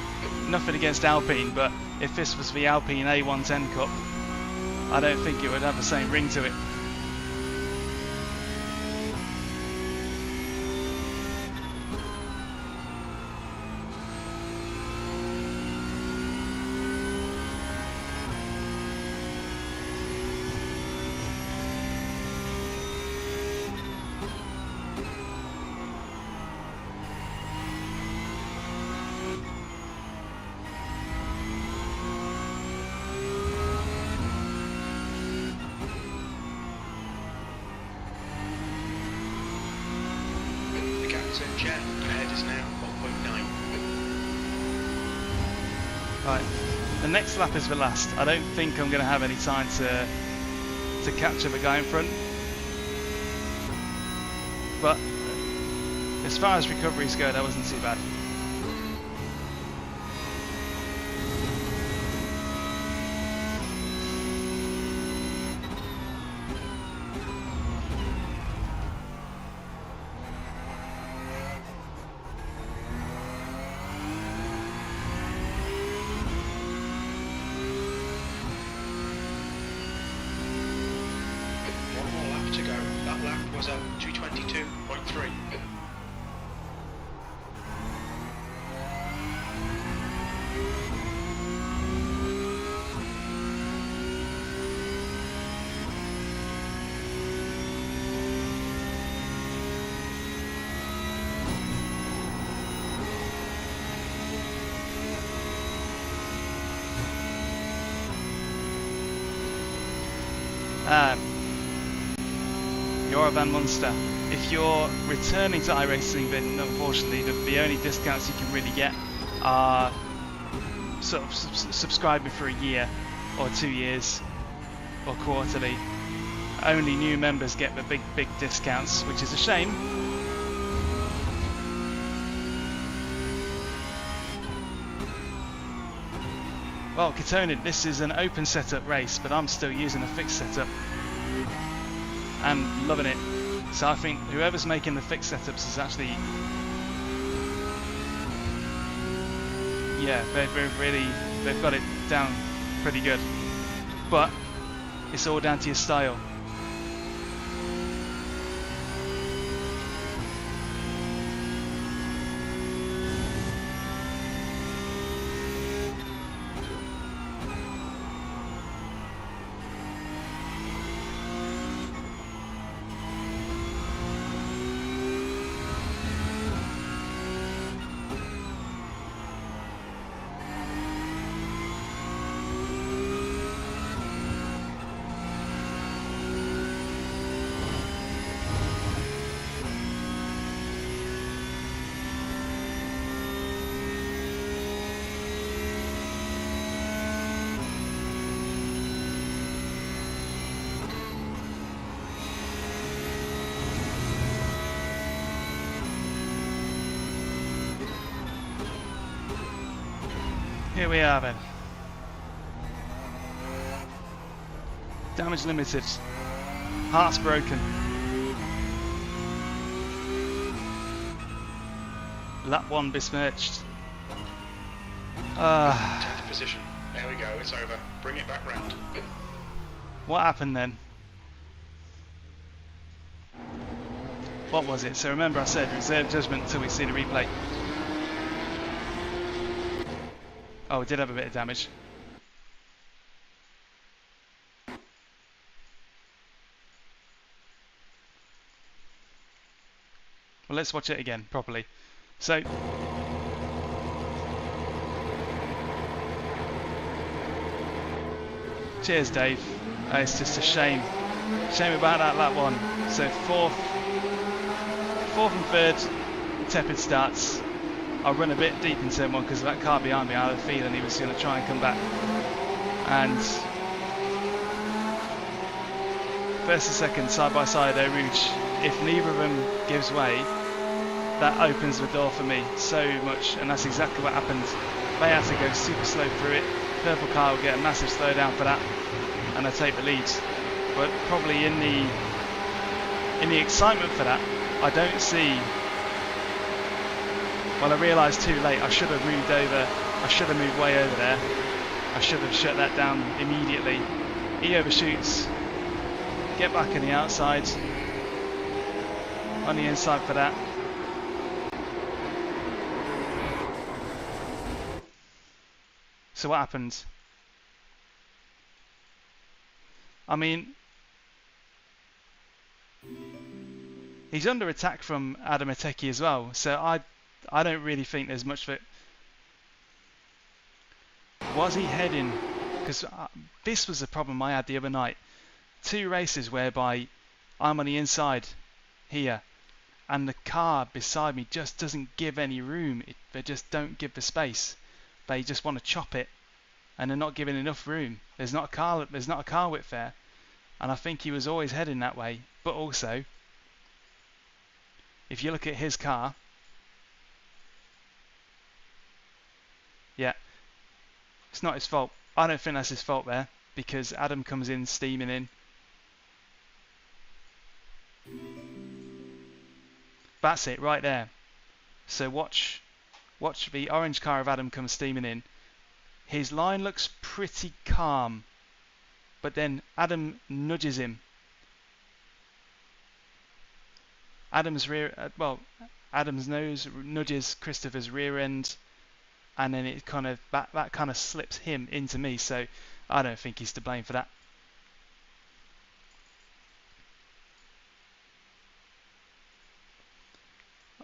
Nothing against Alpine, but if this was the Alpine A110 Cup, I don't think it would have the same ring to it. So Jen ahead is now 1.9. Right, the next lap is the last. I don't think I'm going to have any time to capture the guy in front. But as far as recoveries go, that wasn't too bad. One more lap to go. That lap was at 2:22.3. You're a Van Monster. If you're returning to iRacing, then unfortunately the only discounts you can really get are sort of subscribing for a year or 2 years or quarterly. Only new members get the big discounts, which is a shame. Well, Katonin, this is an open setup race, but I'm still using a fixed setup and loving it. So I think whoever's making the fixed setups is actually, yeah, they've got it down pretty good. But it's all down to your style. Here we are then. Damage limited. Hearts broken. Lap 1 besmirched. 10th position. There we go, it's over. Bring it back round. What happened then? What was it? So remember I said reserve judgment until we see the replay. Oh, we did have a bit of damage. Well, let's watch it again properly. So, cheers, Dave. It's just a shame. Shame about that lap 1. So fourth and third, tepid starts. I run a bit deep in turn 1 because of that car behind me. I had a feeling he was going to try and come back. And first and second, side by side, Eau Rouge. If neither of them gives way, that opens the door for me so much, and that's exactly what happened. They had to go super slow through it. purple car will get a massive slowdown for that, and I take the lead. But probably in the excitement for that, I don't see. Well, I realised too late. I should have moved over. I should have moved way over there. I should have shut that down immediately. He overshoots. Get back on the outside. On the inside for that. So what happened? I mean, he's under attack from Asetek as well, so I don't really think there's much of it. Was he heading? Because this was the problem I had the other night. 2 races whereby I'm on the inside here, and the car beside me just doesn't give any room. They just don't give the space. They just want to chop it, and they're not giving enough room. There's not a car width there, and I think he was always heading that way. But also, if you look at his car, yeah, it's not his fault. I don't think that's his fault there, because Adam comes in steaming in. That's it right there. So watch the orange car of Adam come steaming in. His line looks pretty calm, but then Adam nudges him. Adam's nose nudges Christopher's rear end, and then it kind of that kind of slips him into me. So I don't think he's to blame for that.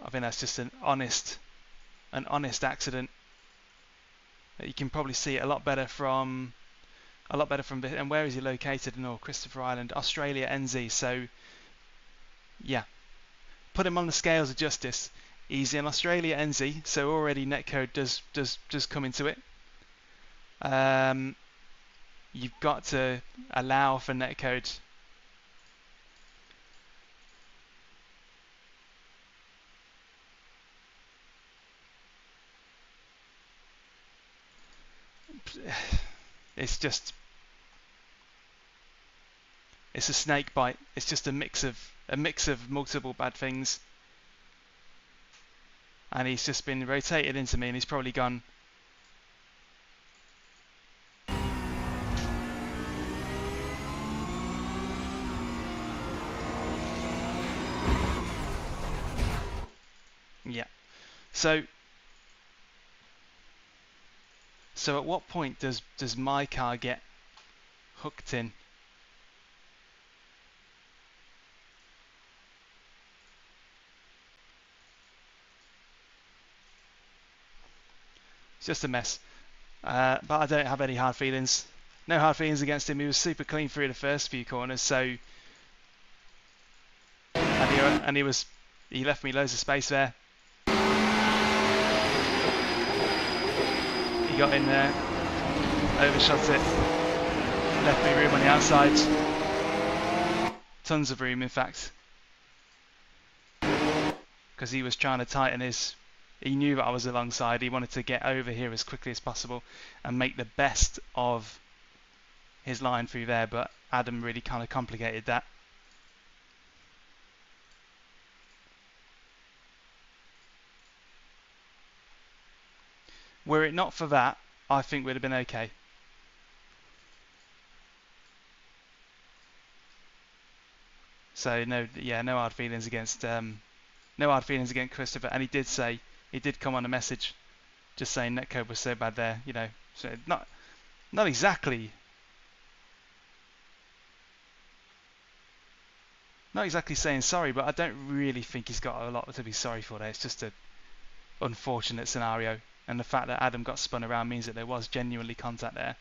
I think that's just an honest accident. You can probably see it a lot better from and where is he located? No, Christopher Island, Australia, NZ. So yeah, put him on the scales of justice. He's in Australia, NZ, so already netcode does come into it. You've got to allow for netcode. It's a snake bite. It's just a mix of multiple bad things, and he's just been rotated into me, and he's probably gone. Yeah. So at what point does my car get hooked in? It's just a mess. But I don't have any hard feelings. No hard feelings against him. He was super clean through the first few corners, so and he left me loads of space there. He got in there, overshot it, left me room on the outside. Tons of room, in fact, because he was trying to tighten his. He knew that I was alongside. He wanted to get over here as quickly as possible and make the best of his line through there, but Adam really kind of complicated that. Were it not for that, I think we'd have been okay. So no hard feelings against Christopher. And he did come on a message, just saying netcode was so bad there. So not exactly saying sorry, but I don't really think he's got a lot to be sorry for there. It's just an unfortunate scenario. And the fact that Adam got spun around means that there was genuinely contact there.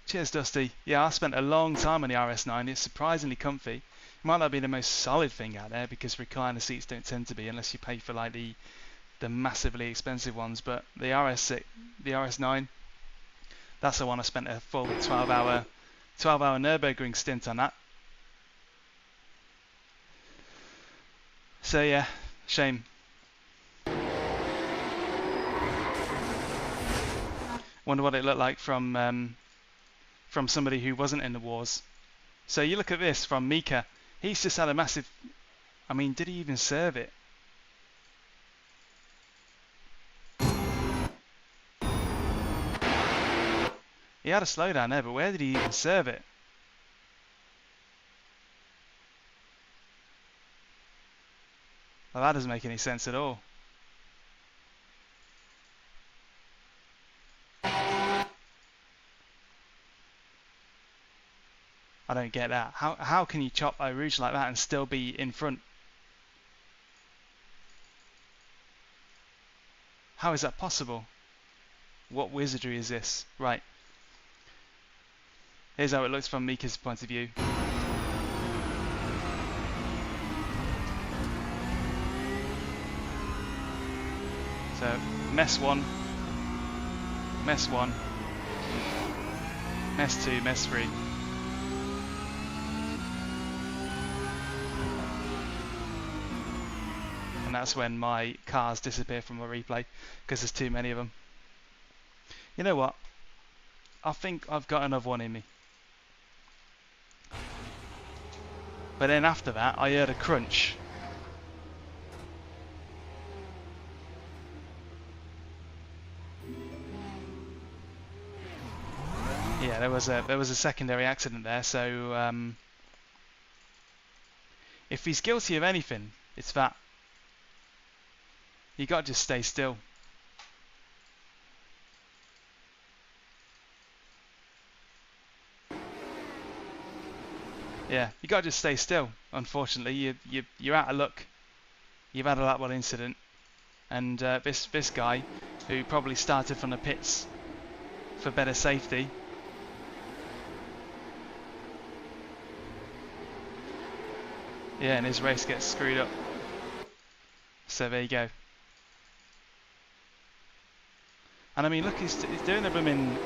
Cheers, Dusty. Yeah, I spent a long time on the RS9. It's surprisingly comfy. It might not be the most solid thing out there because recliner seats don't tend to be unless you pay for like the massively expensive ones. But the RS9, that's the one I spent a full 12-hour Nürburgring stint on that. So yeah, shame. Wonder what it looked like from somebody who wasn't in the wars. So you look at this from Mika. He's just had a massive. I mean, did he even serve it? He had a slowdown there, but where did he even serve it? Well, that doesn't make any sense at all. I don't get that. How can you chop Eau Rouge like that and still be in front? How is that possible? What wizardry is this? Right. Here's how it looks from Mika's point of view. So, mess 1, mess 1, mess 2, mess 3. And that's when my cars disappear from my replay, because there's too many of them. You know what? I think I've got another one in me. But then after that, I heard a crunch. Yeah, there was a secondary accident there. So if he's guilty of anything, it's that. You got to just stay still. Yeah, you got to just stay still. Unfortunately, you're out of luck. You've had a lap 1 incident, and this guy, who probably started from the pits for better safety, yeah, and his race gets screwed up. So there you go. And I mean, look, he's doing a blooming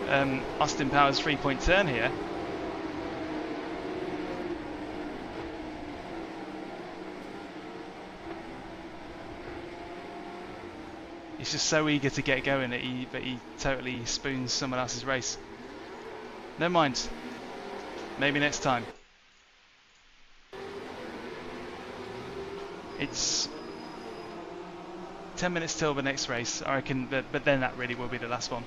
Austin Powers 3-point turn here. He's just so eager to get going that he totally spoons someone else's race. Never mind. Maybe next time. It's 10 minutes till the next race, I reckon, but then that really will be the last one.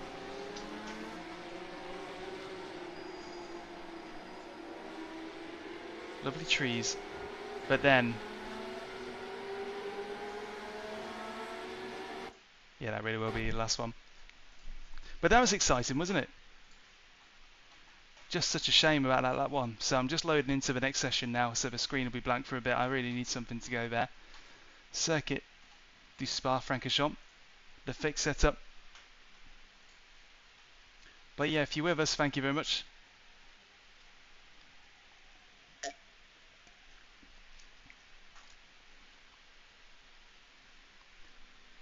Lovely trees. But then... yeah, that really will be the last one. But that was exciting, wasn't it? Just such a shame about that lap 1. So I'm just loading into the next session now, so the screen will be blank for a bit. I really need something to go there. Circuit du Spa-Francorchamps, the fixed setup. But yeah, if you're with us, thank you very much.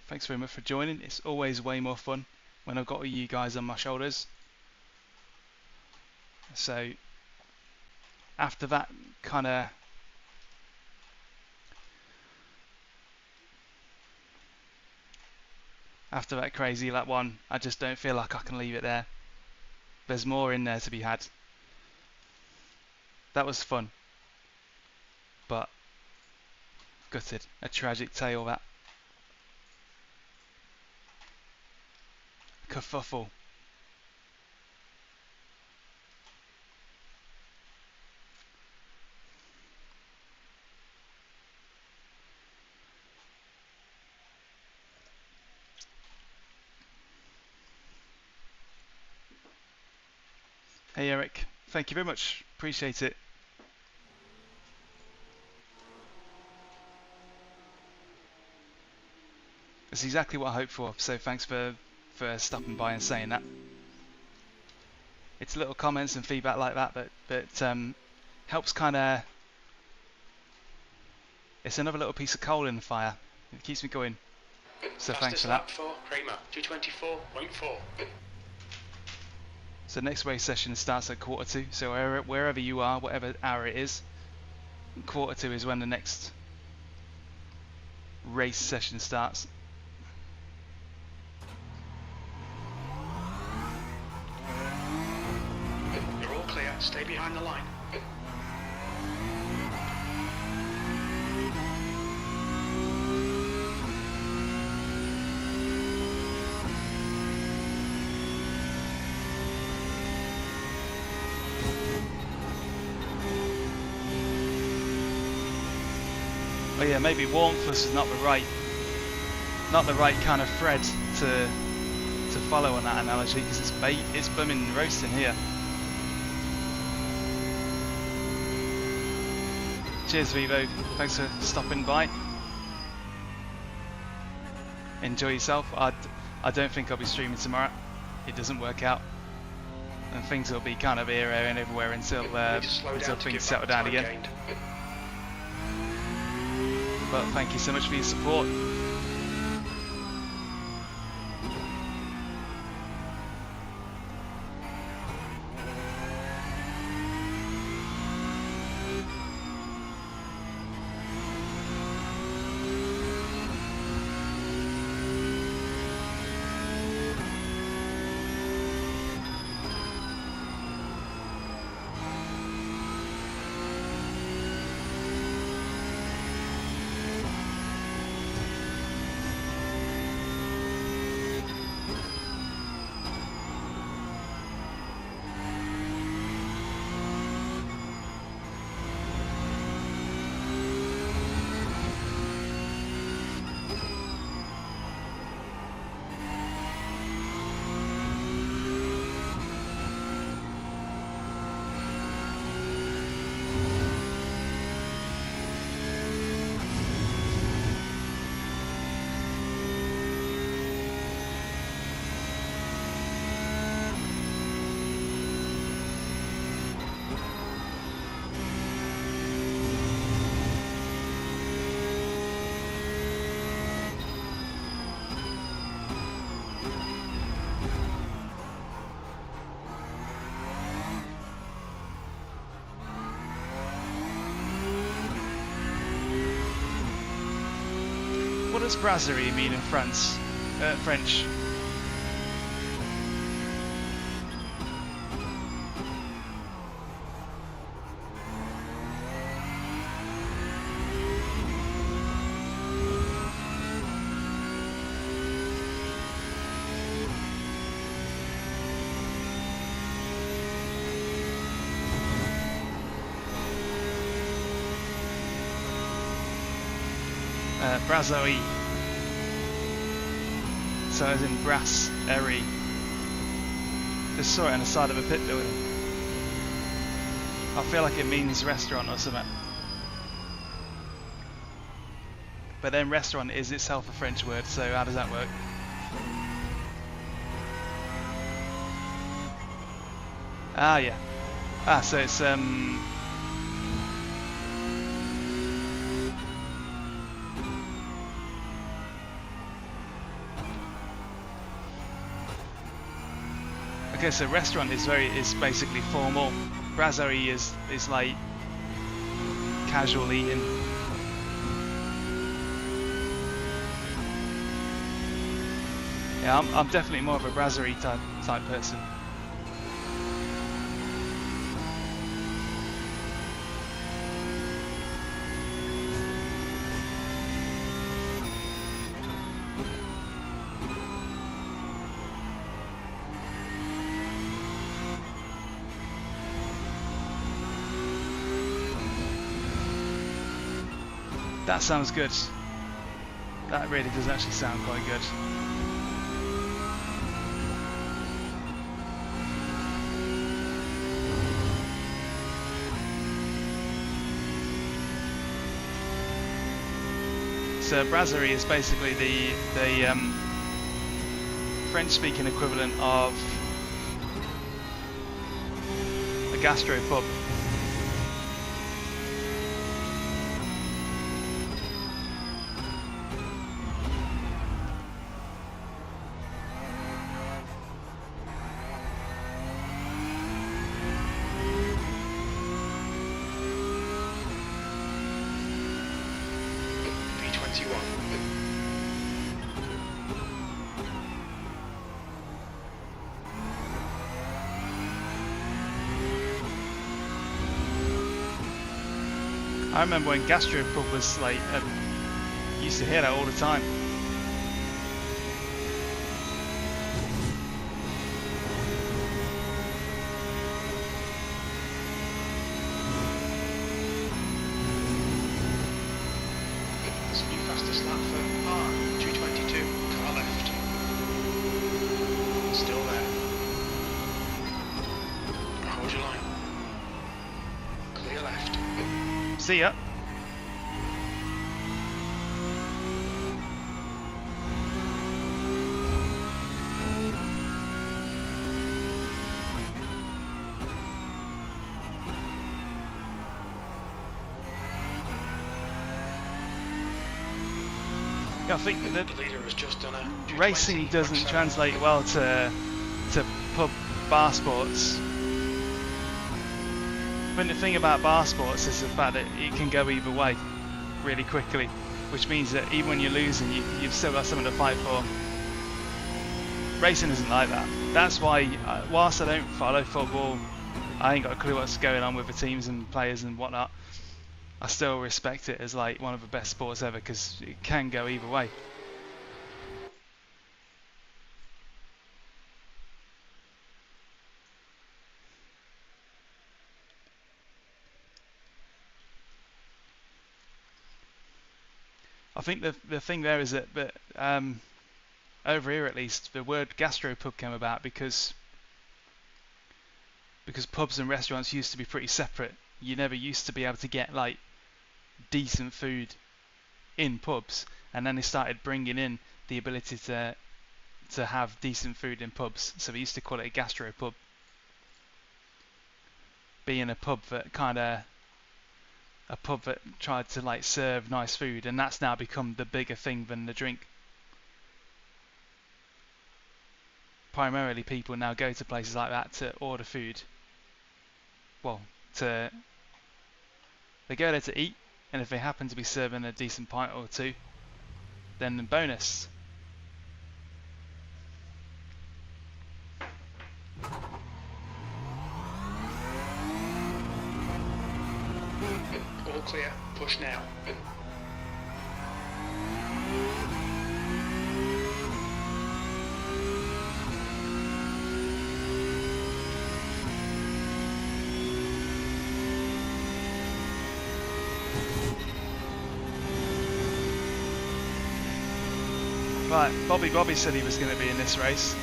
Thanks very much for joining. It's always way more fun when I've got all you guys on my shoulders. So after that kind of after that crazy lap 1, I just don't feel like I can leave it there. There's more in there to be had. That was fun, but gutted. A tragic tale, that. Kerfuffle. Hey Eric, thank you very much. Appreciate it. It's exactly what I hoped for, so thanks for stopping by and saying that. It's little comments and feedback like that that helps kind of... it's another little piece of coal in the fire. It keeps me going. So thanks for that. Fastest lap for Kramer, 2:24.4. So next race session starts at 1:45. So wherever you are, whatever hour it is, 1:45 is when the next race session starts. You're all clear. Stay behind the line. Oh yeah, maybe warmth is not the right kind of thread to follow on that analogy, because it's bumming roasting here. Cheers Vivo, thanks for stopping by. Enjoy yourself. I don't think I'll be streaming tomorrow. It doesn't work out, and things will be kind of here and everywhere until things settle down again. Gained. But thank you so much for your support. What does brasserie mean in France? French? Brasserie. So as in brasserie. Just saw it on the side of a pit building. I feel like it means restaurant or something. But then restaurant is itself a French word, so how does that work? Ah yeah. Ah, so it's okay, so restaurant is basically formal. Brasserie is like casual eating. Yeah, I'm definitely more of a brasserie type person. That sounds good. That really does actually sound quite good. So brasserie is basically the French-speaking equivalent of a gastropub. V21. I remember when Gastropub was like, used to hear that all the time. There's a new fastest lap for R, 222, car left. Still there. Hold your line. Clear left. See ya. Yeah, I think The that leader has just done a 220 racing doesn't backside. translate well to pub bar sports. But the thing about bar sports is the fact that it can go either way really quickly, which means that even when you're losing, you've still got something to fight for. Racing isn't like that. That's why, whilst I don't follow football, I ain't got a clue what's going on with the teams and players and whatnot, I still respect it as like one of the best sports ever because it can go either way. I think the thing there is that over here at least the word gastropub came about because pubs and restaurants used to be pretty separate. You never used to be able to get like decent food in pubs, and then they started bringing in the ability to have decent food in pubs. So we used to call it a gastropub, being a pub that tried to like serve nice food, and that's now become the bigger thing than the drink. Primarily people now go to places like that to order food. Well, they go there to eat, and if they happen to be serving a decent pint or two, then the bonus. All clear, push now. Right, Bobby said he was going to be in this race.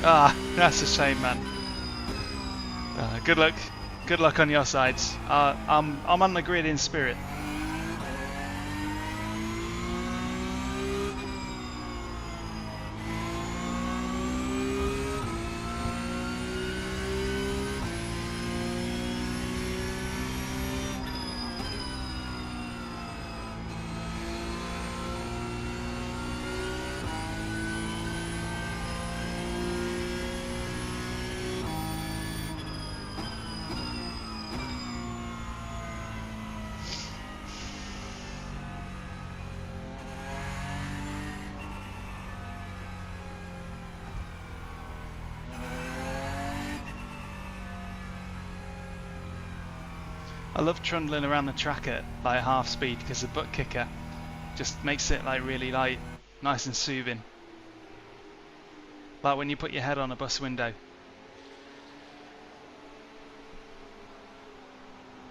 Ah, that's a shame, man. Good luck on your sides. I'm on the grid in spirit. I love trundling around the track at like half speed because the butt kicker just makes it like really like nice and soothing. Like when you put your head on a bus window.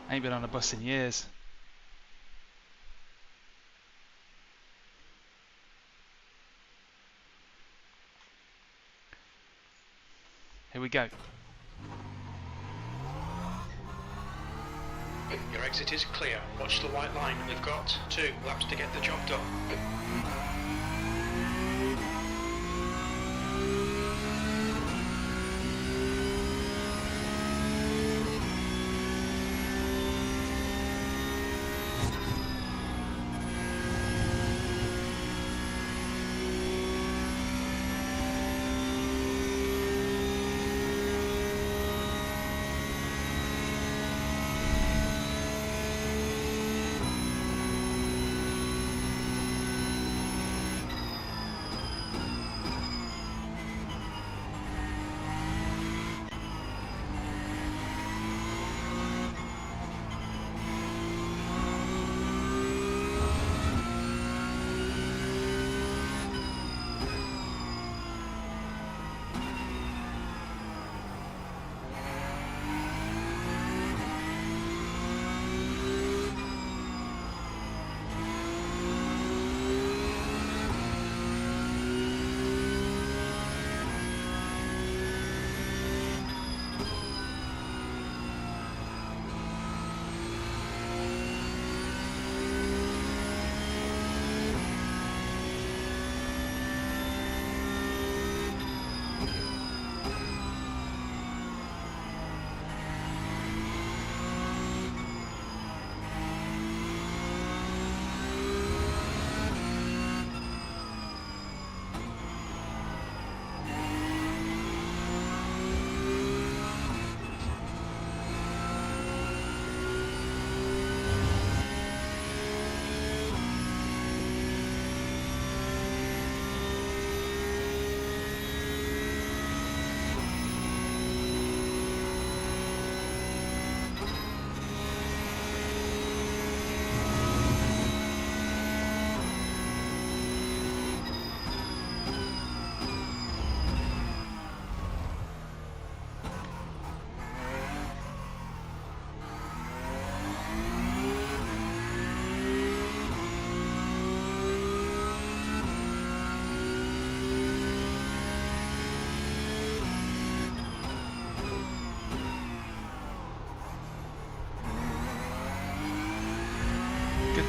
I ain't been on a bus in years. Here we go. Your exit is clear. Watch the white line. We've got 2 laps to get the job done.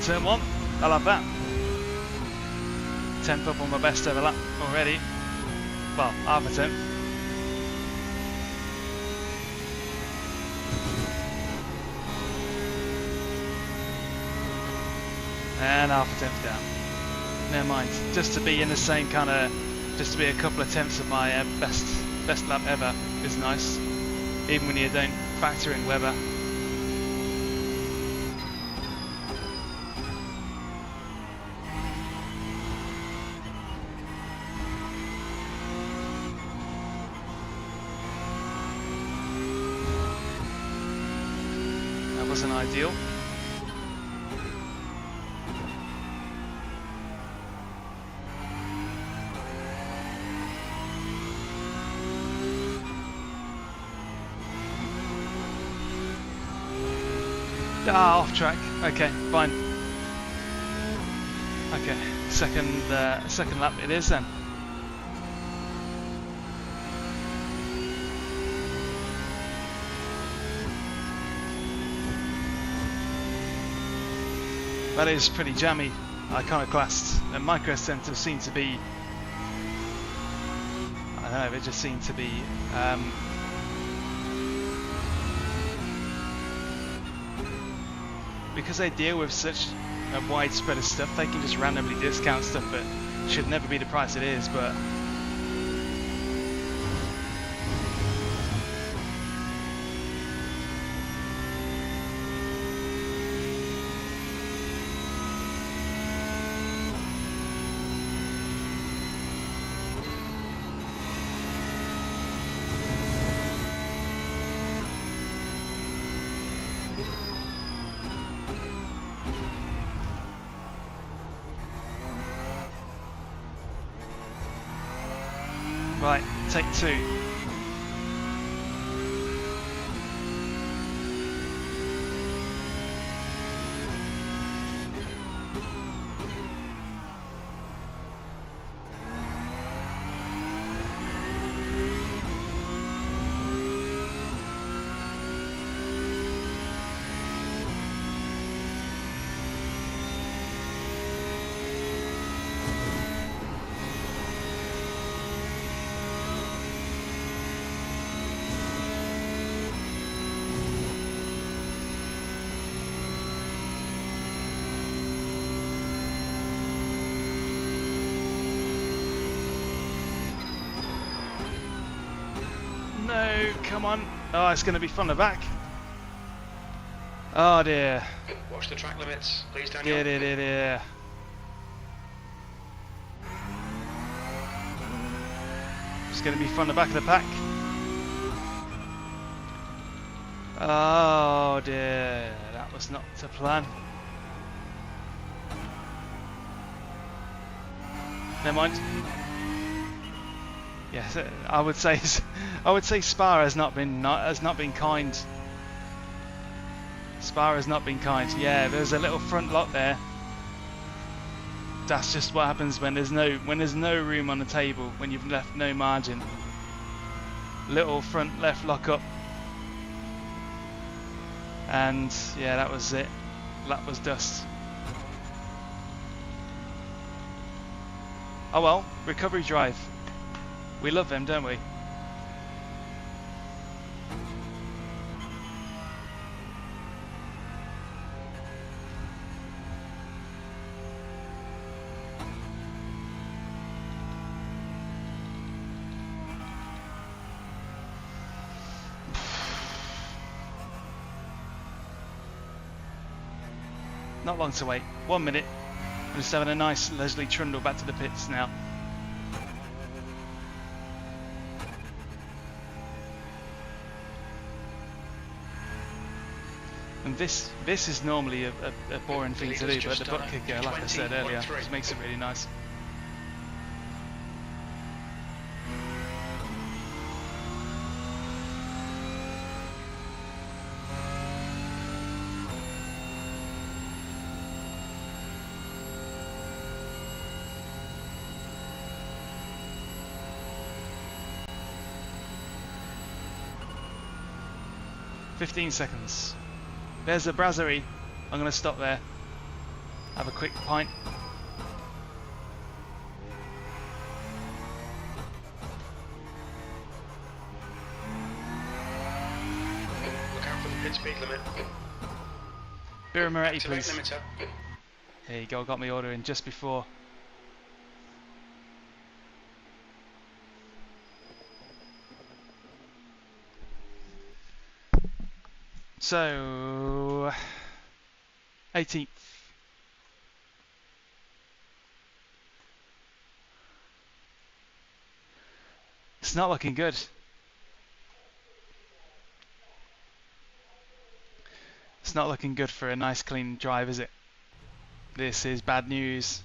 Turn 1, I'll have that. 10th up on my best ever lap already. Well, half a 10th. And half a 10th down. Never mind. Just to be in the same kind of, just to be a couple of tenths of my best lap ever is nice. Even when you don't factor in weather. That wasn't ideal. Ah, off track. Okay, fine. Okay, second lap it is then. That is pretty jammy, iconoclast, and microcenter seem to be, I don't know, they just seem to be because they deal with such a wide spread of stuff, they can just randomly discount stuff that should never be the price it is, but right, take 2. No, come on. Oh, it's going to be fun to back. Oh dear. Watch the track limits, please, Daniel. Yeah. It's going to be fun to back of the pack. Oh dear, that was not the plan. Never mind. Yes, I would say Spa has not been kind. Spa has not been kind. Yeah, there's a little front lock there. That's just what happens when there's no room on the table, when you've left no margin. Little front left lock up. And yeah, that was it. Lap was dust. Oh well, recovery drive. We love them, don't we? Not long to wait. 1 minute. I'm just having a nice leisurely trundle back to the pits now. And this is normally a boring thing to do, but the butt kicker, like I said earlier, just makes it really nice. "15 seconds. There's a brasserie. I'm going to stop there. have a quick pint. Look out for the pit speed limit. Beer Moretti, Activate please. limiter. There you go, I got my order in just before. So, 18th. It's not looking good. It's not looking good for a nice clean drive, is it? This is bad news.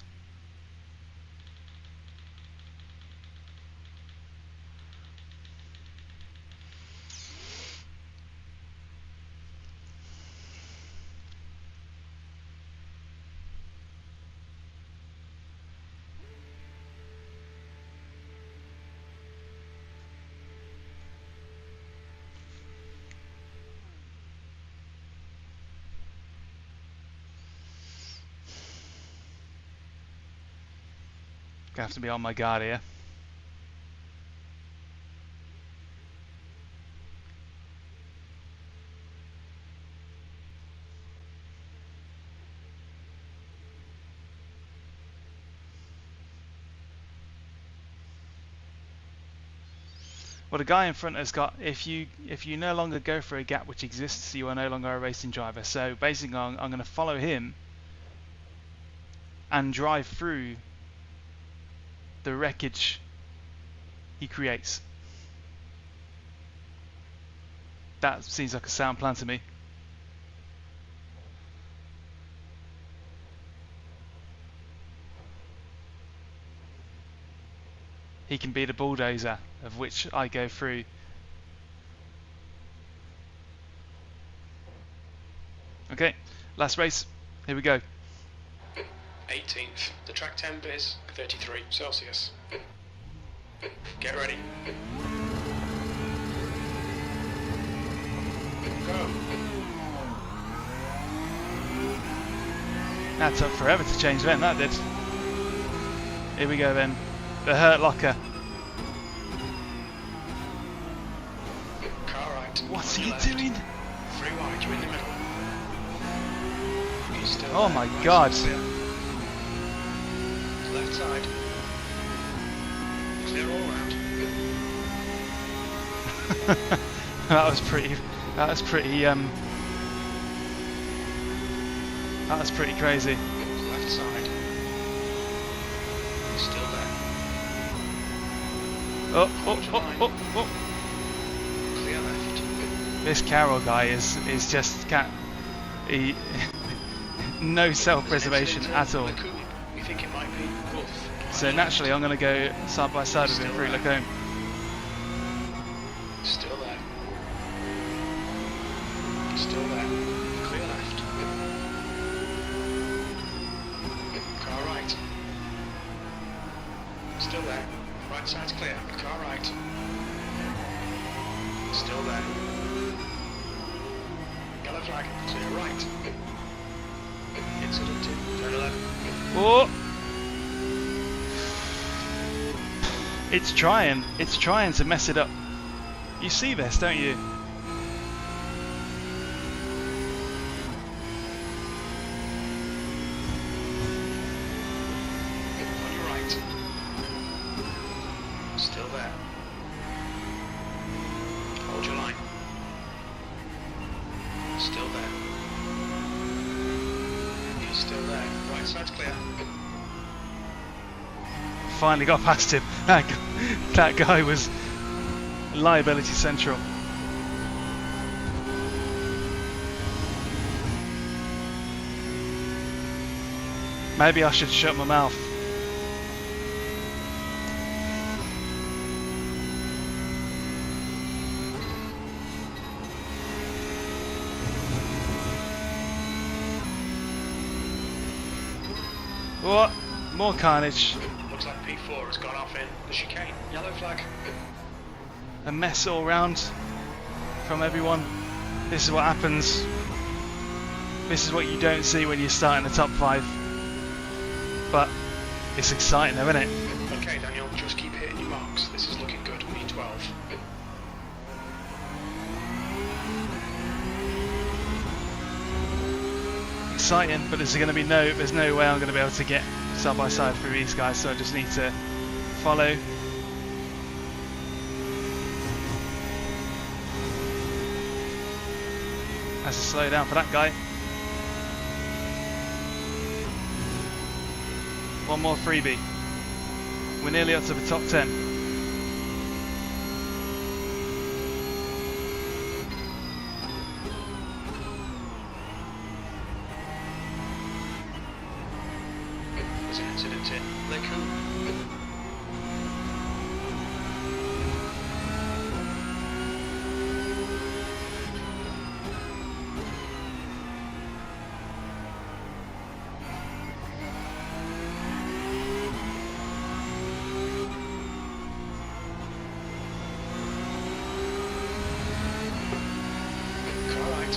Gonna have to be on my guard here. Well, the guy in front has got, if you no longer go for a gap which exists, you are no longer a racing driver. So basically I'm going to follow him and drive through the wreckage he creates. That seems like a sound plan to me. He can be the bulldozer of which I go through. Okay, last race. Here we go. 18th. The track temp is 33 Celsius. Get ready. Go. That took forever to change then, that did. Here we go then. The hurt locker. Car right. What's On he your left. doing? Three wide, you're in the middle. He's still Oh there. my Right God. side clear. Left side. Clear all round. That was pretty crazy. Left side. He's still there. Oh. Clear left. This Carroll guy is just he no self-preservation at all. We think it might be Wolf. So naturally I'm going to go side by side with him through Lacombe. Still there. Still there. Clear left. Car right. Still there. Right side's clear. Car right. Still there. Yellow flag. Clear right. Incident 2. Turn 11. Oh! It's trying to mess it up. You see this, don't you? On your right. Still there. Hold your line. Still there. He's still there. Right side's clear. Finally got past him. That guy was liability central. Maybe I should shut my mouth. What? More carnage. Looks like P4 has gone off in the chicane. Yellow flag. A mess all round from everyone. This is what happens. This is what you don't see when you start in the top 5. but it's exciting though, isn't it? Okay, Daniel, just keep hitting your marks. This is looking good. We need 12. Exciting, but there's no way I'm going to be able to get side by side through these guys, so I just need to follow. Has to slow down for that guy. One more freebie. We're nearly up to the top 10. There's an incident in Lacoon. Car right.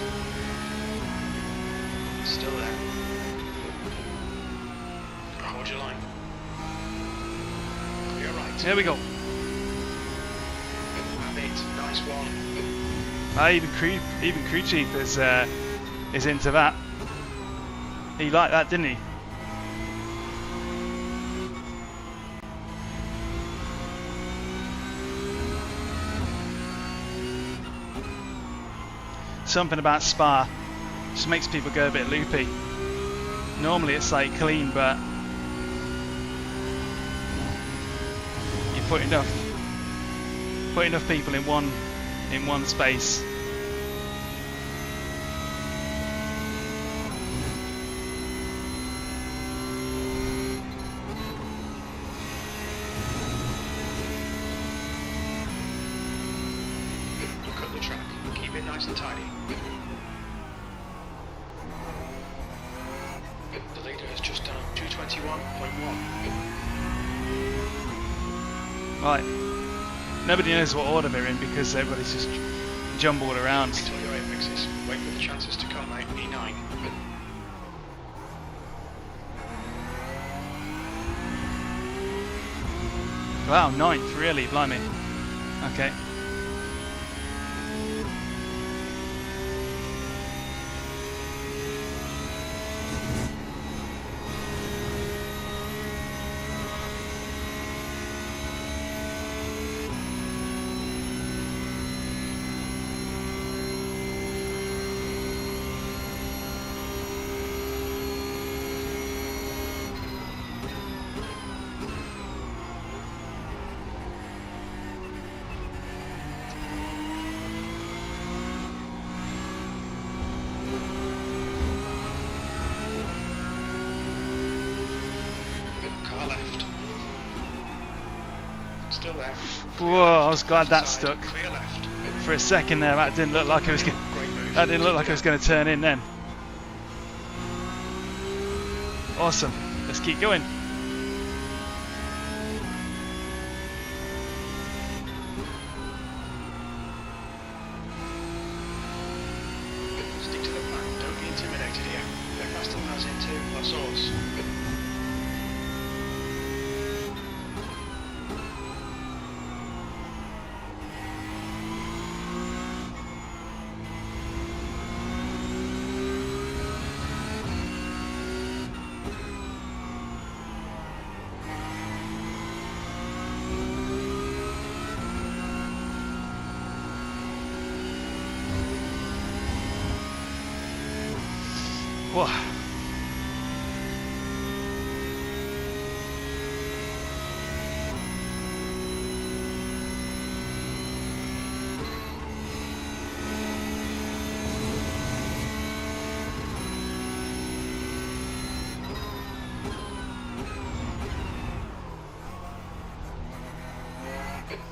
Still there. Hold your line. Clear right. Here we go. And it. Nice one. Even crew chief is into that. He liked that, didn't he? Something about Spa just makes people go a bit loopy. Normally it's like clean, but you put enough people in one space. Look at the track. Keep it nice and tidy. The leader has just done 221.1. Right. Nobody knows what order they're in because everybody's just jumbled around. Tell your apexes. Wait for the chances to come, mate. E9. Wow, 9th, really, blimey. Okay. Car left. Still there. Whoa, I was glad that Side. stuck. Clear left. For a second there, that didn't look like it was going. Great move. That didn't look like it was going to turn in then. Awesome. Let's keep going. Stick to the plan. Don't be intimidated here. They're faster than us into La Source. Whoa.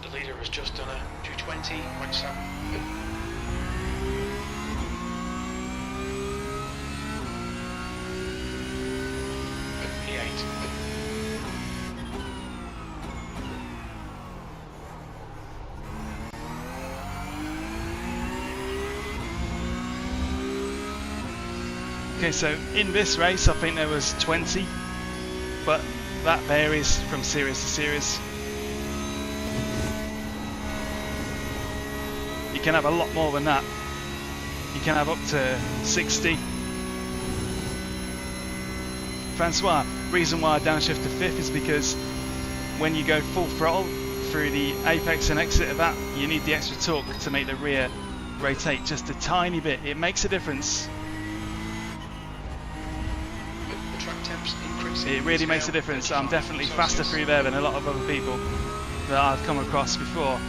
The leader has just done a 220.7. P8. Okay, so in this race, I think there was 20 but that varies from series to series. You can have a lot more than that. You can have up to 60. Francois, reason why I downshift to 5th is because when you go full throttle through the apex and exit of that, you need the extra torque to make the rear rotate just a tiny bit. It makes a difference. The track temp's increasing. It really makes a difference. I'm definitely faster through there than a lot of other people that I've come across before.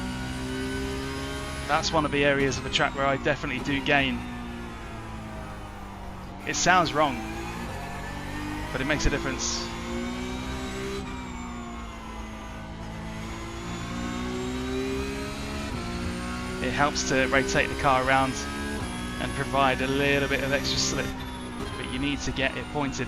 That's one of the areas of the track where I definitely do gain. It sounds wrong, but it makes a difference. It helps to rotate the car around and provide a little bit of extra slip, but you need to get it pointed.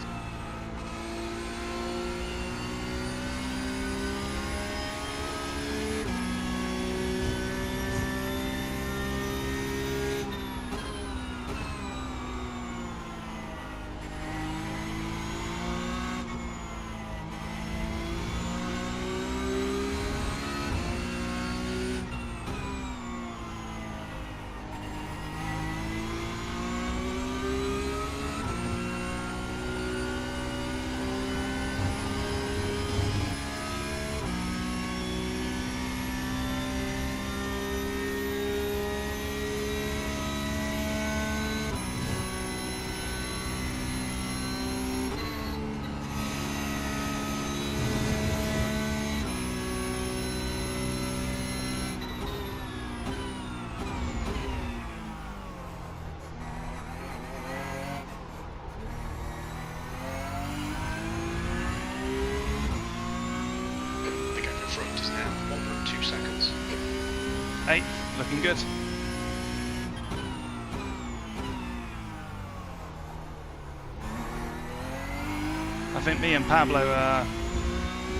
Hey, looking good. I think me and Pablo are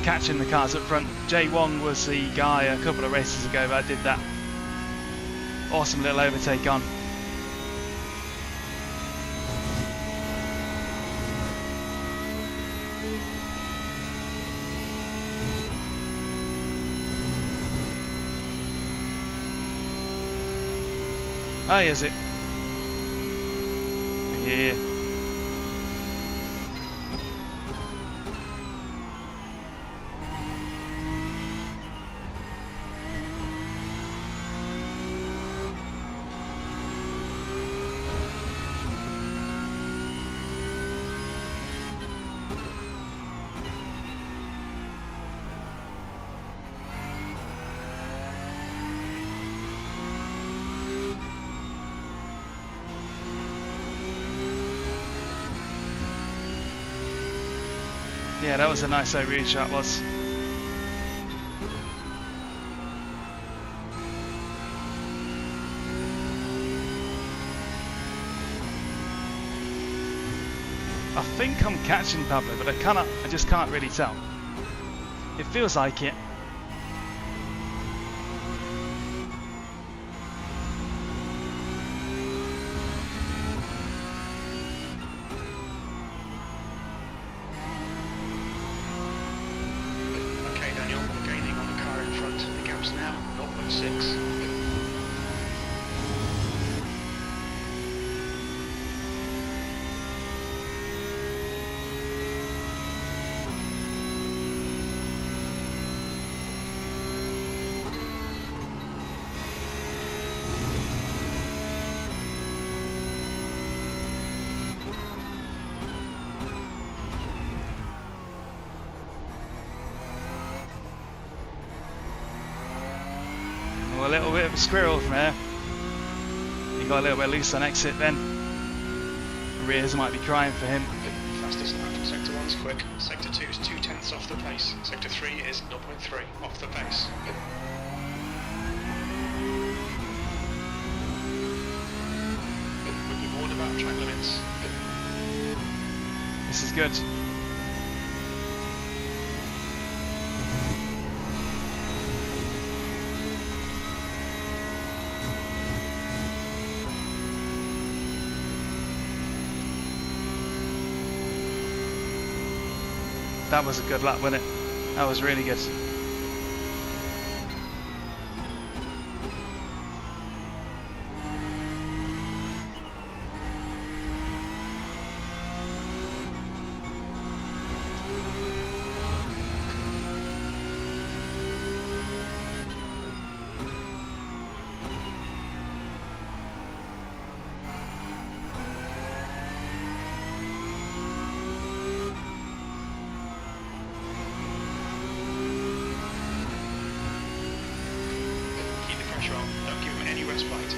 catching the cars up front. Jay Wong was the guy a couple of races ago that did that awesome little overtake on. Oh, is it? Yeah. Yeah, that was a nice overheat shot, was. I think I'm catching Pablo, but I just can't really tell. It feels like it. A little bit of a squirrel from here. He got a little bit loose on exit then. Rears might be crying for him. Fastest lap. Sector 1's quick. Sector 2 is 0.2 off the pace. Sector 3 is 0.3 off the pace. We'll be warned about track limits. This is good. That was a good lap, wasn't it? That was really good. Don't give him any respite.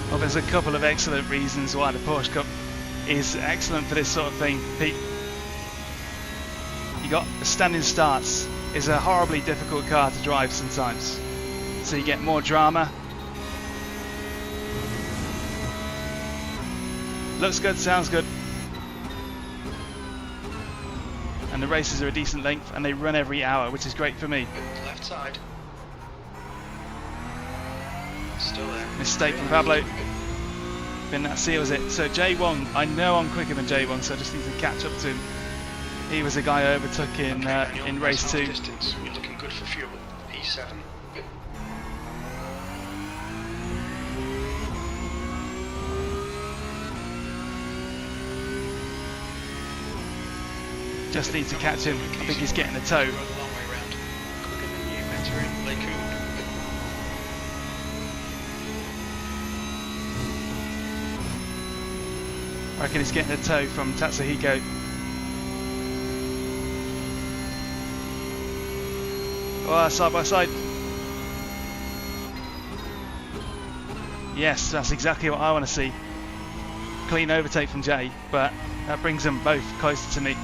Well, there's a couple of excellent reasons why the Porsche Cup is excellent for this sort of thing, Pete. You got the standing starts. Is a horribly difficult car to drive sometimes, so you get more drama. Looks good, sounds good, and the races are a decent length, and they run every hour, which is great for me. Left side. Still there. Mistake from Pablo. Then that seals it. So J1, I know I'm quicker than J1, so I just need to catch up to him. He was the guy I overtook in race 2. Distance. You're looking good for fuel. E7. Just need to catch him. I think he's getting a tow. Run a long way round. Quicker than you, better in Lake Coop. I reckon he's getting a tow from Tatsuhiko. Oh, side by side. Yes, that's exactly what I want to see. Clean overtake from Jay, but that brings them both closer to me.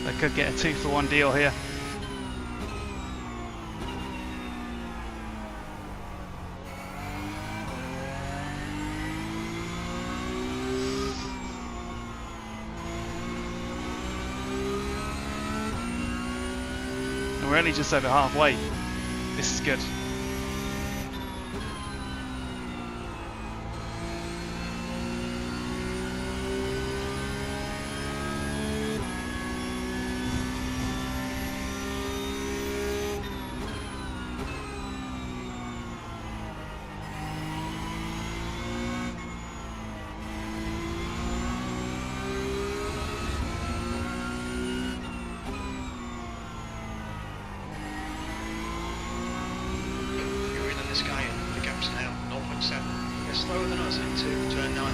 They could get a 2-for-1 deal here. And we're only just over halfway. This is good. Slower than us into turn 9.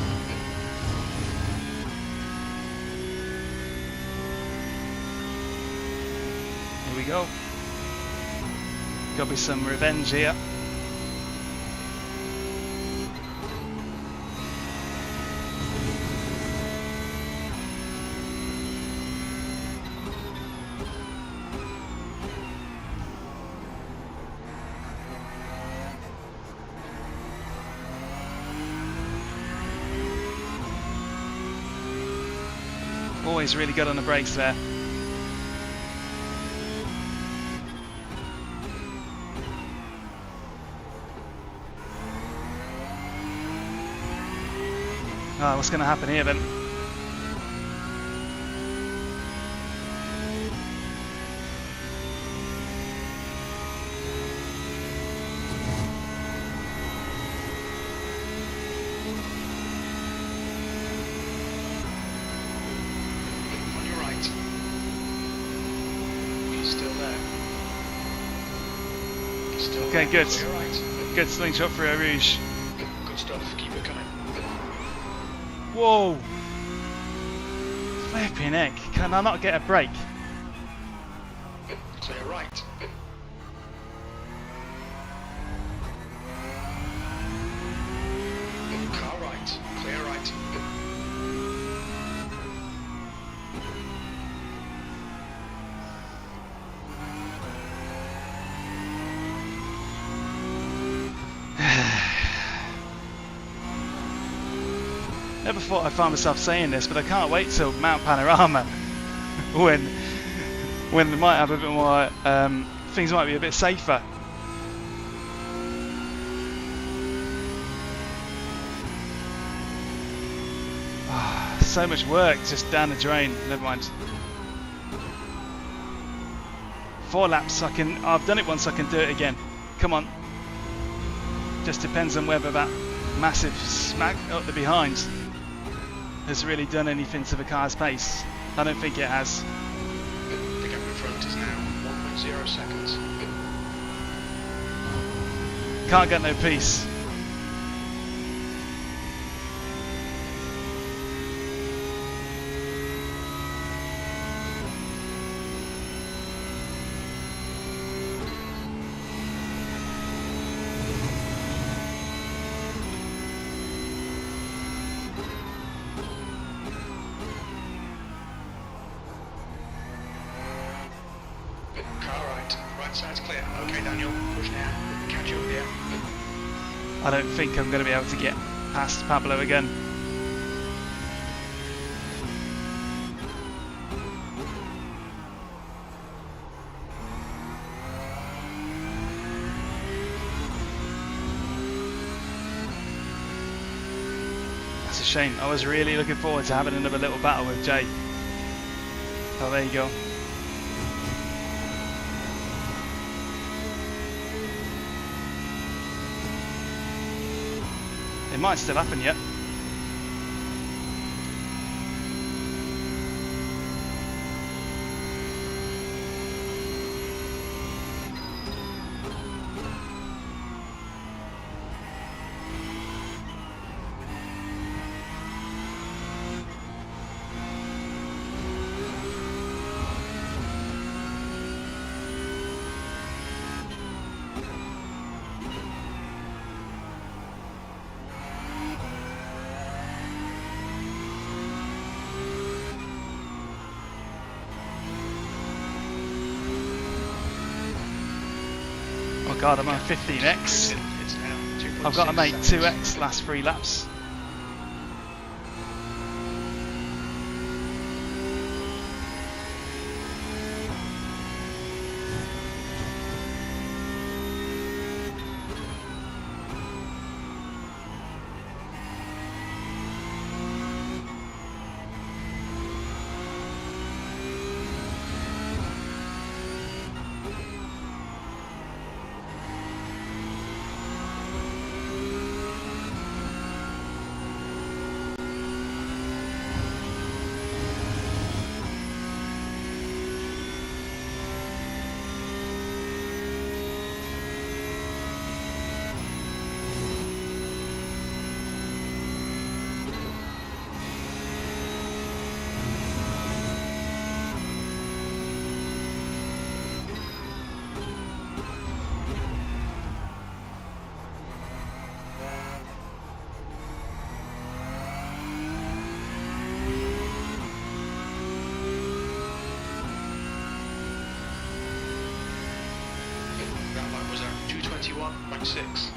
Here we go. Got to be some revenge here. Always really good on the brakes there. Oh, what's going to happen here then? Okay, good. Right. Good slingshot for a Rouge. Good stuff. Keep it coming. Whoa! Flipping heck. Can I not get a break? Clear right. Never thought I'd find myself saying this, but I can't wait till Mount Panorama when they might have a bit more, things might be a bit safer. So much work just down the drain. Never mind. 4 laps. I've done it once. I can do it again. Come on. Just depends on whether that massive smack up the behind has really done anything to the car's pace. I don't think it has. The gap in front is now 1.0 seconds. Can't get no peace. Right side's clear. Okay, Daniel, push now. Catch you up here. I don't think I'm going to be able to get past Pablo again. That's a shame. I was really looking forward to having another little battle with Jay. Oh, there you go. It might still happen yet. Oh god, I'm on 15x. It's now 2.6 I've got to make seconds. 2x last 3 laps. That line was at 221.6.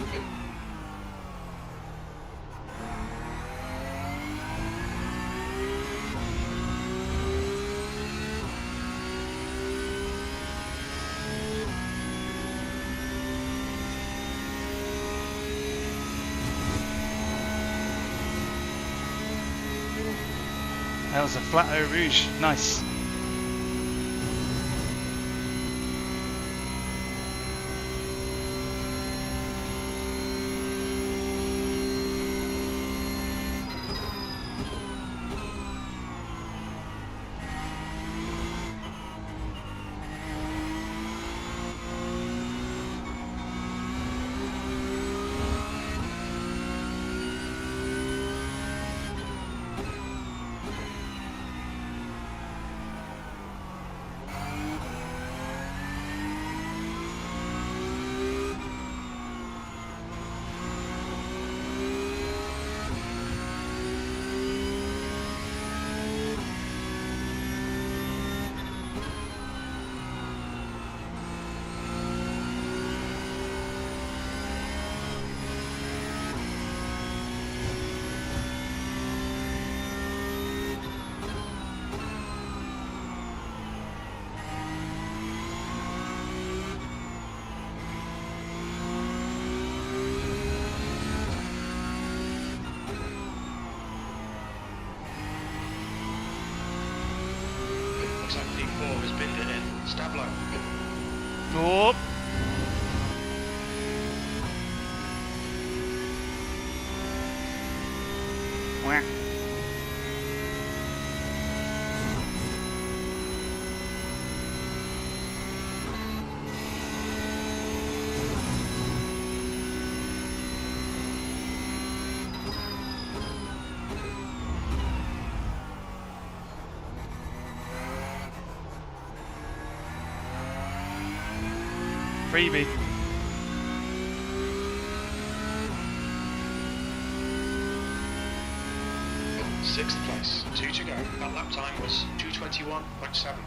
That was a flat Eau Rouge. Nice. 4 has binned it in. Stablo. Oh. Whack. Freebie. Sixth place, 2 to go. That lap time was 2:21.7.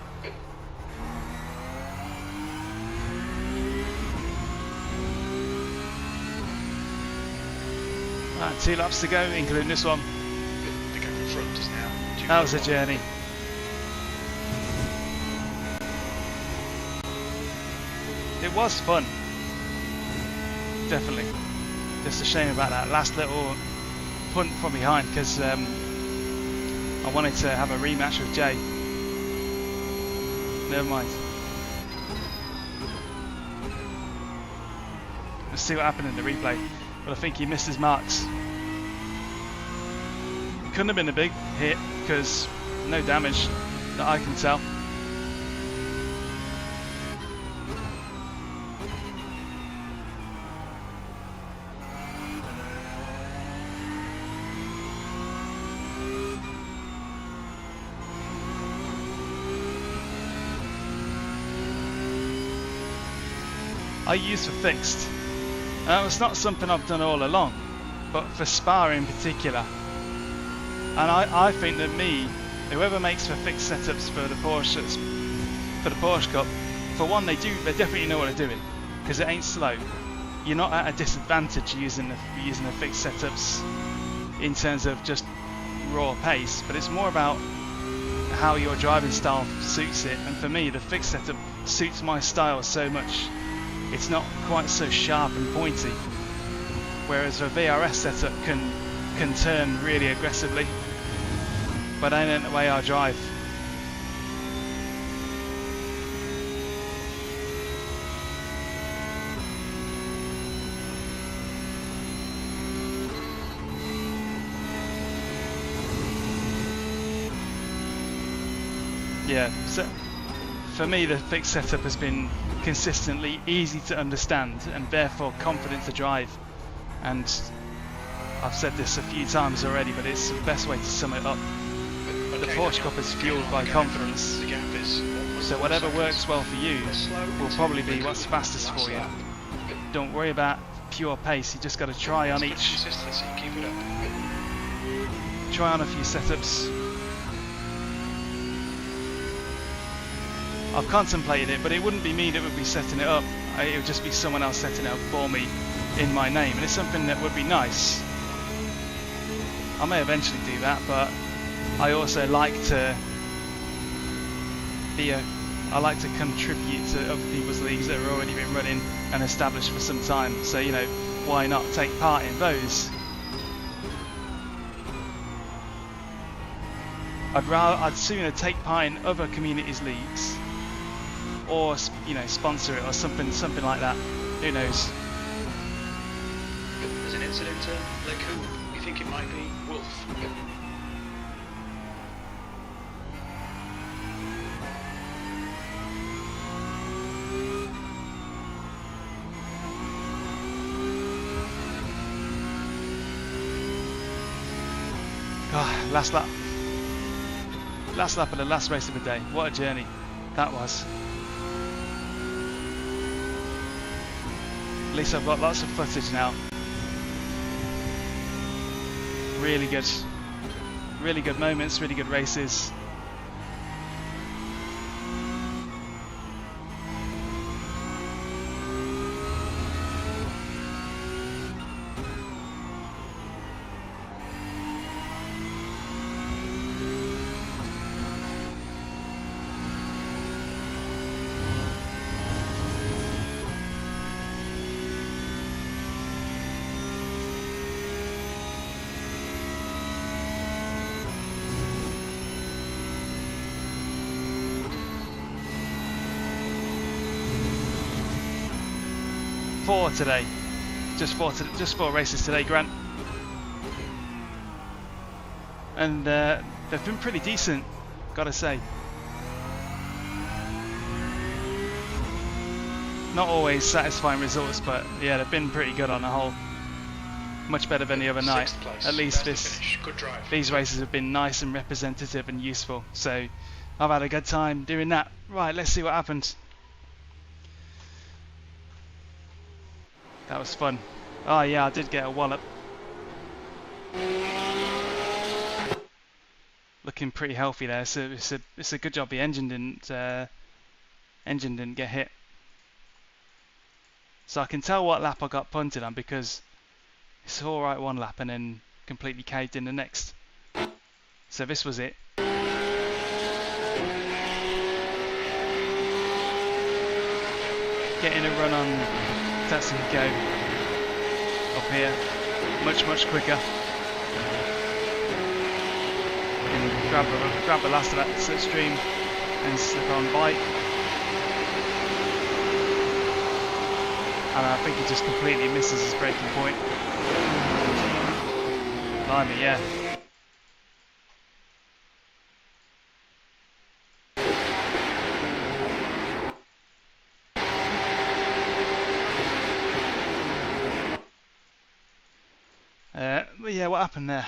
Right, 2 laps to go, including this one. The gap in front is now 2. That was a journey. It was fun. Definitely. Just a shame about that last little punt from behind, because I wanted to have a rematch with Jay. Never mind. Let's see what happened in the replay. But I think he missed his marks. Couldn't have been a big hit because no damage that I can tell. I use for fixed. It's not something I've done all along, but for Spa in particular. And I think that whoever makes for fixed setups for the Porsche Cup, for one, they definitely know what they're doing, because it ain't slow. You're not at a disadvantage using the fixed setups in terms of just raw pace, but it's more about how your driving style suits it. And for me, the fixed setup suits my style so much. It's not quite so sharp and pointy, whereas a VRS setup can turn really aggressively, but that ain't the way I drive. Yeah, so for me the fixed setup has been consistently easy to understand and therefore confident to drive, and I've said this a few times already, but it's the best way to sum it up. The Porsche Cup is fueled by confidence, so whatever works well for you will probably be what's fastest for you. Don't worry about pure pace, you just got to try on a few setups. I've contemplated it, but it wouldn't be me that would be setting it up. It would just be someone else setting it up for me in my name, and it's something that would be nice. I may eventually do that, but I also like to contribute to other people's leagues that have already been running and established for some time. So, you know, why not take part in those? I'd sooner take part in other communities' leagues, or sponsor it or something like that. Who knows? There's an incident at Lake Hoop. You think it might be Wolf? Oh, last lap of the last race of the day. What a journey that was. At least I've got lots of footage now. Really good moments, really good races. 4 today. Just 4 races today, Grant. And they've been pretty decent, gotta say. Not always satisfying results, but yeah, they've been pretty good on the whole. Much better than the other night. Place, At least Good drive. these races have been nice and representative and useful. So I've had a good time doing that. Right, let's see what happens. That was fun. Oh yeah, I did get a wallop. Looking pretty healthy there. So it's a good job the engine didn't get hit. So I can tell what lap I got punted on because it's alright one lap and then completely caved in the next. So this was it. Getting a run on Tatsuhiko up here, much quicker. And grab the last of that slipstream and slip on bike. And I think he just completely misses his braking point. Blimey, yeah. But yeah, what happened there?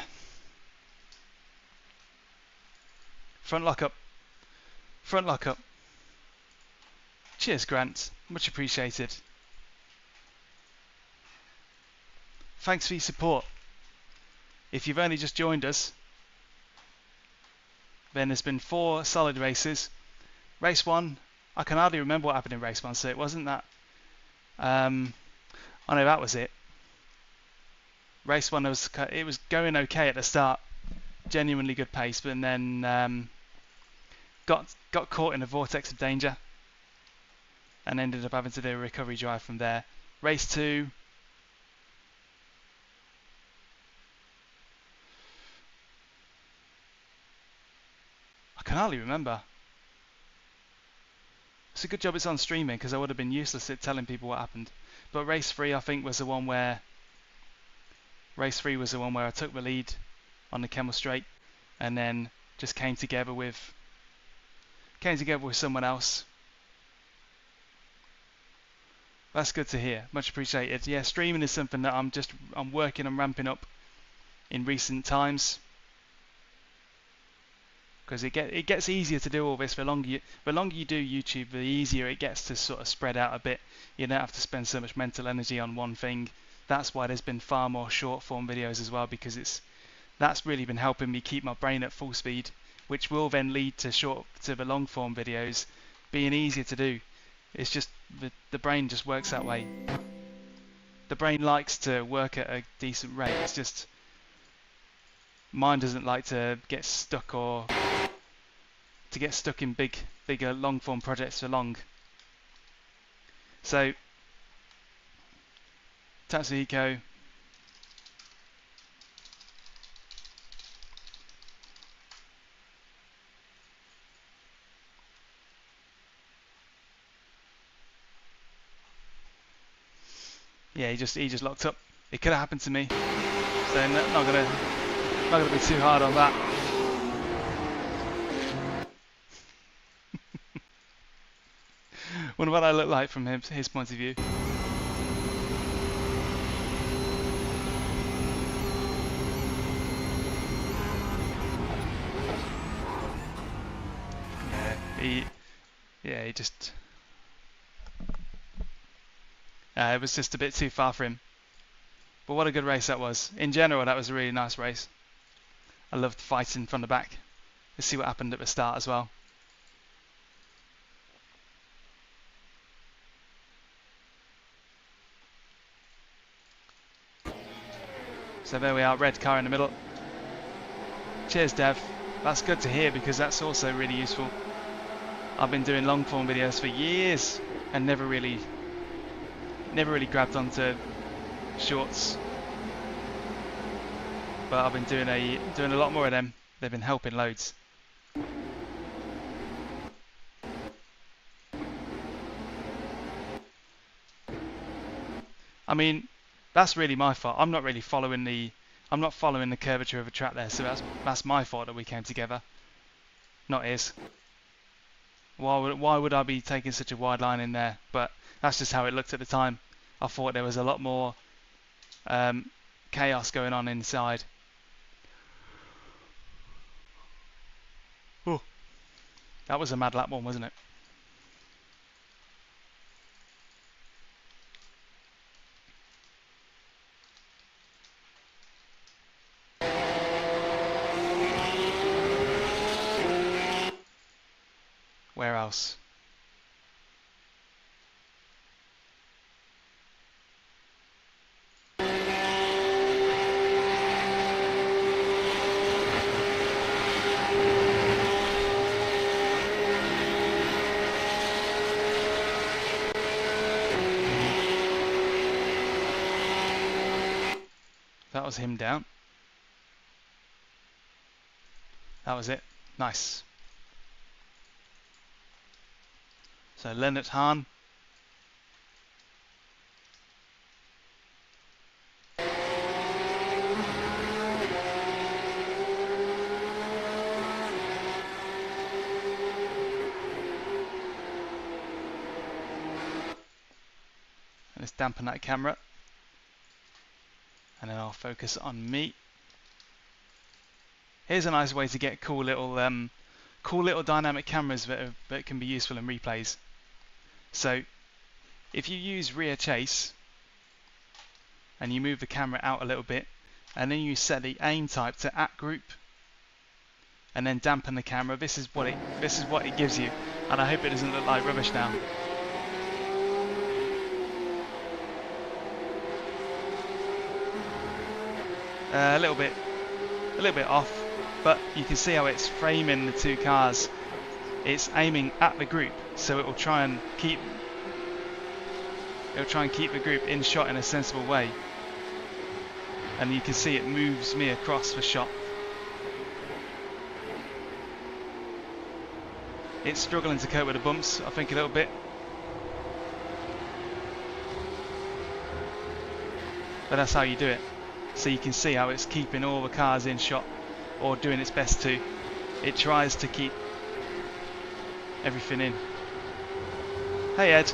Front lock up. Front lock up. Cheers, Grant. Much appreciated. Thanks for your support. If you've only just joined us, then there's been 4 solid races. Race 1, I can hardly remember what happened in race 1, so it wasn't that. I know that was it. Race 1, it was going okay at the start, genuinely good pace, but then got caught in a vortex of danger and ended up having to do a recovery drive from there. Race 2. I can hardly remember. It's a good job it's on streaming because I would have been useless at telling people what happened. But race 3 I think was the one where I took the lead on the Kemmel Straight and then just came together with someone else. That's good to hear. Much appreciated. Yeah, streaming is something that I'm working on ramping up in recent times. Because it gets easier to do all this. The longer you do YouTube, the easier it gets to sort of spread out a bit. You don't have to spend so much mental energy on one thing. That's why there's been far more short form videos as well, because that's really been helping me keep my brain at full speed, which will then lead to the long form videos being easier to do. It's just the brain just works that way. The brain likes to work at a decent rate. It's just mine doesn't like to get stuck in bigger long form projects for long. So Tatsuhiko, yeah, he just locked up. It could have happened to me, so not gonna be too hard on that. Wonder what I look like from his point of view. He just it was just a bit too far for him. But what a good race that was. In general, that was a really nice race. I loved fighting from the back. Let's see what happened at the start as well. So there we are, red car in the middle. Cheers, Dev. That's good to hear because that's also really useful. I've been doing long form videos for years and never really grabbed onto shorts. But I've been doing a lot more of them. They've been helping loads. I mean, that's really my fault. I'm not following the curvature of a track there, so that's my fault that we came together, not his. Why would I be taking such a wide line in there? But that's just how it looked at the time. I thought there was a lot more chaos going on inside. Oh, that was a mad lap one, wasn't it? Where else? That was him down. That was it. Nice. So Leonard Hahn. Let's dampen that camera. And then I'll focus on me. Here's a nice way to get cool little dynamic cameras that can be useful in replays. So if you use rear chase and you move the camera out a little bit, and then you set the aim type to at group, and then dampen the camera, this is what it gives you. And I hope it doesn't look like rubbish now. A little bit off, but you can see how it's framing the two cars. It's aiming at the group, so it will try and keep the group in shot in a sensible way. And you can see it moves me across the shot. It's struggling to cope with the bumps, I think, a little bit. But that's how you do it. So you can see how it's keeping all the cars in shot, or doing its best to. It tries to keep everything in. Hey Ed,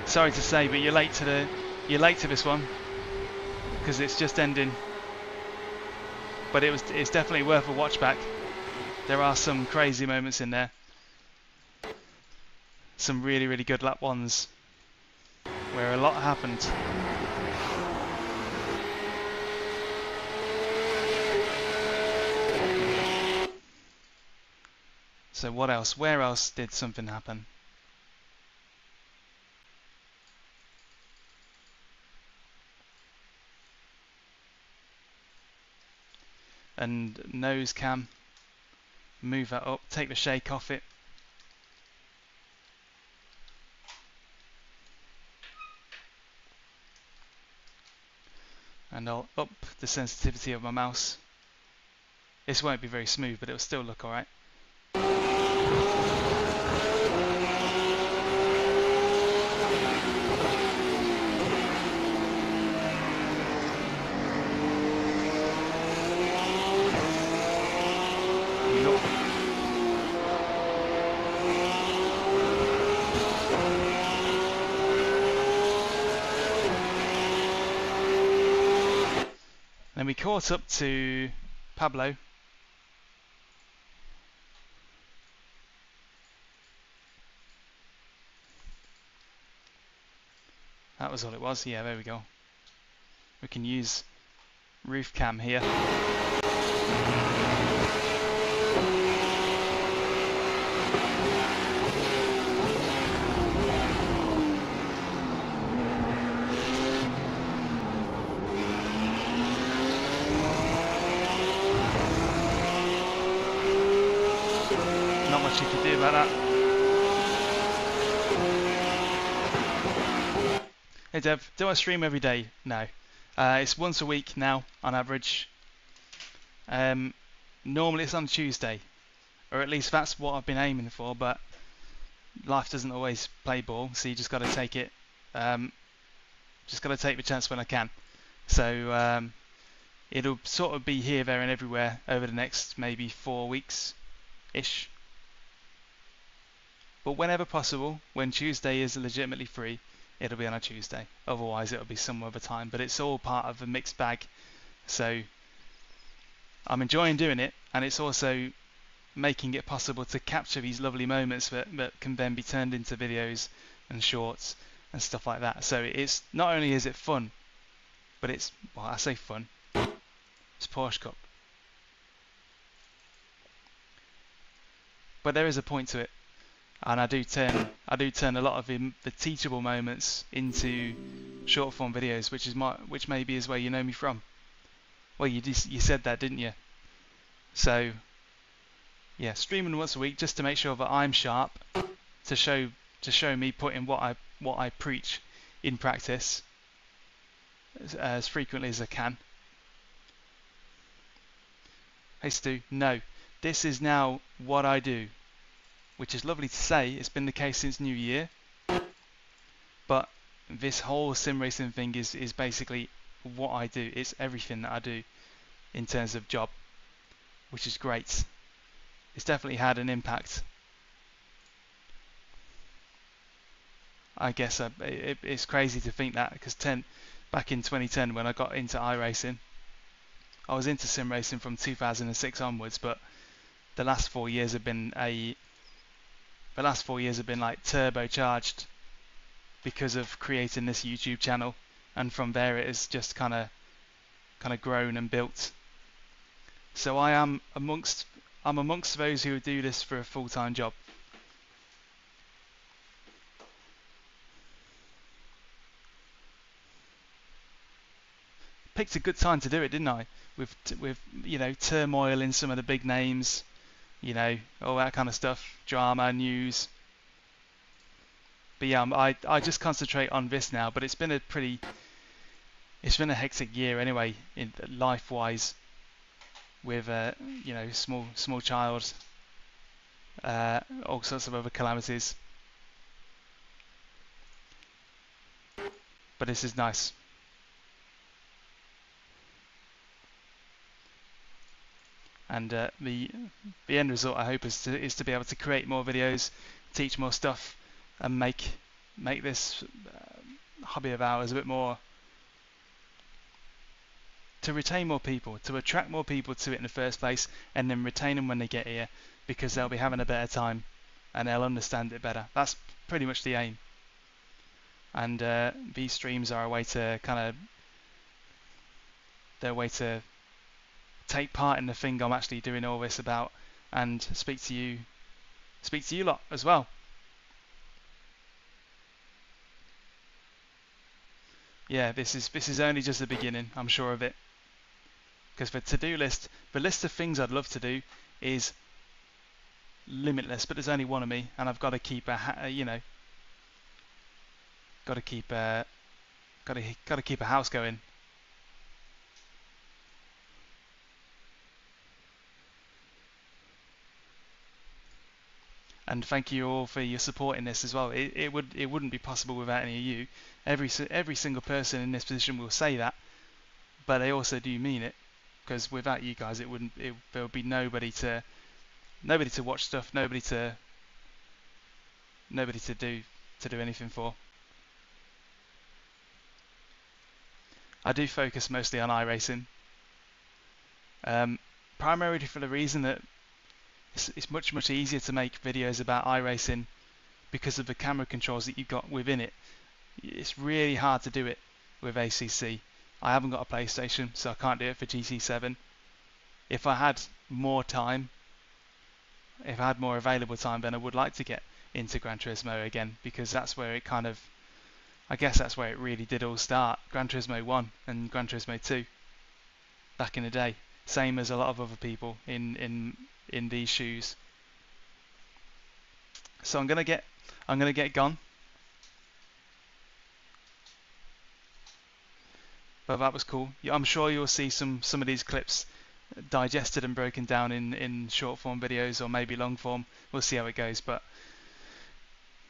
sorry to say, but you're late to this one because it's just ending. But it's definitely worth a watch back. There are some crazy moments in there. Some really good lap ones where a lot happened. So what else? Where else did something happen? And nose cam, move that up, take the shake off it. And I'll up the sensitivity of my mouse. This won't be very smooth, but it'll still look alright. Then we caught up to Pablo. That was all it was. Yeah, there we go. We can use roof cam here. Not much you can do about that. Hey Dev, do I stream every day? No. It's once a week now, on average. Normally it's on Tuesday, or at least that's what I've been aiming for, but life doesn't always play ball, so you just got to take it Just got to take the chance when I can. So it'll sort of be here, there, and everywhere over the next maybe 4 weeks-ish. But whenever possible, when Tuesday is legitimately free, it'll be on a Tuesday. Otherwise, it'll be some other time. But it's all part of a mixed bag. So I'm enjoying doing it, and it's also making it possible to capture these lovely moments that can then be turned into videos and shorts and stuff like that. So it's not only is it fun, but it's, well, I say fun, it's Porsche Cup. But there is a point to it, and I do turn a lot of the teachable moments into short form videos, which maybe is where you know me from. Well, you said that, didn't you? So yeah, streaming once a week just to make sure that I'm sharp, to show me putting what I preach in practice as frequently as I can. Hey Stu, no, this is now what I do, which is lovely to say. It's been the case since New Year, but this whole sim racing thing is basically what I do. It's everything that I do in terms of job, which is great. It's definitely had an impact. I guess it's crazy to think that, because back in 2010 when I got into iRacing, I was into sim racing from 2006 onwards, but the last 4 years have been like turbocharged because of creating this YouTube channel, and from there it has just kind of grown and built. So I'm amongst those who do this for a full-time job. Picked a good time to do it, didn't I? With you know, turmoil in some of the big names, you know, all that kind of stuff, drama, news. But yeah, I just concentrate on this now. But it's been a hectic year anyway, in life-wise, with you know, small child, all sorts of other calamities. But this is nice. And the end result, I hope, is to be able to create more videos, teach more stuff, and make this hobby of ours a bit more, to retain more people, to attract more people to it in the first place, and then retain them when they get here, because they'll be having a better time and they'll understand it better. That's pretty much the aim. And these streams are a way to take part in the thing I'm actually doing all this about, and speak to you lot as well. Yeah, this is only just the beginning, I'm sure of it. Because the list of things I'd love to do is limitless, but there's only one of me, and I've got to keep keep a house going. And thank you all for your support in this as well. It wouldn't be possible without any of you. Every single person in this position will say that, but they also do mean it. Because without you guys, there would be nobody to watch stuff, nobody to do anything for. I do focus mostly on iRacing, primarily for the reason that it's much easier to make videos about iRacing because of the camera controls that you've got within it. It's really hard to do it with ACC. I haven't got a PlayStation, so I can't do it for GT7. If I had more time, if I had more available time, then I would like to get into Gran Turismo again, because that's where it I guess that's where it really did all start. Gran Turismo 1 and Gran Turismo 2 back in the day. Same as a lot of other people in these shoes. So I'm gonna get gone. But that was cool. I'm sure you'll see some of these clips digested and broken down in short form videos, or maybe long form. We'll see how it goes, but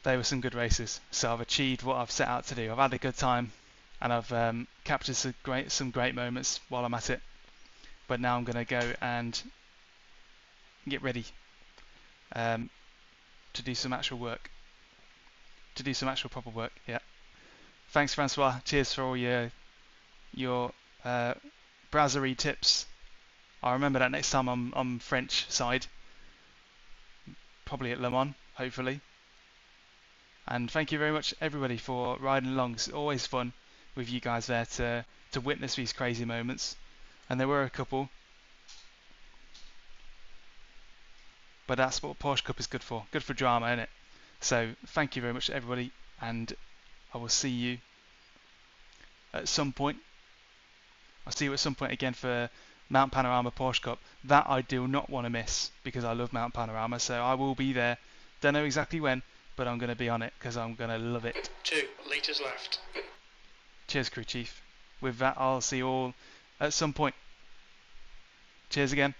they were some good races. So I've achieved what I've set out to do. I've had a good time, and I've captured some great moments while I'm at it. But now I'm going to go and get ready to do some actual work, to do some actual proper work. Yeah. Thanks, Francois. Cheers for all your brasserie tips. I'll remember that next time I'm on French side, probably at Le Mans, hopefully. And thank you very much, everybody, for riding along. It's always fun with you guys there to witness these crazy moments. And there were a couple. But that's what Porsche Cup is good for. Good for drama, isn't it? So thank you very much, everybody. And I will see you at some point. I'll see you at some point again for Mount Panorama Porsche Cup. That I do not want to miss because I love Mount Panorama. So I will be there. Don't know exactly when, but I'm going to be on it because I'm going to love it. 2 litres left. Cheers, crew chief. With that, I'll see you all at some point. Cheers again.